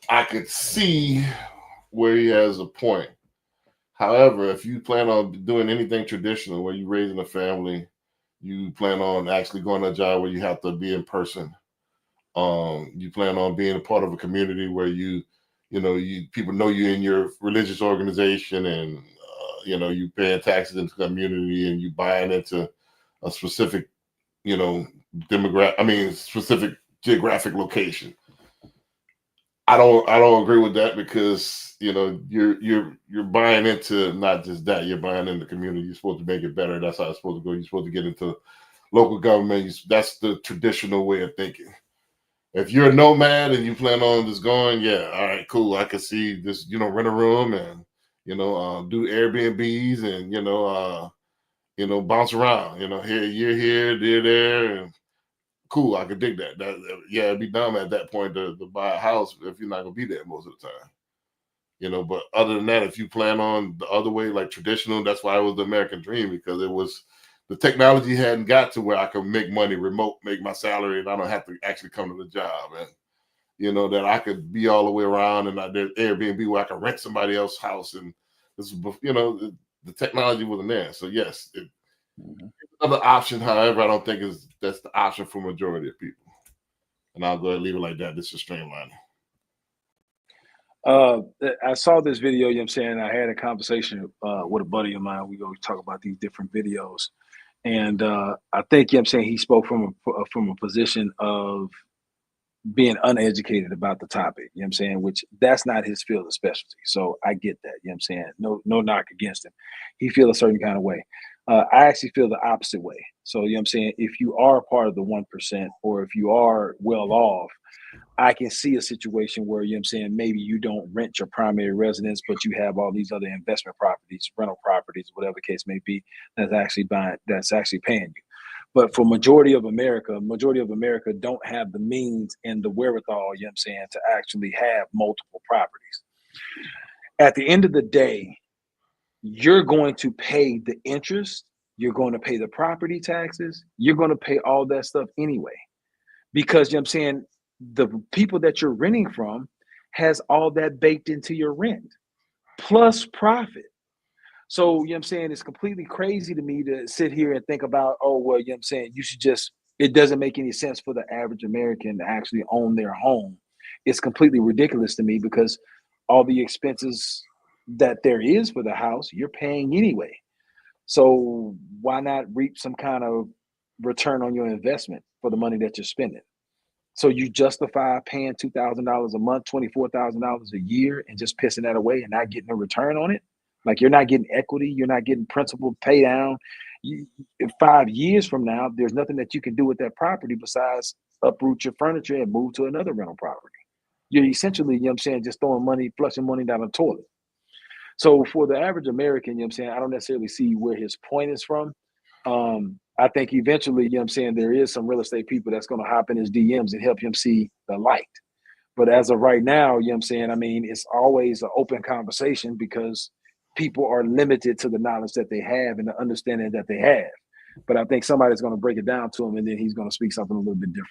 I could see where he has a point. However, if you plan on doing anything traditional, where you're raising a family, you plan on actually going to a job where you have to be in person. You plan on being a part of a community where people know you in your religious organization, and you paying taxes into the community, and you buying into a specific, specific geographic location. I don't agree with that because you're buying into not just that, you're buying into the community. You're supposed to make it better. That's how it's supposed to go. You're supposed to get into local government. That's the traditional way of thinking. If you're a nomad and you plan on just going, yeah, all right, cool. I can see this, rent a room and do Airbnbs and bounce around. Here you're here, they're there, and cool. I could dig that. Yeah, it'd be dumb at that point to buy a house if you're not gonna be there most of the time. But other than that, if you plan on the other way, like traditional, that's why it was the American dream, because it was the technology hadn't got to where I could make money remote, make my salary, and I don't have to actually come to the job. And that I could be all the way around, and there's Airbnb where I could rent somebody else's house, and this is the technology wasn't there. So yes, another option. However, I don't think that's the option for majority of people. And I'll go ahead and leave it like that. This is streamlining. I saw this video, you know what I'm saying? I had a conversation with a buddy of mine. We go talk about these different videos. And I think, you know what I'm saying, he spoke from a position of being uneducated about the topic, you know what I'm saying, which that's not his field of specialty. So I get that, you know what I'm saying? No knock against him. He feels a certain kind of way. I actually feel the opposite way. So, you know what I'm saying, if you are part of the 1% or if you are well off, I can see a situation where, you know what I'm saying, maybe you don't rent your primary residence, but you have all these other investment properties, rental properties, whatever the case may be, that's actually paying you. But for majority of America don't have the means and the wherewithal, you know what I'm saying, to actually have multiple properties. At the end of the day, you're going to pay the interest, you're going to pay the property taxes, you're going to pay all that stuff anyway. Because, you know what I'm saying, the people that you're renting from has all that baked into your rent, plus profit. So, you know what I'm saying, it's completely crazy to me to sit here and think about, oh, well, you know what I'm saying, it doesn't make any sense for the average American to actually own their home. It's completely ridiculous to me because all the expenses that there is for the house, you're paying anyway. So why not reap some kind of return on your investment for the money that you're spending? So you justify paying $2,000 a month, $24,000 a year, and just pissing that away and not getting a return on it? Like you're not getting equity, you're not getting principal pay down. In 5 years from now, there's nothing that you can do with that property besides uproot your furniture and move to another rental property. You're essentially, you know what I'm saying, just flushing money down the toilet. So for the average American, you know what I'm saying, I don't necessarily see where his point is from. I think eventually, you know what I'm saying, there is some real estate people that's going to hop in his DMs and help him see the light. But as of right now, you know what I'm saying, I mean, it's always an open conversation because people are limited to the knowledge that they have and the understanding that they have. But I think somebody's going to break it down to him and then he's going to speak something a little bit different.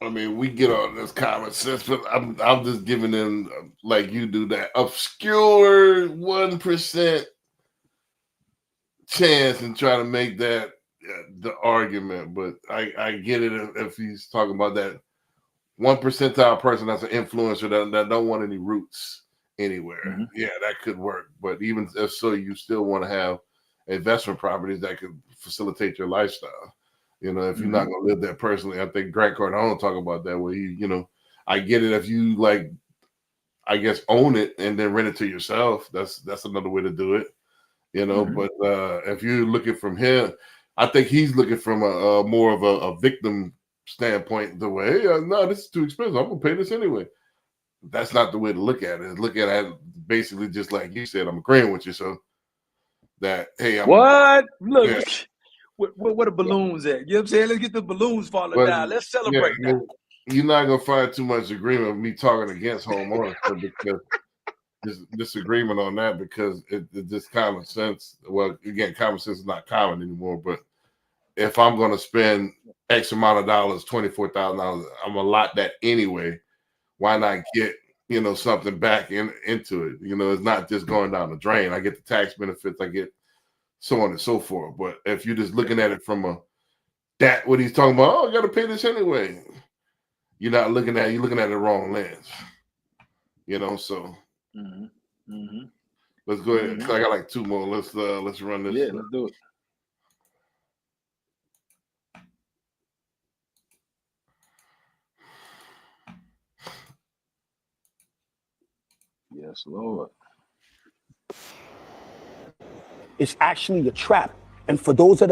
I mean, we get all this common sense, but I'm just giving them, like you do, that obscure 1% chance and try to make that the argument. But I get it if he's talking about that 1 percentile person that's an influencer that don't want any roots anywhere. Mm-hmm. Yeah, that could work. But even if so, you still want to have investment properties that could facilitate your lifestyle. If you're not going to live there personally, I think Grant Cardone talk about that where I get it if you like, I guess, own it and then rent it to yourself. That's another way to do it. But if you're looking from him, I think he's looking from a more of a victim standpoint. The way, hey, no, this is too expensive. I'm gonna pay this anyway. That's not the way to look at it. Look at it basically just like you said. I'm agreeing with you. So that, hey, What? Look, yeah. where the balloons at? You know what I'm saying? Let's get the balloons falling down. Let's celebrate now. You're not gonna find too much agreement with me talking against homeownership because there's disagreement on that because it just common sense. Well, again, common sense is not common anymore. But if I'm gonna spend X amount of dollars, $24,000, I'm gonna lot that anyway. Why not get something back into it? It's not just going down the drain. I get the tax benefits, I get so on and so forth. But if you're just looking at it from what he's talking about, oh, I got to pay this anyway. You're looking at it the wrong lens. So let's go ahead. I got like 2 more. Let's run this. Yeah, let's do it. Yes, Lord. It's actually a trap. And for those that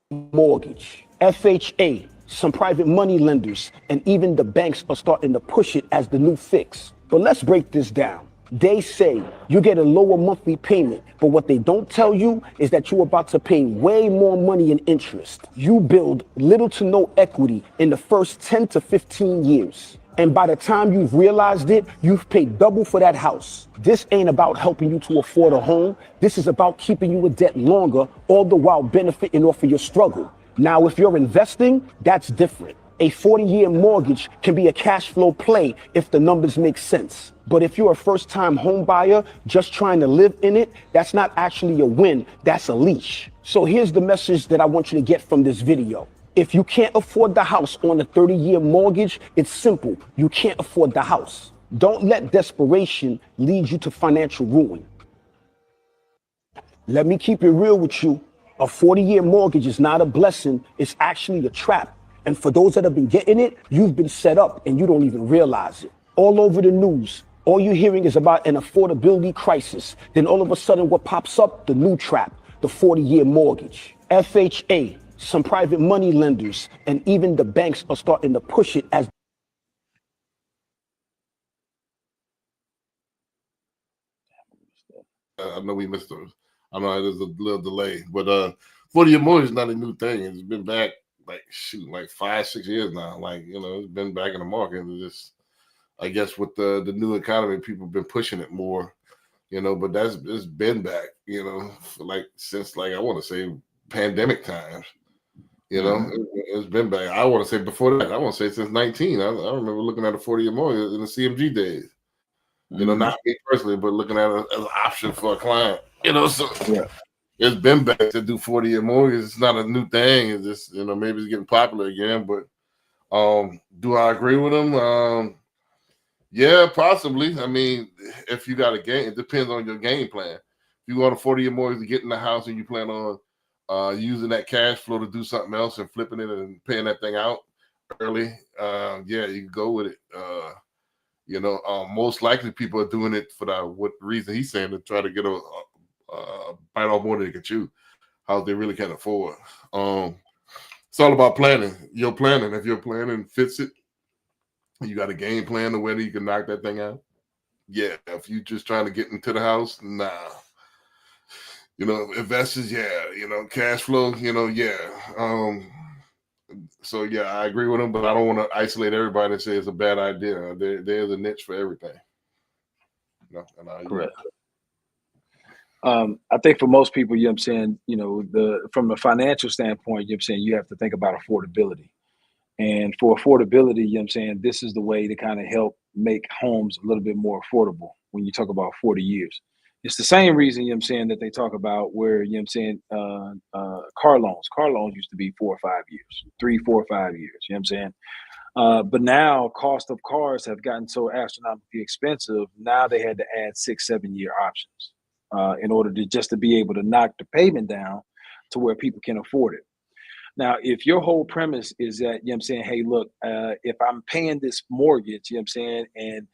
mortgage, FHA, some private money lenders, and even the banks are starting to push it as the new fix. But let's break this down. They say you get a lower monthly payment, but what they don't tell you is that you're about to pay way more money in interest. You build little to no equity in the first 10 to 15 years. And by the time you've realized it, you've paid double for that house. This ain't about helping you to afford a home. This is about keeping you in debt longer, all the while benefiting off of your struggle. Now, if you're investing, that's different. A 40-year mortgage can be a cash flow play if the numbers make sense. But if you're a first-time home buyer just trying to live in it, that's not actually a win, that's a leash. So here's the message that I want you to get from this video. If you can't afford the house on a 30-year mortgage, it's simple. You can't afford the house. Don't let desperation lead you to financial ruin. Let me keep it real with you. A 40-year mortgage is not a blessing. It's actually a trap. And for those that have been getting it, you've been set up and you don't even realize it. All over the news, all you're hearing is about an affordability crisis. Then all of a sudden what pops up? The new trap, the 40-year mortgage. FHA, some private money lenders, and even the banks are starting to push it as I know we missed those. I know there's a little delay, but 40-year mortgage is not a new thing. It's been back like 5-6 years now. Like, you know, it's been back in the market. It's just, I guess with the new economy, people have been pushing it more, you know, but it's been back, you know, for since I want to say pandemic times. You know, it's been back. I want to say before that. I want to say since 19. I remember looking at a 40-year mortgage in the CMG days. You know, not me personally, but looking at it as an option for a client. You know, so yeah, it's been back to do 40-year mortgage. It's not a new thing. It's just, you know, maybe it's getting popular again. But do I agree with them? Yeah, possibly. I mean, if you got a game, it depends on your game plan. If you want a 40-year mortgage to get in the house and you plan on using that cash flow to do something else and flipping it and paying that thing out early, yeah, you can go with it. You know, most likely people are doing it for what reason he's saying, to try to get a bite off more than they can chew, how they really can afford. It's all about planning. Your planning. If your planning fits it, you got a game plan of whether you can knock that thing out. Yeah. If you just trying to get into the house, nah. You know, investors, yeah. You know, cash flow, you know, yeah. So yeah, I agree with him, but I don't want to isolate everybody and say it's a bad idea. There's a niche for everything. You know, and correct. I think for most people, you know what I'm saying, you know, from a financial standpoint, you know what I'm saying, you have to think about affordability. And for affordability, you know what I'm saying, this is the way to kind of help make homes a little bit more affordable when you talk about 40 years. It's the same reason, you know what I'm saying, that they talk about where, you know what I'm saying, car loans. Car loans used to be 4 or 5 years, 3, 4, 5 years, you know what I'm saying? But now cost of cars have gotten so astronomically expensive. Now they had to add 6, 7 year options in order to be able to knock the payment down to where people can afford it. Now, if your whole premise is that, you know what I'm saying, hey, look, if I'm paying this mortgage, you know what I'm saying, and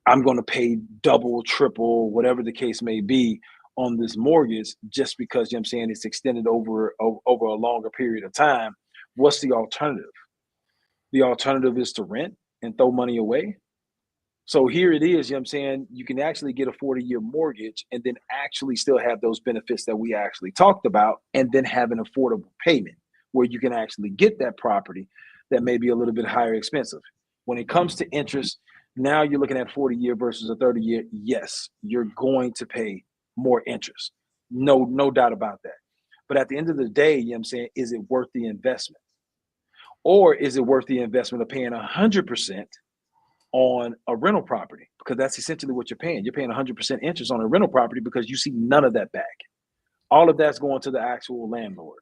I'm going to pay double, triple, whatever the case may be on this mortgage, just because, you know what I'm saying, it's extended over a longer period of time, what's the alternative? The alternative is to rent and throw money away. So here it is, you know what I'm saying? You can actually get a 40-year mortgage and then actually still have those benefits that we actually talked about, and then have an affordable payment where you can actually get that property that may be a little bit higher expensive. When it comes to interest, now you're looking at 40-year versus a 30-year. Yes, you're going to pay more interest. No doubt about that. But at the end of the day, you know what I'm saying, is it worth the investment? Or is it worth the investment of paying 100% on a rental property? Because that's essentially what you're paying. You're paying 100% interest on a rental property because you see none of that back. All of that's going to the actual landlord.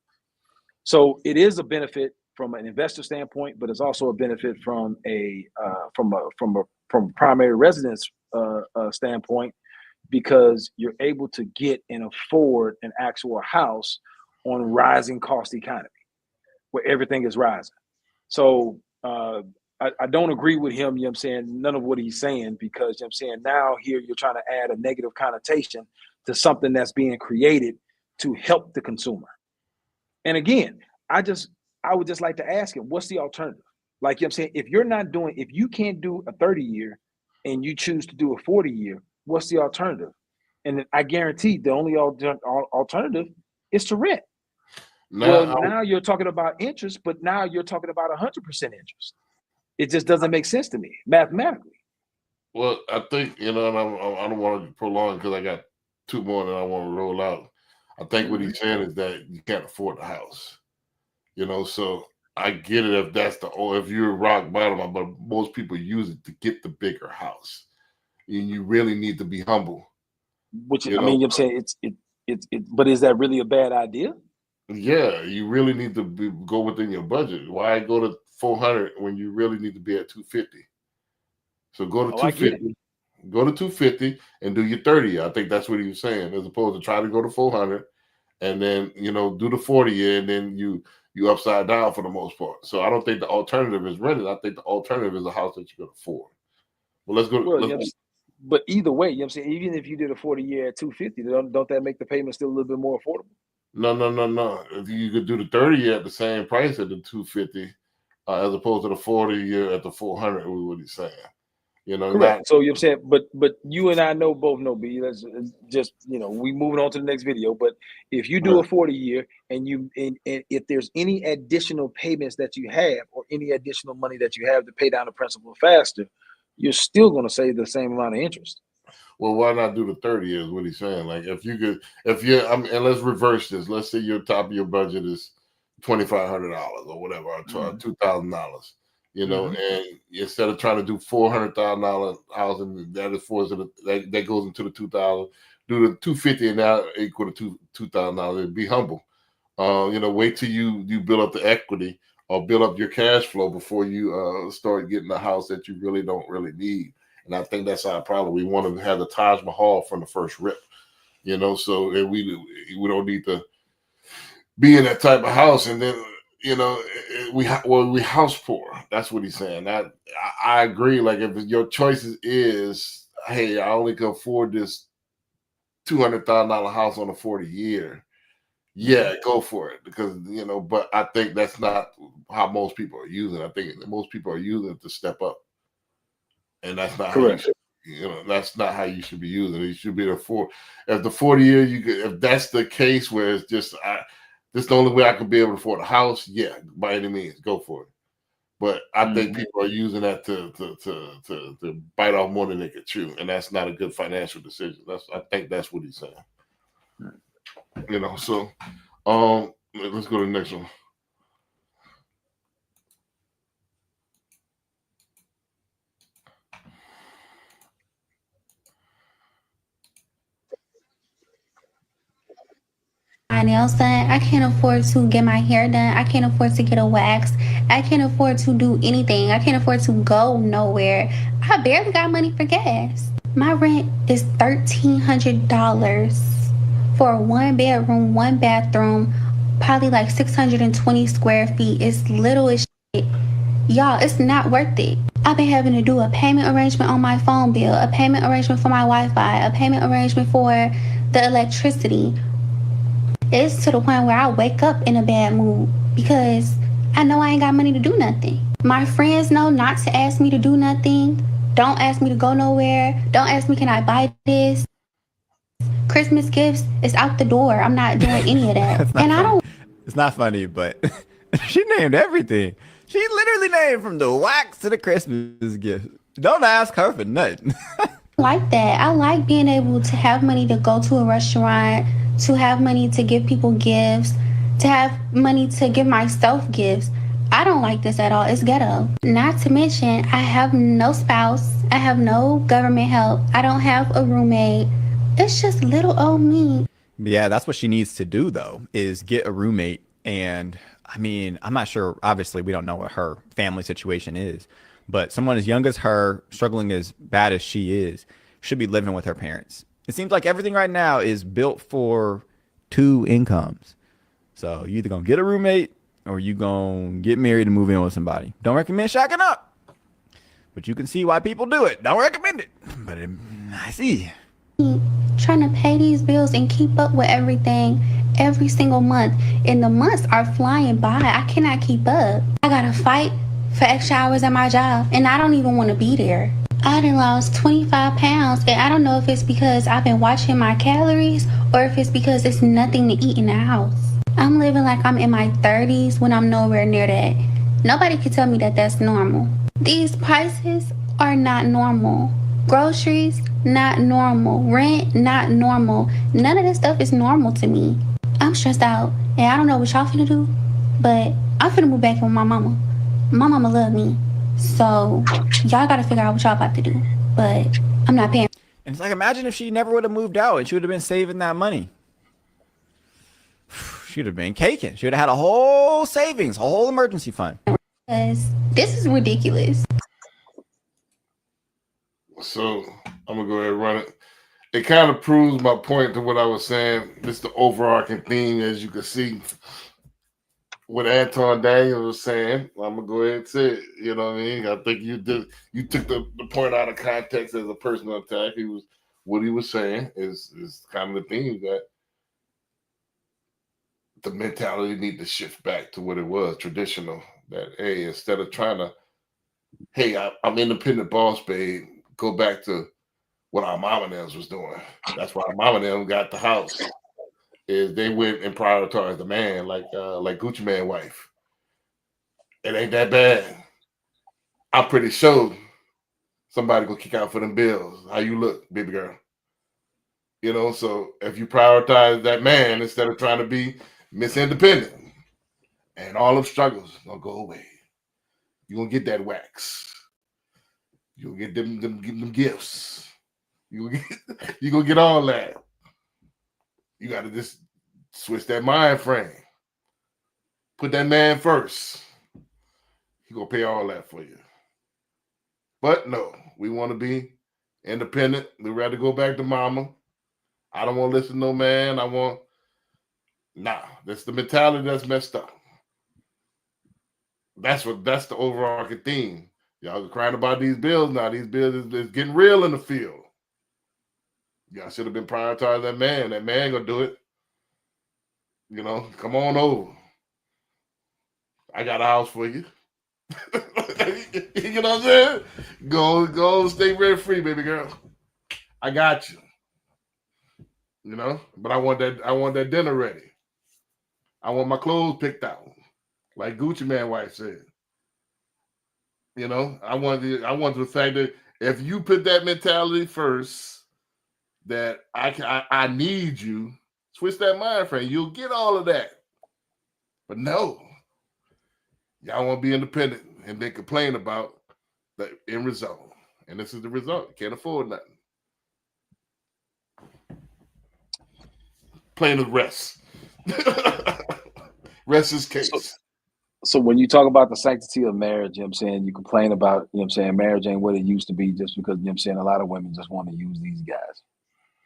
So it is a benefit from an investor standpoint, but it's also a benefit from a primary residence standpoint, because you're able to get and afford an actual house on rising cost economy where everything is rising. So I don't agree with him, you know what I'm saying, none of what he's saying, because you know what I'm saying, now here you're trying to add a negative connotation to something that's being created to help the consumer. And again, I would just like to ask him, what's the alternative? Like, you know what I'm saying, if you can't do a 30-year and you choose to do a 40-year, what's the alternative? And I guarantee the only alternative is to rent. Now you're talking about interest, but now you're talking about 100% interest. It just doesn't make sense to me mathematically. Well, I think, and I don't want to prolong because I got two more that I want to roll out. I think what he's saying is that you can't afford the house, so I get it if you're rock bottom, but most people use it to get the bigger house, and you really need to be humble. Which I mean, I'm saying but is that really a bad idea? Yeah, you really need to go within your budget. Why go to 400 when you really need to be at 250? So go to 250. Go to 250 and do your 30. I think that's what he was saying, as opposed to try to go to 400 and then do the 40 year and then you upside down for the most part. So I don't think the alternative is renting. I think the alternative is a house that you can afford. Well, let's go. But either way, you know what I'm saying, even if you did a 40-year at 250, don't that make the payment still a little bit more affordable? No. If you could do the 30 year at the same price at the 250, as opposed to the 40 year at the 400, what he's saying. Correct. So you know what I'm saying, but you and I both know, B. Let's just we moving on to the next video. But if you do a 40-year and if there's any additional payments that you have or any additional money that you have to pay down the principal faster, you're still going to save the same amount of interest. Well, why not do the 30 years? What he's saying, like and let's reverse this. Let's say your top of your budget is $2,500 or whatever, or $2,000. And instead of trying to do $400,000 house, and that goes into the 2,000, do the 250 and now equal to $2,000. Be humble. Wait till you build up the equity or build up your cash flow before you start getting a house that you really don't really need. And I think that's our problem. We want to have the Taj Mahal from the first rip, so we don't need to be in that type of house. And then, we house poor. That's what he's saying. I agree. Like if your choices is, hey, I only can afford this $200,000 house on a 40-year. Yeah, go for it, because but I think that's not how most people are using it. I think most people are using it to step up. And that's not correct. That's not how you should be using it. You should be if the 40 year if that's the case where it's just this is the only way I could be able to afford a house, yeah, by any means, go for it. But I think people are using that to bite off more than they could chew, and that's not a good financial decision. I think that's what he's saying. So let's go to the next one. My nails done. I can't afford to get my hair done. I can't afford to get a wax. I can't afford to do anything. I can't afford to go nowhere. I barely got money for gas. My rent is $1,300 for a 1-bedroom, 1-bathroom, probably like 620 square feet. It's little as shit. Y'all, it's not worth it. I've been having to do a payment arrangement on my phone bill, a payment arrangement for my Wi-Fi, a payment arrangement for the electricity. It's to the point where I wake up in a bad mood because I know I ain't got money to do nothing. My friends know not to ask me to do nothing. Don't ask me to go nowhere. Don't ask me, can I buy this? Christmas gifts is out the door. I'm not doing any of that. And I don't. It's not funny, but she named everything. She literally named from the wax to the Christmas gift. Don't ask her for nothing. Like that. I like being able to have money to go to a restaurant, to have money to give people gifts, to have money to give myself gifts. I don't like this at all. It's ghetto. Not to mention, I have no spouse. I have no government help. I don't have a roommate. It's just little old me. Yeah, that's what she needs to do, though, is get a roommate. And I mean, I'm not sure. Obviously, we don't know what her family situation is. But someone as young as her, struggling as bad as she is, should be living with her parents. It seems like everything right now is built for 2 incomes. So you either gonna get a roommate or you gonna get married and move in with somebody. Don't recommend shacking up, but you can see why people do it. Don't recommend it, but I see. Trying to pay these bills and keep up with everything every single month, and the months are flying by. I cannot keep up. I gotta fight for extra hours at my job, and I don't even want to be there. I done lost 25 pounds, and I don't know if it's because I've been watching my calories or if it's because it's nothing to eat in the house. I'm living like I'm in my 30s when I'm nowhere near that. Nobody can tell me that that's normal. These prices are not normal. Groceries, not normal. Rent, not normal. None of this stuff is normal to me. I'm stressed out, and I don't know what y'all finna do, but I'm finna move back in with my mama. My mama love me, so y'all gotta figure out what y'all about to do. But I'm not paying. And it's like, imagine if she never would have moved out and she would have been saving that money. She'd have been caking. She would have had a whole savings, a whole emergency fund. Because this is ridiculous. So I'm gonna go ahead and run it. It kind of proves my point to what I was saying. This is the overarching theme, as you can see, what Anton Daniels was saying. I'm gonna go ahead and say it. You know what I mean? I think you took the point out of context as a personal attack. What he was saying is kind of the theme that the mentality need to shift back to what it was traditional. That hey, instead of trying to, hey, I'm independent boss, babe. Go back to what our mom and them was doing. That's why our mom and them got the house. Is they went and prioritized the man like Gucci Man wife. It ain't that bad. I'm pretty sure somebody gonna kick out for them bills. How you look, baby girl? You know, so if you prioritize that man instead of trying to be Miss Independent, and all them struggles gonna go away. You gonna get that wax. You gonna get them gifts. You gonna get all that. You gotta just switch that mind frame. Put that man first. He gonna pay all that for you. But no, we want to be independent. We'd rather go back to mama. I don't want to listen to no man. That's the mentality that's messed up. That's the overarching theme. Y'all are crying about these bills now. These bills is getting real in the field. Y'all should have been prioritizing that man. That man gonna do it. You know, come on over. I got a house for you. You know what I'm saying? Go stay rent free, baby girl. I got you. You know, but I want that dinner ready. I want my clothes picked out. Like Gucci Man wife said. You know, I want the fact that if you put that mentality first, that I need you, switch that mind frame, you'll get all of that. But no, y'all want to be independent and then complain about the end result. And this is the result. You can't afford nothing. Plain as rest. Rest is case. So when you talk about the sanctity of marriage, you know what I'm saying, you complain about, you know what I'm saying, marriage ain't what it used to be just because, you know what I'm saying, a lot of women just want to use these guys.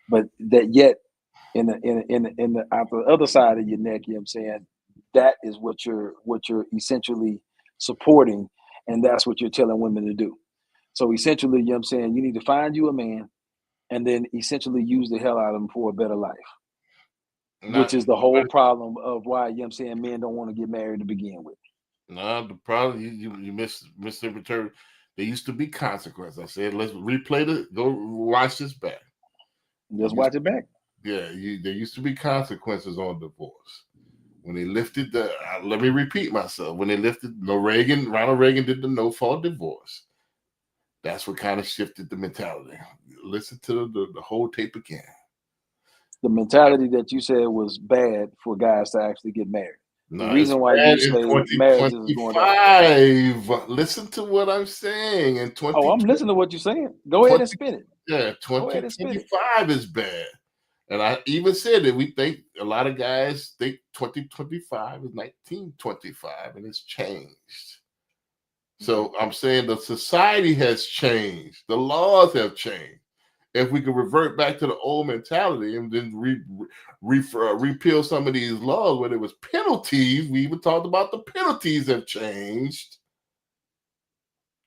But that yet in the out the other side of your neck, you know what I'm saying, that is what you're essentially supporting, and that's what you're telling women to do. So essentially, you know what I'm saying, you need to find you a man and then essentially use the hell out of him for a better life. Which is the whole problem of why, you know what I'm saying, men don't want to get married to begin with. No, the problem you misinterpret. There used to be consequences. I said, let's replay go watch this back. Just watch it back. Yeah, there used to be consequences on divorce. When they lifted let me repeat myself. When they lifted Ronald Reagan did the no-fault divorce. That's what kind of shifted the mentality. Listen to the whole tape again. The mentality that you said was bad for guys to actually get married. The reason why you say marriage is going up. Listen to what I'm saying. In 20, I'm listening to what you're saying. Go ahead and spin it. Yeah, 2025 is bad. And I even said that we think a lot of guys think 2025 is 1925, and it's changed. So I'm saying the society has changed. The laws have changed. if we could revert back to the old mentality and then repeal some of these laws where there was penalties. We even talked about the penalties have changed.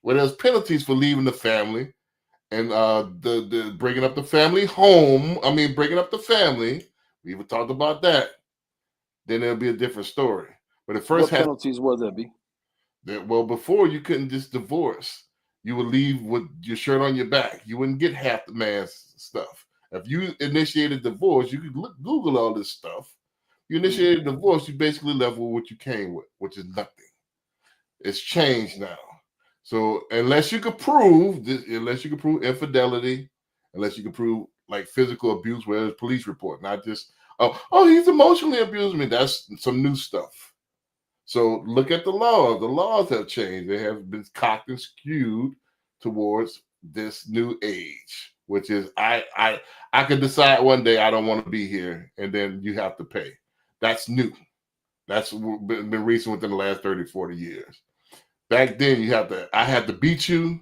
Where there's penalties for leaving the family and the bringing up the family home. I mean, bringing up the family. We even talked about that. Then it'll be a different story. But at first, what penalties was that, B? Well, before you couldn't just divorce. You would leave with your shirt on your back. You wouldn't get half the man's stuff. If you initiated divorce, you could Google all this stuff. You initiated divorce, you basically left with what you came with, which is nothing. It's changed now. So unless you could prove infidelity, unless you could prove like physical abuse, where there's police report, not just he's emotionally abusing me. That's some new stuff. So look at the laws. The laws have changed. They have been cocked and skewed towards this new age, which is I could decide one day I don't want to be here, and then you have to pay. That's new. That's been recent within the last 30, 40 years. Back then, I had to beat you,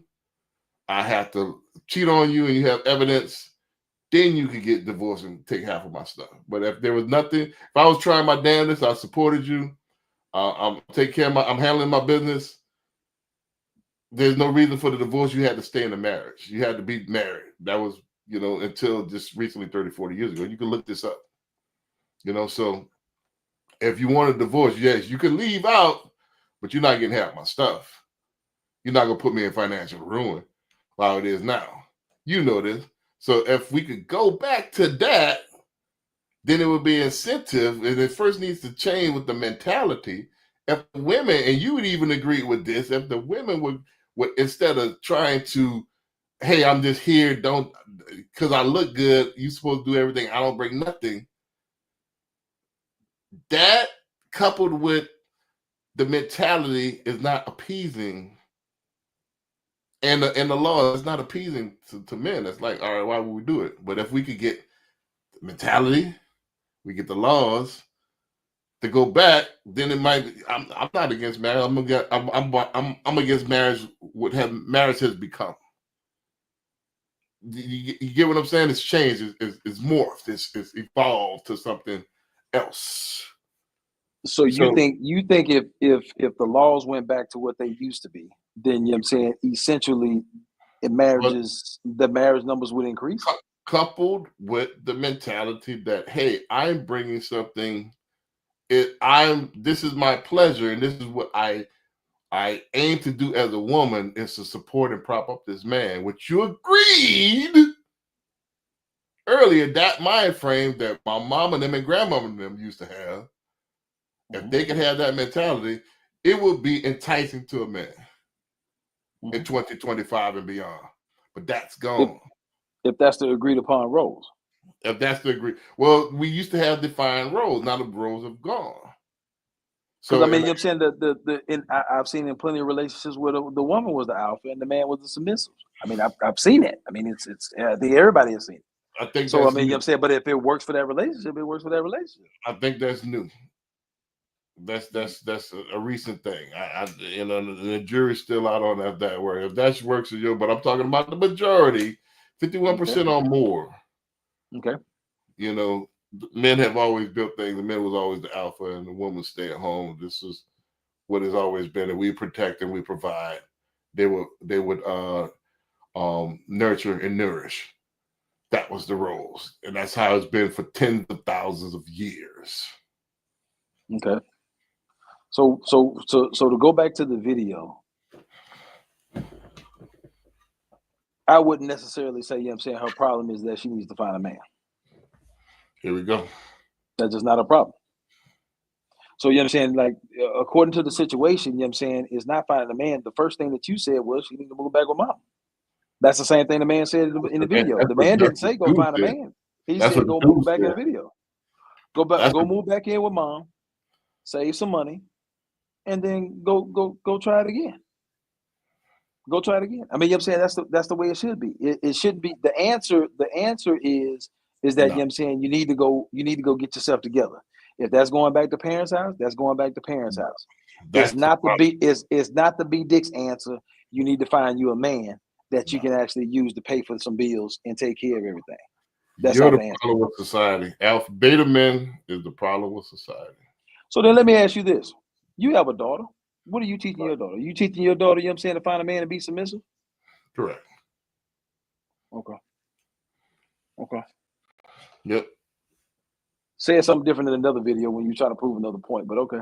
I had to cheat on you, and you have evidence. Then you could get divorced and take half of my stuff. But if there was nothing, if I was trying my damnedest, I supported you. I'm handling my business. There's no reason for the divorce. You had to stay in the marriage. You had to be married. That was, until just recently, 30, 40 years ago. You can look this up. So if you want a divorce, yes, you can leave out, but you're not getting half my stuff. You're not going to put me in financial ruin while it is now. You know this. So if we could go back to that, then it would be incentive, and it first needs to change with the mentality. If the women, and you would even agree with this, if the women would instead of trying to, hey, I'm just here, because I look good, you supposed to do everything, I don't bring nothing. That coupled with the mentality is not appeasing, and the law is not appeasing to men. It's like, all right, why would we do it? But if we could get the mentality, we get the laws to go back, then it might be, I'm not against marriage. I'm against marriage. What marriage has become. You get what I'm saying? It's changed. It's morphed. It's evolved to something else. So you think if the laws went back to what they used to be, then essentially, the marriage numbers would increase. Coupled with the mentality that, hey, I'm bringing something. This is my pleasure, and this is what I aim to do as a woman, is to support and prop up this man, which you agreed earlier, that mind frame that my mom and them and grandmama and them used to have. If they could have that mentality, it would be enticing to a man in 2025 and beyond. But that's gone. If that's the agreed upon roles. If that's the agree, well, we used to have defined roles. Now the roles have gone. So I mean, I'm saying I've seen in plenty of relationships where the woman was the alpha and the man was the submissive. I mean, I've seen it. I mean, I think everybody has seen it. I think so. That's I mean, new. I'm saying, but if it works for that relationship, it works for that relationship. I think that's new. That's a recent thing. The jury's still out on that word. If that works for you, but I'm talking about the majority, 51% or more. Okay. Men have always built things. The man was always the alpha, and the woman stay at home. This is what has always been, and we protect and we provide. They would nurture and nourish. That was the roles, and that's how it's been for tens of thousands of years. Okay. So to go back to the video, I wouldn't necessarily say, her problem is that she needs to find a man. Here we go. That's just not a problem. So like according to the situation, is not finding a man. The first thing that you said was she needs to move back with mom. That's the same thing the man said in the video. The man didn't say go find a man. He said go move back in the video. Go move back in with mom, save some money, and then go try it again. Go try it again. I mean, that's the way it should be. It shouldn't be the answer. The answer is that you need to go get yourself together. If that's going back to parents' house, that's going back to parents' house. It's not the B Dick's answer. You need to find you a man. that you can actually use to pay for some bills and take care of everything. That's You're not the the answer. problem with society. Alpha beta men is the problem with society. So then let me ask you this. You have a daughter. What are you teaching your daughter? Are you teaching your daughter, you know what I'm saying, to find a man and be submissive? Correct. Okay. Okay. Yep. Saying something different in another video when you try to prove another point, but okay.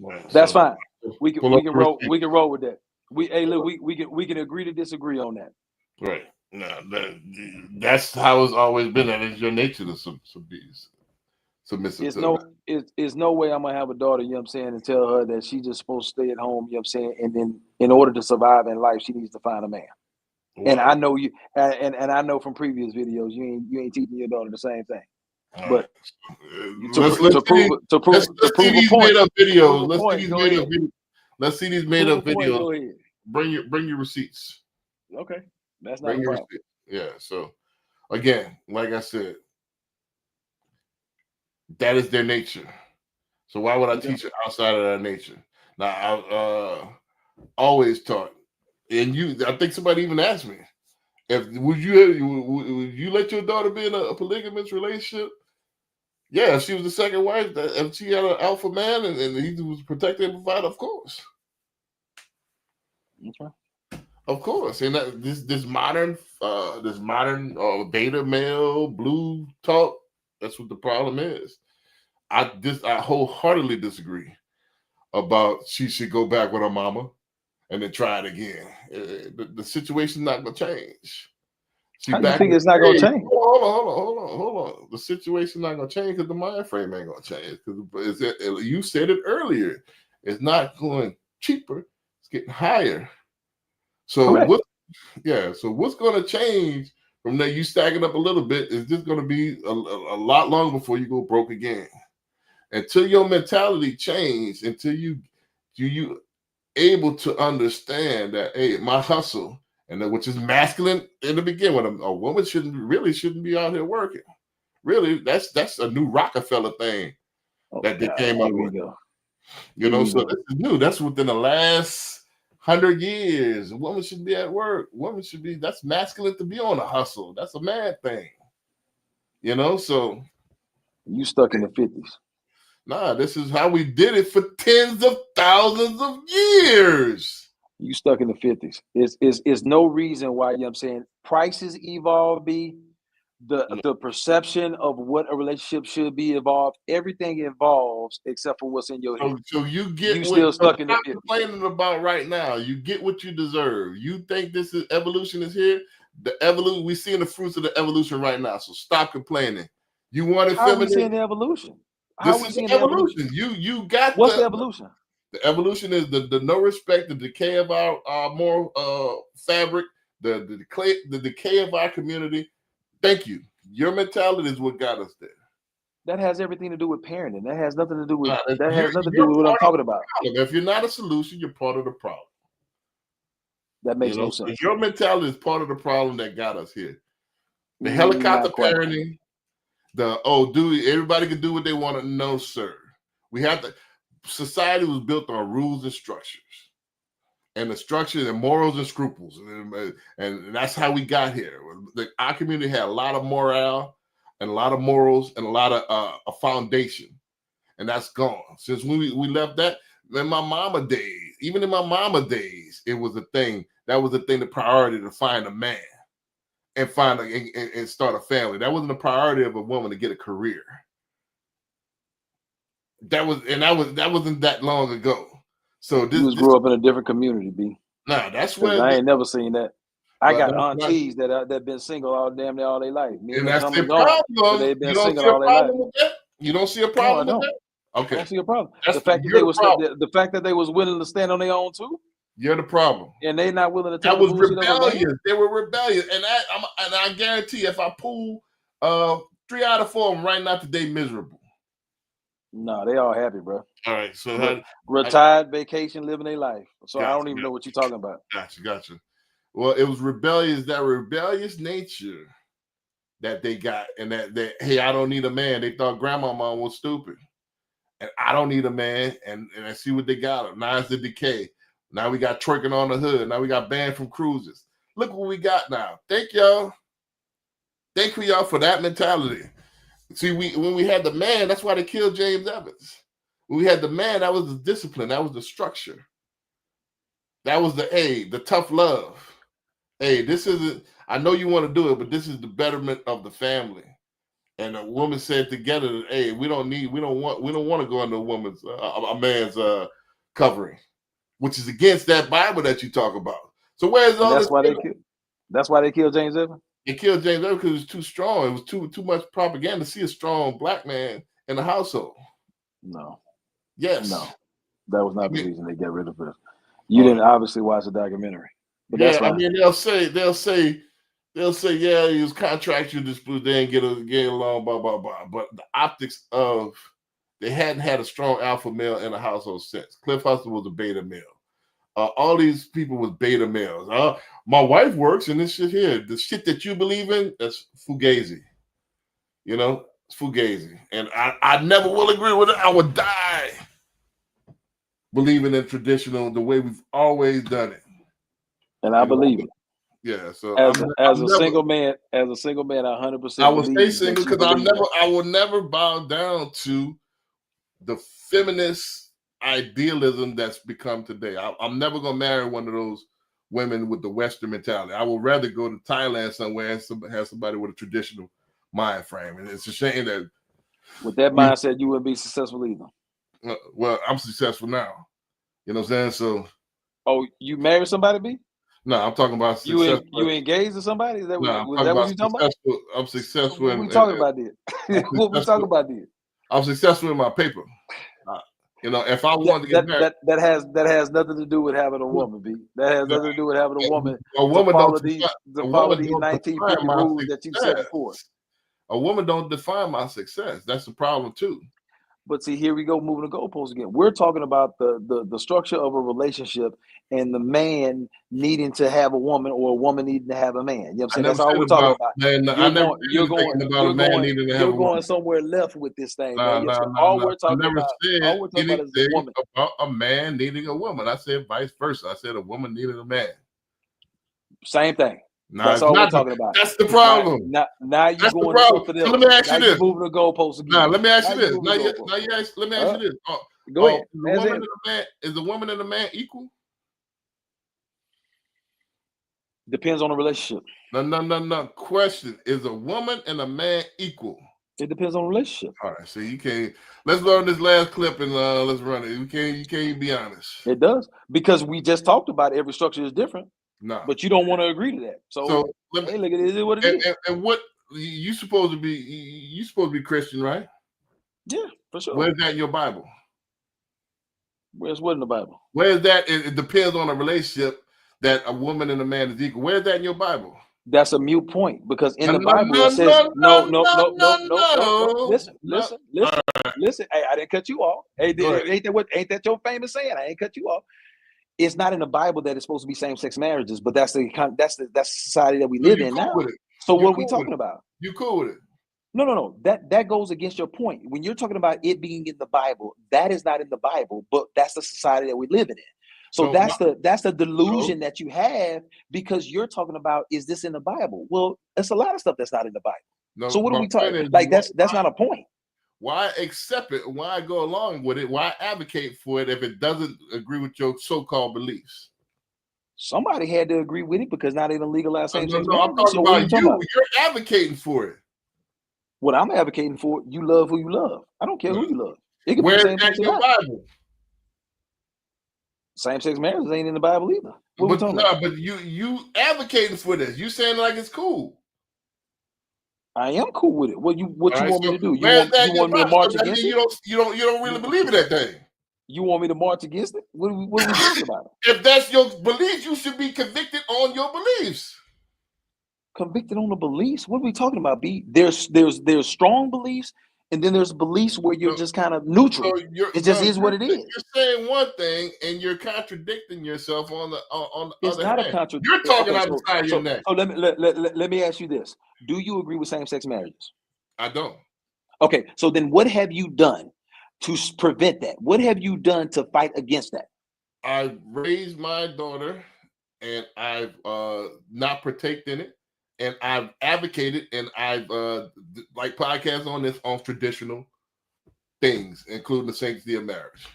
Right, That's so fine. We can pull we up can the roll receipt. we can roll with that. We can agree to disagree on that. Right. No, that's how it's always been. That is your nature to be submissive It's to. it's no way I'm gonna have a daughter, you know what I'm saying, and tell her that she's just supposed to stay at home, you know what I'm saying, and then in order to survive in life, she needs to find a man. And I know you and I know from previous videos you ain't teaching your daughter the same thing. All But right. to Let's prove let's see a these point, made up to prove videos. a Let's see point, these go made ahead. up videos. Let's see these To made prove up a point, videos. go ahead. Bring your receipts. Okay. That's not Bring a your problem. receipts. Yeah. So again, like I said, that is their nature. So why would I Okay. teach it outside of their nature? Now I always taught, and I think somebody even asked me, would you let your daughter be in a polygamous relationship? Yeah, if she was the second wife, if she had an alpha man and he was protected and provided, of course. Okay. Of course. And this modern beta male blue talk, that's what the problem is. I wholeheartedly disagree about she should go back with her mama and then try it again. The situation's not gonna change. She How do you back in figure it's not the gonna day. change? Hold on. The situation's not gonna change because the mind frame ain't gonna change. Because you said it earlier, it's not going cheaper, it's getting higher. So Correct. so what's gonna change from there? You stacking up a little bit, is this gonna be a lot longer before you go broke again? Until your mentality change, until you able to understand that, hey, my hustle, and that, which is masculine in the beginning, when a woman shouldn't be out here working. Really, that's a new Rockefeller thing that they came up Here we with. go. You Here know, we so go. this is new. That's within the last 100 years. A woman should be at work. Woman should be, that's masculine to be on a hustle. That's a man thing. You know, so you stuck in the 50s. Nah, this is how we did it for tens of thousands of years. You stuck in the 50s. Is no reason why, you know what I'm saying, prices evolve, the perception of what a relationship should be evolved. Everything evolves except for what's in your head. So you You get still stuck in the stop 50s. complaining about right now. You get what you deserve. You think this is evolution is here? The evolution, we're seeing the fruits of the evolution right now. So stop complaining. You wanted How are we seeing feminine. the evolution? How This are we is seeing the the evolution? evolution. You got What's the evolution? The evolution is the no respect, the decay of our moral fabric, the decay of our community. Thank you. Your mentality is what got us there. That has everything to do with parenting. That has nothing to do with You're what I'm part of talking the about. problem. If you're not a solution, you're part of the problem. That makes no So sense. your mentality is part of the problem that got us here. The Not helicopter quite. parenting, everybody can do what they want to. No, sir. We have to. Society was built on rules and structures, and the structures and morals and scruples, and that's how we got here. Our community had a lot of morale and a lot of morals and a lot of a foundation, and that's gone since we left that. In my mama days, even in my mama days, it was a thing. That was the thing, the priority to find a man and and start a family. That wasn't a priority of a woman to get a career. That wasn't that long ago. So You this was grew up in a different community, B. nah, that's Because where I ain't never seen that. I but got that's not, aunties that been single all damn near all their life. Me and and that's come the and gone, but problem. they've You been don't single see a all their life. problem with that? You don't see a No, I problem with don't. that? I Okay. don't see a problem. That's The fact that you're they the was problem. the fact that they was willing to stand on their own too, You're the problem. and they not willing to That take the was bullshit of a man. rebellious. They were rebellious. And I guarantee if I pull 3 out of 4 of them right now today miserable. No, they all happy, bro. All right. So Retired, vacation, living their life. So I don't gotcha, even know what you're talking about. Gotcha. Well, it was rebellious, that rebellious nature that they got, and that hey, I don't need a man. They thought grandmama was stupid. And I don't need a man, and I see what they got. Now it's the decay. Now we got twerking on the hood. Now we got banned from cruises. Look what we got now. Thank y'all. Thank y'all for that mentality. See, when we had the man, that's why they killed James Evans. When we had the man, that was the discipline. That was the structure. That was the tough love. Hey, this isn't, I know you want to do it, but this is the betterment of the family. And a woman said together that, hey, we don't want to go into a man's covering, which is against that Bible that you talk about. So where's all this? That's why they killed James Evans? They killed James Evans because it was too strong. It was too much propaganda to see a strong black man in the household. No. Yes. No. That was not the reason they got rid of it. You didn't obviously watch the documentary. But yeah, that's fine. I mean, they'll say, yeah, he was contractual dispute, they didn't get along, blah, blah, blah. But the optics of they hadn't had a strong alpha male in the household since. Cliff Hustle was a beta male. All these people was beta males. My wife works in this shit here. The shit that you believe in, that's fugazi. You know, it's fugazi. And I never will agree with it. I would die believing in traditional the way we've always done it. And I believe it. Yeah. So as a single man, I 100%. I would stay single because I will never bow down to the feminist idealism that's become today. I'm never gonna marry one of those women with the Western mentality. I would rather go to Thailand somewhere and have somebody with a traditional mind frame. And it's a shame that with that mindset you wouldn't be successful either. Well, I'm successful now. You know what I'm saying? So, you married somebody, B? No, I'm talking about success. You engaged to somebody? Is that what you're talking about? I'm successful. What we talking about there? What we talking about there? I'm successful in my paper. You know, if I wanted to get married, that has nothing to do with having a woman, B. That has nothing to do with having a woman. To follow these 1950 rules that you set forth. A woman don't define my success. That's the problem too. But see, here we go, moving the goalposts again. We're talking about the structure of a relationship and the man needing to have a woman or a woman needing to have a man. You know what I'm saying? That's all we're talking about. You're going somewhere left with this thing. All we're talking about is a woman. About a man needing a woman. I said vice versa. I said a woman needing a man. Same thing. That's all we're talking about. That's the problem. Now you're going to so let me ask you this. Moving the goalposts again. Now let me ask you this. Let me ask you this. Go ahead. Is the woman and the man equal? Depends on the relationship. No. Question: is a woman and a man equal? It depends on the relationship. All right. So you can't. Let's learn this last clip and let's run it. You can't even be honest. It does, because we just talked about every structure is different. No. But you don't want to agree to that. So hey, look at it. Is what it is. And what you supposed to be? You supposed to be Christian, right? Yeah, for sure. Where's that in your Bible? Where's what in the Bible? Where's that? It depends on a relationship that a woman and a man is equal. Where's that in your Bible? That's a mute point, because in the Bible it says no. Listen. Hey, I didn't cut you off. Hey, ain't that your famous saying? I ain't cut you off. It's not in the Bible that it's supposed to be same-sex marriages, but that's the society that we live in now. So what are we talking about? You cool with it? No. That goes against your point. When you're talking about it being in the Bible, that is not in the Bible, but that's the society that we live in. So that's the delusion that you have, because you're talking about, is this in the Bible? Well, it's a lot of stuff that's not in the Bible. So what are we talking? Like that's not a point. Why accept it? Why go along with it? Why advocate for it if it doesn't agree with your so-called beliefs? Somebody had to agree with it, because now they don't legalize same-sex marriage. I'm talking about you. You're advocating for it. What I'm advocating for, you love who you love. I don't care who you love. It could Where's be that in your Bible? Same-sex marriage ain't in the Bible either. But you advocating for this. You saying like it's cool. I am cool with it. What you want me to do? You want me to march against it? You don't really believe in that thing. You want me to march against it? What are we talking about? If that's your belief, you should be convicted on your beliefs. Convicted on the beliefs? What are we talking about, B? There's strong beliefs, and then there's beliefs where you're just kind of neutral. It just is what it is. You're saying one thing and you're contradicting yourself on the it's other not hand. A contradiction. You're talking out the side of your neck. So let me ask you this: do you agree with same-sex marriages? I don't. Okay, so then what have you done to prevent that? What have you done to fight against that? I've raised my daughter, and I've not partaked in it, and I've advocated, and I've like podcasts on this on traditional things, including the sanctity of marriage.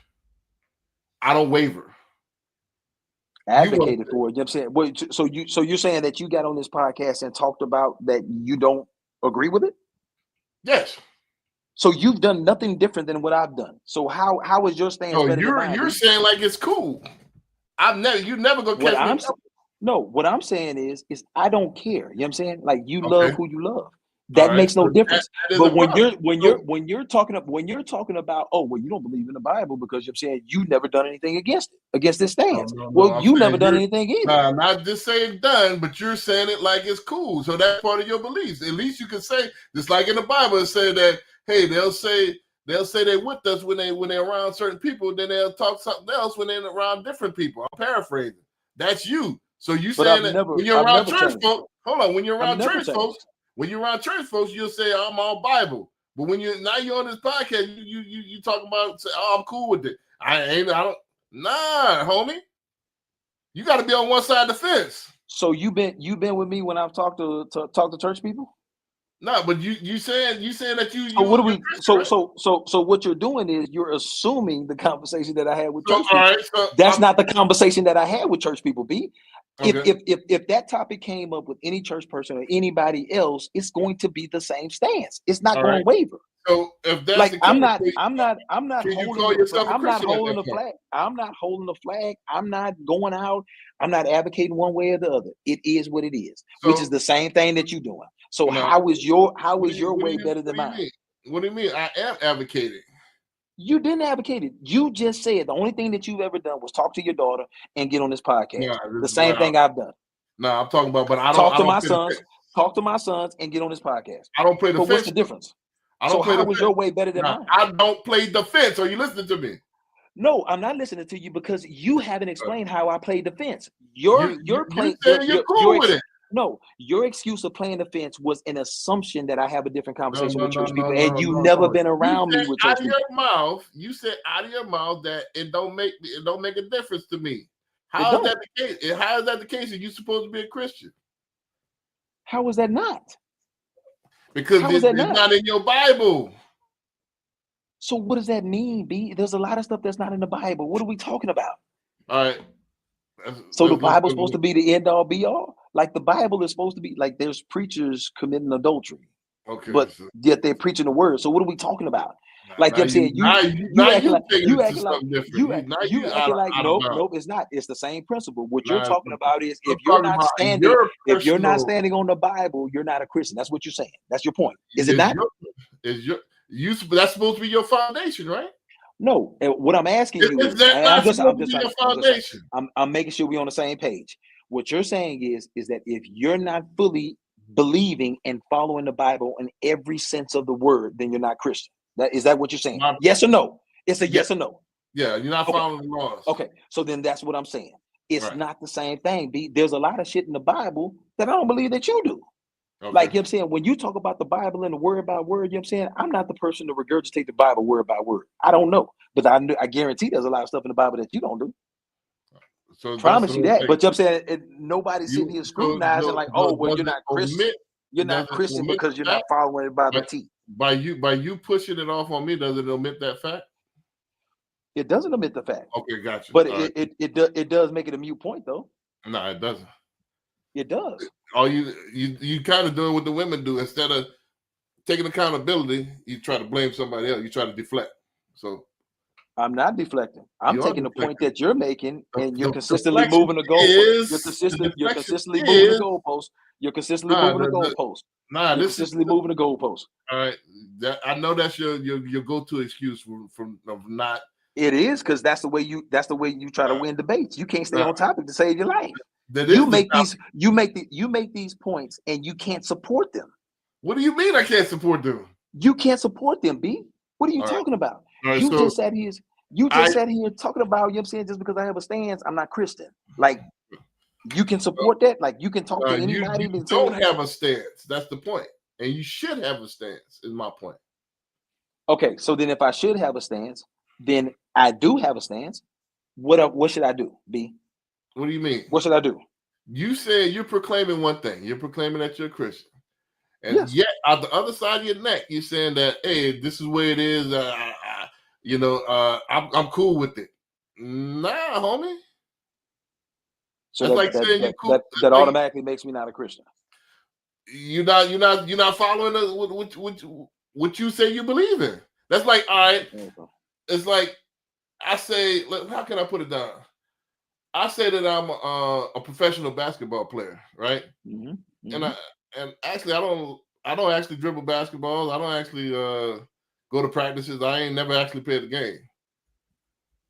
I don't waver. Advocated for it. You know what I'm saying? Wait, so you're saying that you got on this podcast and talked about that you don't agree with it? Yes. So you've done nothing different than what I've done. So how is your stance So better than mine? you're saying like it's cool. You never gonna What catch me. what I'm saying is I don't care. You know what I'm saying? Like you love Okay. who you love. All That right. makes no So difference. that is But a problem. when you're talking about, oh well, you don't believe in the Bible because you're saying you never done anything against this stance. No, Well, I'm you never saying done anything either. Nah, not just saying done, but you're saying it like it's cool. So that's part of your beliefs. At least you can say, just like in the Bible, it say that, hey, they'll say they're with us when they're around certain people, then they'll talk something else when they're around different people. I'm paraphrasing. That's you. So you But saying that when you're I've around never church changed. folks, hold on, when you're I've around never church changed. folks, you'll say I'm all Bible. But when you're on this podcast, you talking about say, oh, I'm cool with it. I don't. Nah, homie. You got to be on one side of the fence. So you've been with me when I've talked to church people? No, but you saying that you So what do we? Christian, So what you're doing is you're assuming the conversation that I had with church all people. right, so That's not the conversation that I had with church people. B. Okay. If that topic came up with any church person or anybody else, it's going to be the same stance. It's not All going right. to waver. So if that's Like the case, I'm not can you holding call yourself a I'm not Christian at holding that the point? flag. I'm not holding the flag. I'm not going out. I'm not advocating one way or the other. It is what it is, which is the same thing that you're doing. So No. how is your What way do better than you mine? mean? What do you mean? I am advocating. You didn't advocate it. You just said the only thing that you've ever done was talk to your daughter and get on this podcast. Nah, The same thing I've done. No, I'm talking about, but I Talk to don't my play the sons. fence. Talk to my sons and get on this podcast. I don't play the But what's fence. the difference? I So don't play the how is fence. your way better than Nah, mine? I don't play the fence. Are you listening to me? No, I'm not listening to you because you haven't explained how I played the fence. You saying you're cool with it. No, your excuse of playing the fence was an assumption that I have a different conversation with church No, people, and you've never been around me with church people. You said out of your mouth that it don't make a difference to me. How is that the case? How is that the case? Are you supposed to be a Christian? How is that not? Because it's not in your Bible. So what does that mean, B? There's a lot of stuff that's not in the Bible. What are we talking about? All right. So the Bible's supposed to be the end all be all? Like the Bible is supposed to be like there's preachers committing adultery. Okay. But yet they're preaching the word. So what are we talking about? Like I'm saying, you acting like nope, it's not. It's the same principle. What you're talking about is if you're not standing on the Bible, you're not a Christian. That's what you're saying. That's your point. Is it not? That's supposed to be your foundation, right? No. What I'm asking you is, I'm making sure we're on the same page. What you're saying is that if you're not fully believing and following the Bible in every sense of the word, then you're not Christian. Is that what you're saying? Yes or no? It's a yes or no. Yeah, you're not following the laws. Okay, so then that's what I'm saying. It's not the same thing. There's a lot of shit in the Bible that I don't believe that you do. Okay. Like, you know what I'm saying? When you talk about the Bible and the word by word, you know what I'm saying? I'm not the person to regurgitate the Bible word by word. I don't know. But I guarantee there's a lot of stuff in the Bible that you don't do. So promise you that. But you know what I'm saying? Nobody's sitting here scrutinizing like, oh, well, you're not Christian. You're not Christian because you're not following it by the T. By you pushing it off on me, does it omit that fact? It doesn't omit the fact. Okay, gotcha. But it does make it a mute point, though. No, it doesn't. It does. All you kind of doing what the women do. Instead of taking accountability, you try to blame somebody else. You try to deflect. So I'm not deflecting. I'm taking the point that you're making, and you're consistently moving the goalpost. You're consistently moving the goalpost. You're consistently moving the goalpost. You're consistently moving the goalpost. All right, I know that's your go-to excuse from not. It is because that's the way you try to win debates. You can't stay on topic to save your life. You make these points and you can't support them. What do you mean I can't support them? You can't support them, B. What are you talking about? You just sat here talking about, you know what I'm saying, just because I have a stance, I'm not Christian. Like, you can support that. Like, you can talk to anybody. You don't have a stance. That's the point. And you should have a stance, is my point. Okay, so then if I should have a stance, then I do have a stance. What should I do, B? What do you mean? What should I do? You said you're proclaiming one thing. You're proclaiming that you're a Christian. And Yes. yet, out the other side of your neck, you're saying that, hey, this is where it is. I'm cool with it. Nah, homie. So That's like saying you're cool. that automatically makes me not a Christian. You're not following what you say you believe in. That's like, all right. It's like I say, how can I put it down? I say that I'm a professional basketball player, right? Mm-hmm. And actually, I don't actually dribble basketballs. I don't actually go to practices. I ain't never actually played the game.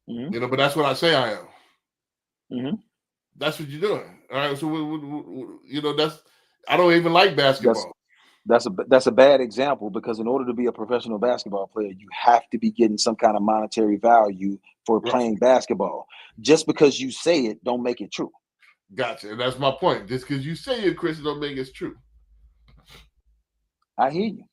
Mm-hmm. But that's what I say I am. Mm-hmm. That's what you're doing. All right. So that's I don't even like basketball. That's a bad example, because in order to be a professional basketball player, you have to be getting some kind of monetary value for playing basketball. Just because you say it, don't make it true. Gotcha. And that's my point. Just because you say you're a Christian don't make it true. I hear you.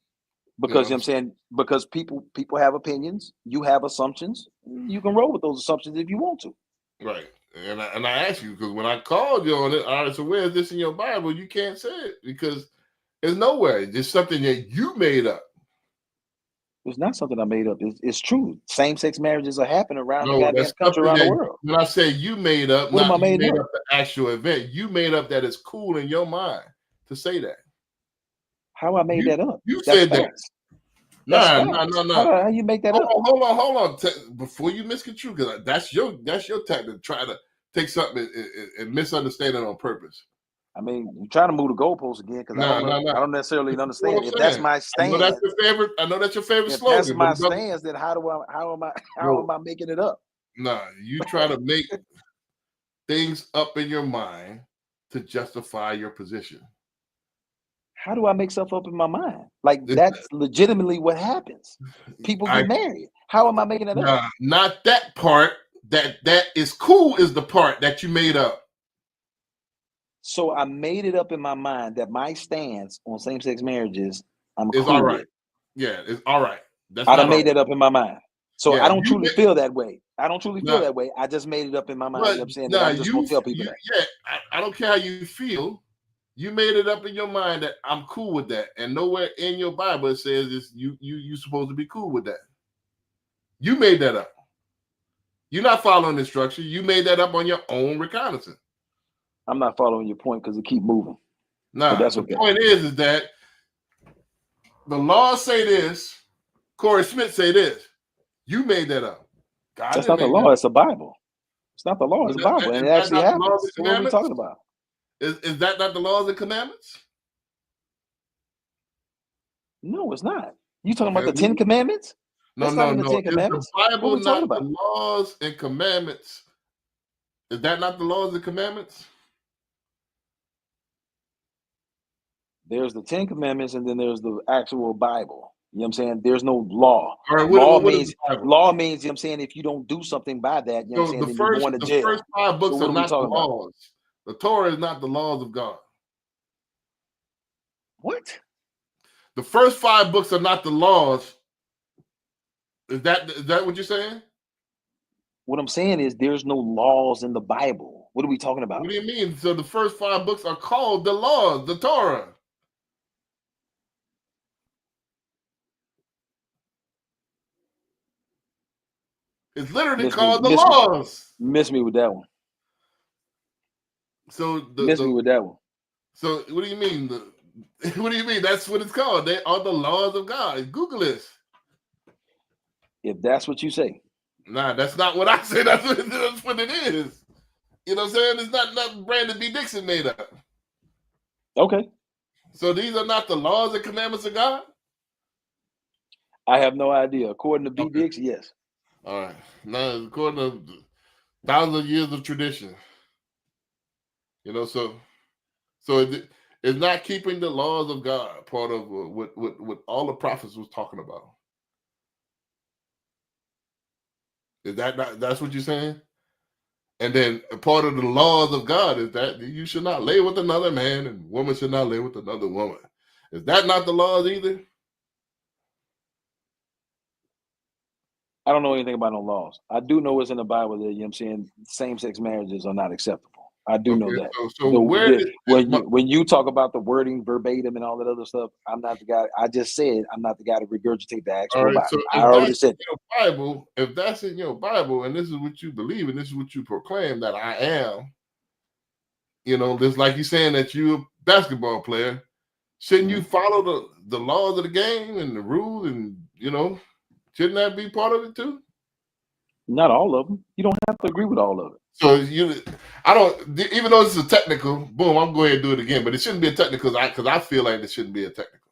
Because you know what I'm saying, because people have opinions, you have assumptions. You can roll with those assumptions if you want to. Right. And I asked you, because when I called you on it, all right, so where is this in your Bible? You can't say it because it's nowhere. It's something that you made up. It's not something I made up. It's true. Same-sex marriages are happening around the No, goddamn that's country, something around the that world. when I say you made up, What am I not you made made up? up the actual event. You made up that it's cool in your mind to say that. How I made that up? You That's said that. facts. That's facts. How you make that up? Hold on. Before you misconstrue, because that's your tactic to try to take something and misunderstand it on purpose. I mean, you're trying to move the goalposts again, because I don't necessarily understand. If that's my stance, I know that's your favorite if slogan. that's my stance, then how am I making it up? Nah, you try to make things up in your mind to justify your position. How do I make stuff up in my mind? Like, that's legitimately what happens. People get married. How am I making that up? Not that part. That is cool is the part that you made up. So I made it up in my mind that my stance on same-sex marriages, I'm It's cool all right. with. Yeah, it's all right. I done made that up in my mind. So Yeah, I don't truly feel that way. I just made it up in my mind. You know what I'm saying? That I'm just gonna tell people that. Yeah, I don't care how you feel. You made it up in your mind that I'm cool with that, and nowhere in your Bible it says this. You supposed to be cool with that. You made that up. You're not following instruction. You made that up on your own reconnaissance. I'm not following your point because it keep moving. Nah, but that's the okay. point is that the laws say this. Corey Smith say this. You made that up. God That's not the law. It's a Bible. It's not the law. It's a Bible, and it actually happens. So what are we talking about? Is that not the laws and commandments? No, it's not. You talking about the 10 Commandments? No. The 10 Is Commandments? the Bible What we talking not about? the laws and commandments? Is that not the laws and commandments? There's the 10 Commandments, and then there's the actual Bible. You know what I'm saying? There's no law. All right, law what is means the Bible? law means, you know what I'm saying, if you don't do something by that, you know what I'm saying, then you're going to jail. The first 5 books So what are are we not the talking about? laws. The Torah is not the laws of God. What? The first 5 books are not the laws. Is that what you're saying? What I'm saying is there's no laws in the Bible. What are we talking about? What do you mean? So the first 5 books are called the laws, the Torah. It's literally called the laws. Miss me with that one. So miss me with that one. So what do you mean? What do you mean? That's what it's called. They are the laws of God. Google this. If that's what you say. Nah, that's not what I say. That's what it is. You know what I'm saying? It's not nothing Brandon B. Dixon made up. Okay. So these are not the laws and commandments of God? I have no idea. According to B. Dix, yes. All right. Now, according to thousands of years of tradition. You know, so it's not keeping the laws of God part of what all the prophets was talking about. Is that's what you're saying? And then a part of the laws of God is that you should not lay with another man and woman should not lay with another woman. Is that not the laws either? I don't know anything about no laws. I do know it's in the Bible that, you know what I'm saying, same-sex marriages are not acceptable. I do know Okay, that. so where did When you talk about the wording verbatim and all that other stuff, I'm not the guy. I just said I'm not the guy to regurgitate the all actual right? Bible. So I if already that's in said your Bible, if that's in your Bible, and this is what you believe, and this is what you proclaim that I am, this like you saying that you're a basketball player. Shouldn't you follow the laws of the game and the rules, and shouldn't that be part of it too? not all of them. You don't have to agree with all of it. So I don't. Even though this is a technical, boom, I'm going to do it again. But it shouldn't be a technical because I feel like it shouldn't be a technical.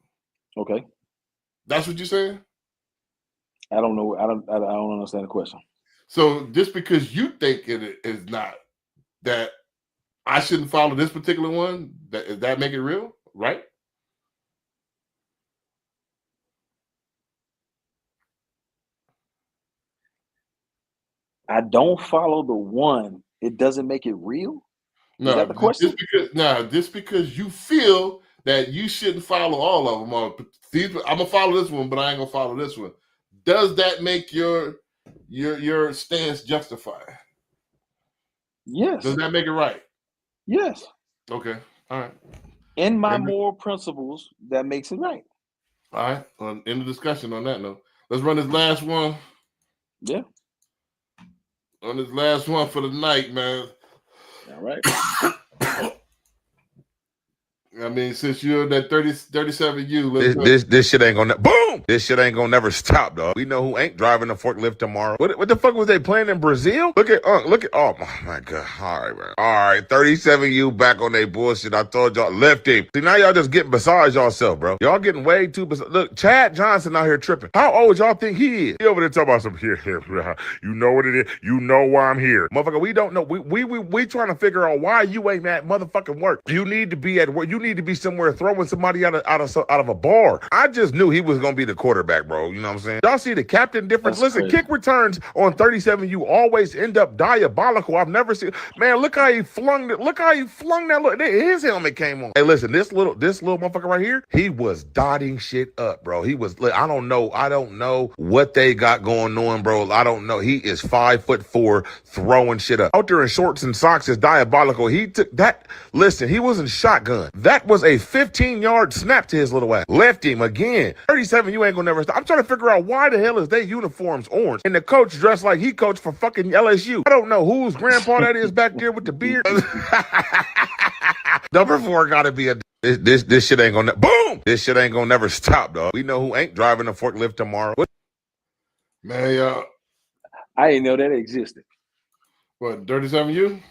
Okay. That's what you're saying. I don't know. I don't understand the question. So just because you think it is not, that I shouldn't follow this particular one, does that make it real, right? I don't follow the one. It doesn't make it real. Is that No, the question? just because you feel that you shouldn't follow all of them, or I'm gonna follow this one, but I ain't gonna follow this one. Does that make your stance justified? Yes. Does that make it right? Yes. Okay. All right. In my moral principles, that makes it right. All right. End the discussion on that note. Let's run this last one. Yeah. On this last one for the night, man. All right. I mean, since you're that 37U, let's go. This shit ain't gonna boom. This shit ain't gonna never stop, dog. We know who ain't driving the forklift tomorrow. What the fuck was they playing in Brazil? Look at oh my god. All right, man. All right, 37U back on their bullshit. I told y'all lift him. See, now y'all just getting beside yourself, bro. Y'all getting way too beside. Look, Chad Johnson out here tripping. How old y'all think he is? He over there talking about some here. You know what it is. You know why I'm here, motherfucker. We don't know. We trying to figure out why you ain't at motherfucking work. You need to be at work. You need to be somewhere throwing somebody out of a bar. I just knew he was gonna be the quarterback, bro. You know what I'm saying? Y'all see the captain difference? That's Listen, crazy. kick returns on 37U always end up diabolical. I've never seen. Man, look how he flung it. Look how he flung that. Look, his helmet came on. Hey, listen, this little motherfucker right here, he was dotting shit up, bro. He was. I don't know what they got going on, bro. I don't know. He is 5'4", throwing shit up out there in shorts and socks is diabolical. He took that. Listen, he wasn't shotgun. That was a 15-yard snap to his little ass. Left him again. 37, you ain't gonna never stop. I'm trying to figure out why the hell is they uniforms orange and the coach dressed like he coached for fucking LSU. I don't know whose grandpa that is back there with the beard. Number 4 gotta be a this shit ain't gonna boom. This shit ain't gonna never stop, dog. We know who ain't driving the forklift tomorrow. Man, y'all. I didn't know that existed. What, 37U?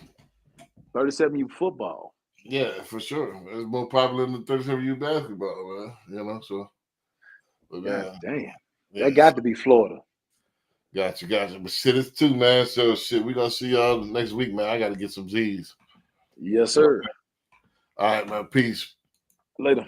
37U football. Yeah, for sure. It's more popular than 37U basketball, man. So. But, God damn. Yeah, That got to be Florida. Gotcha. But shit, it's 2, man. So shit, we gonna see y'all next week, man. I gotta get some Z's. Yes, sir. All right, man. Peace. Later.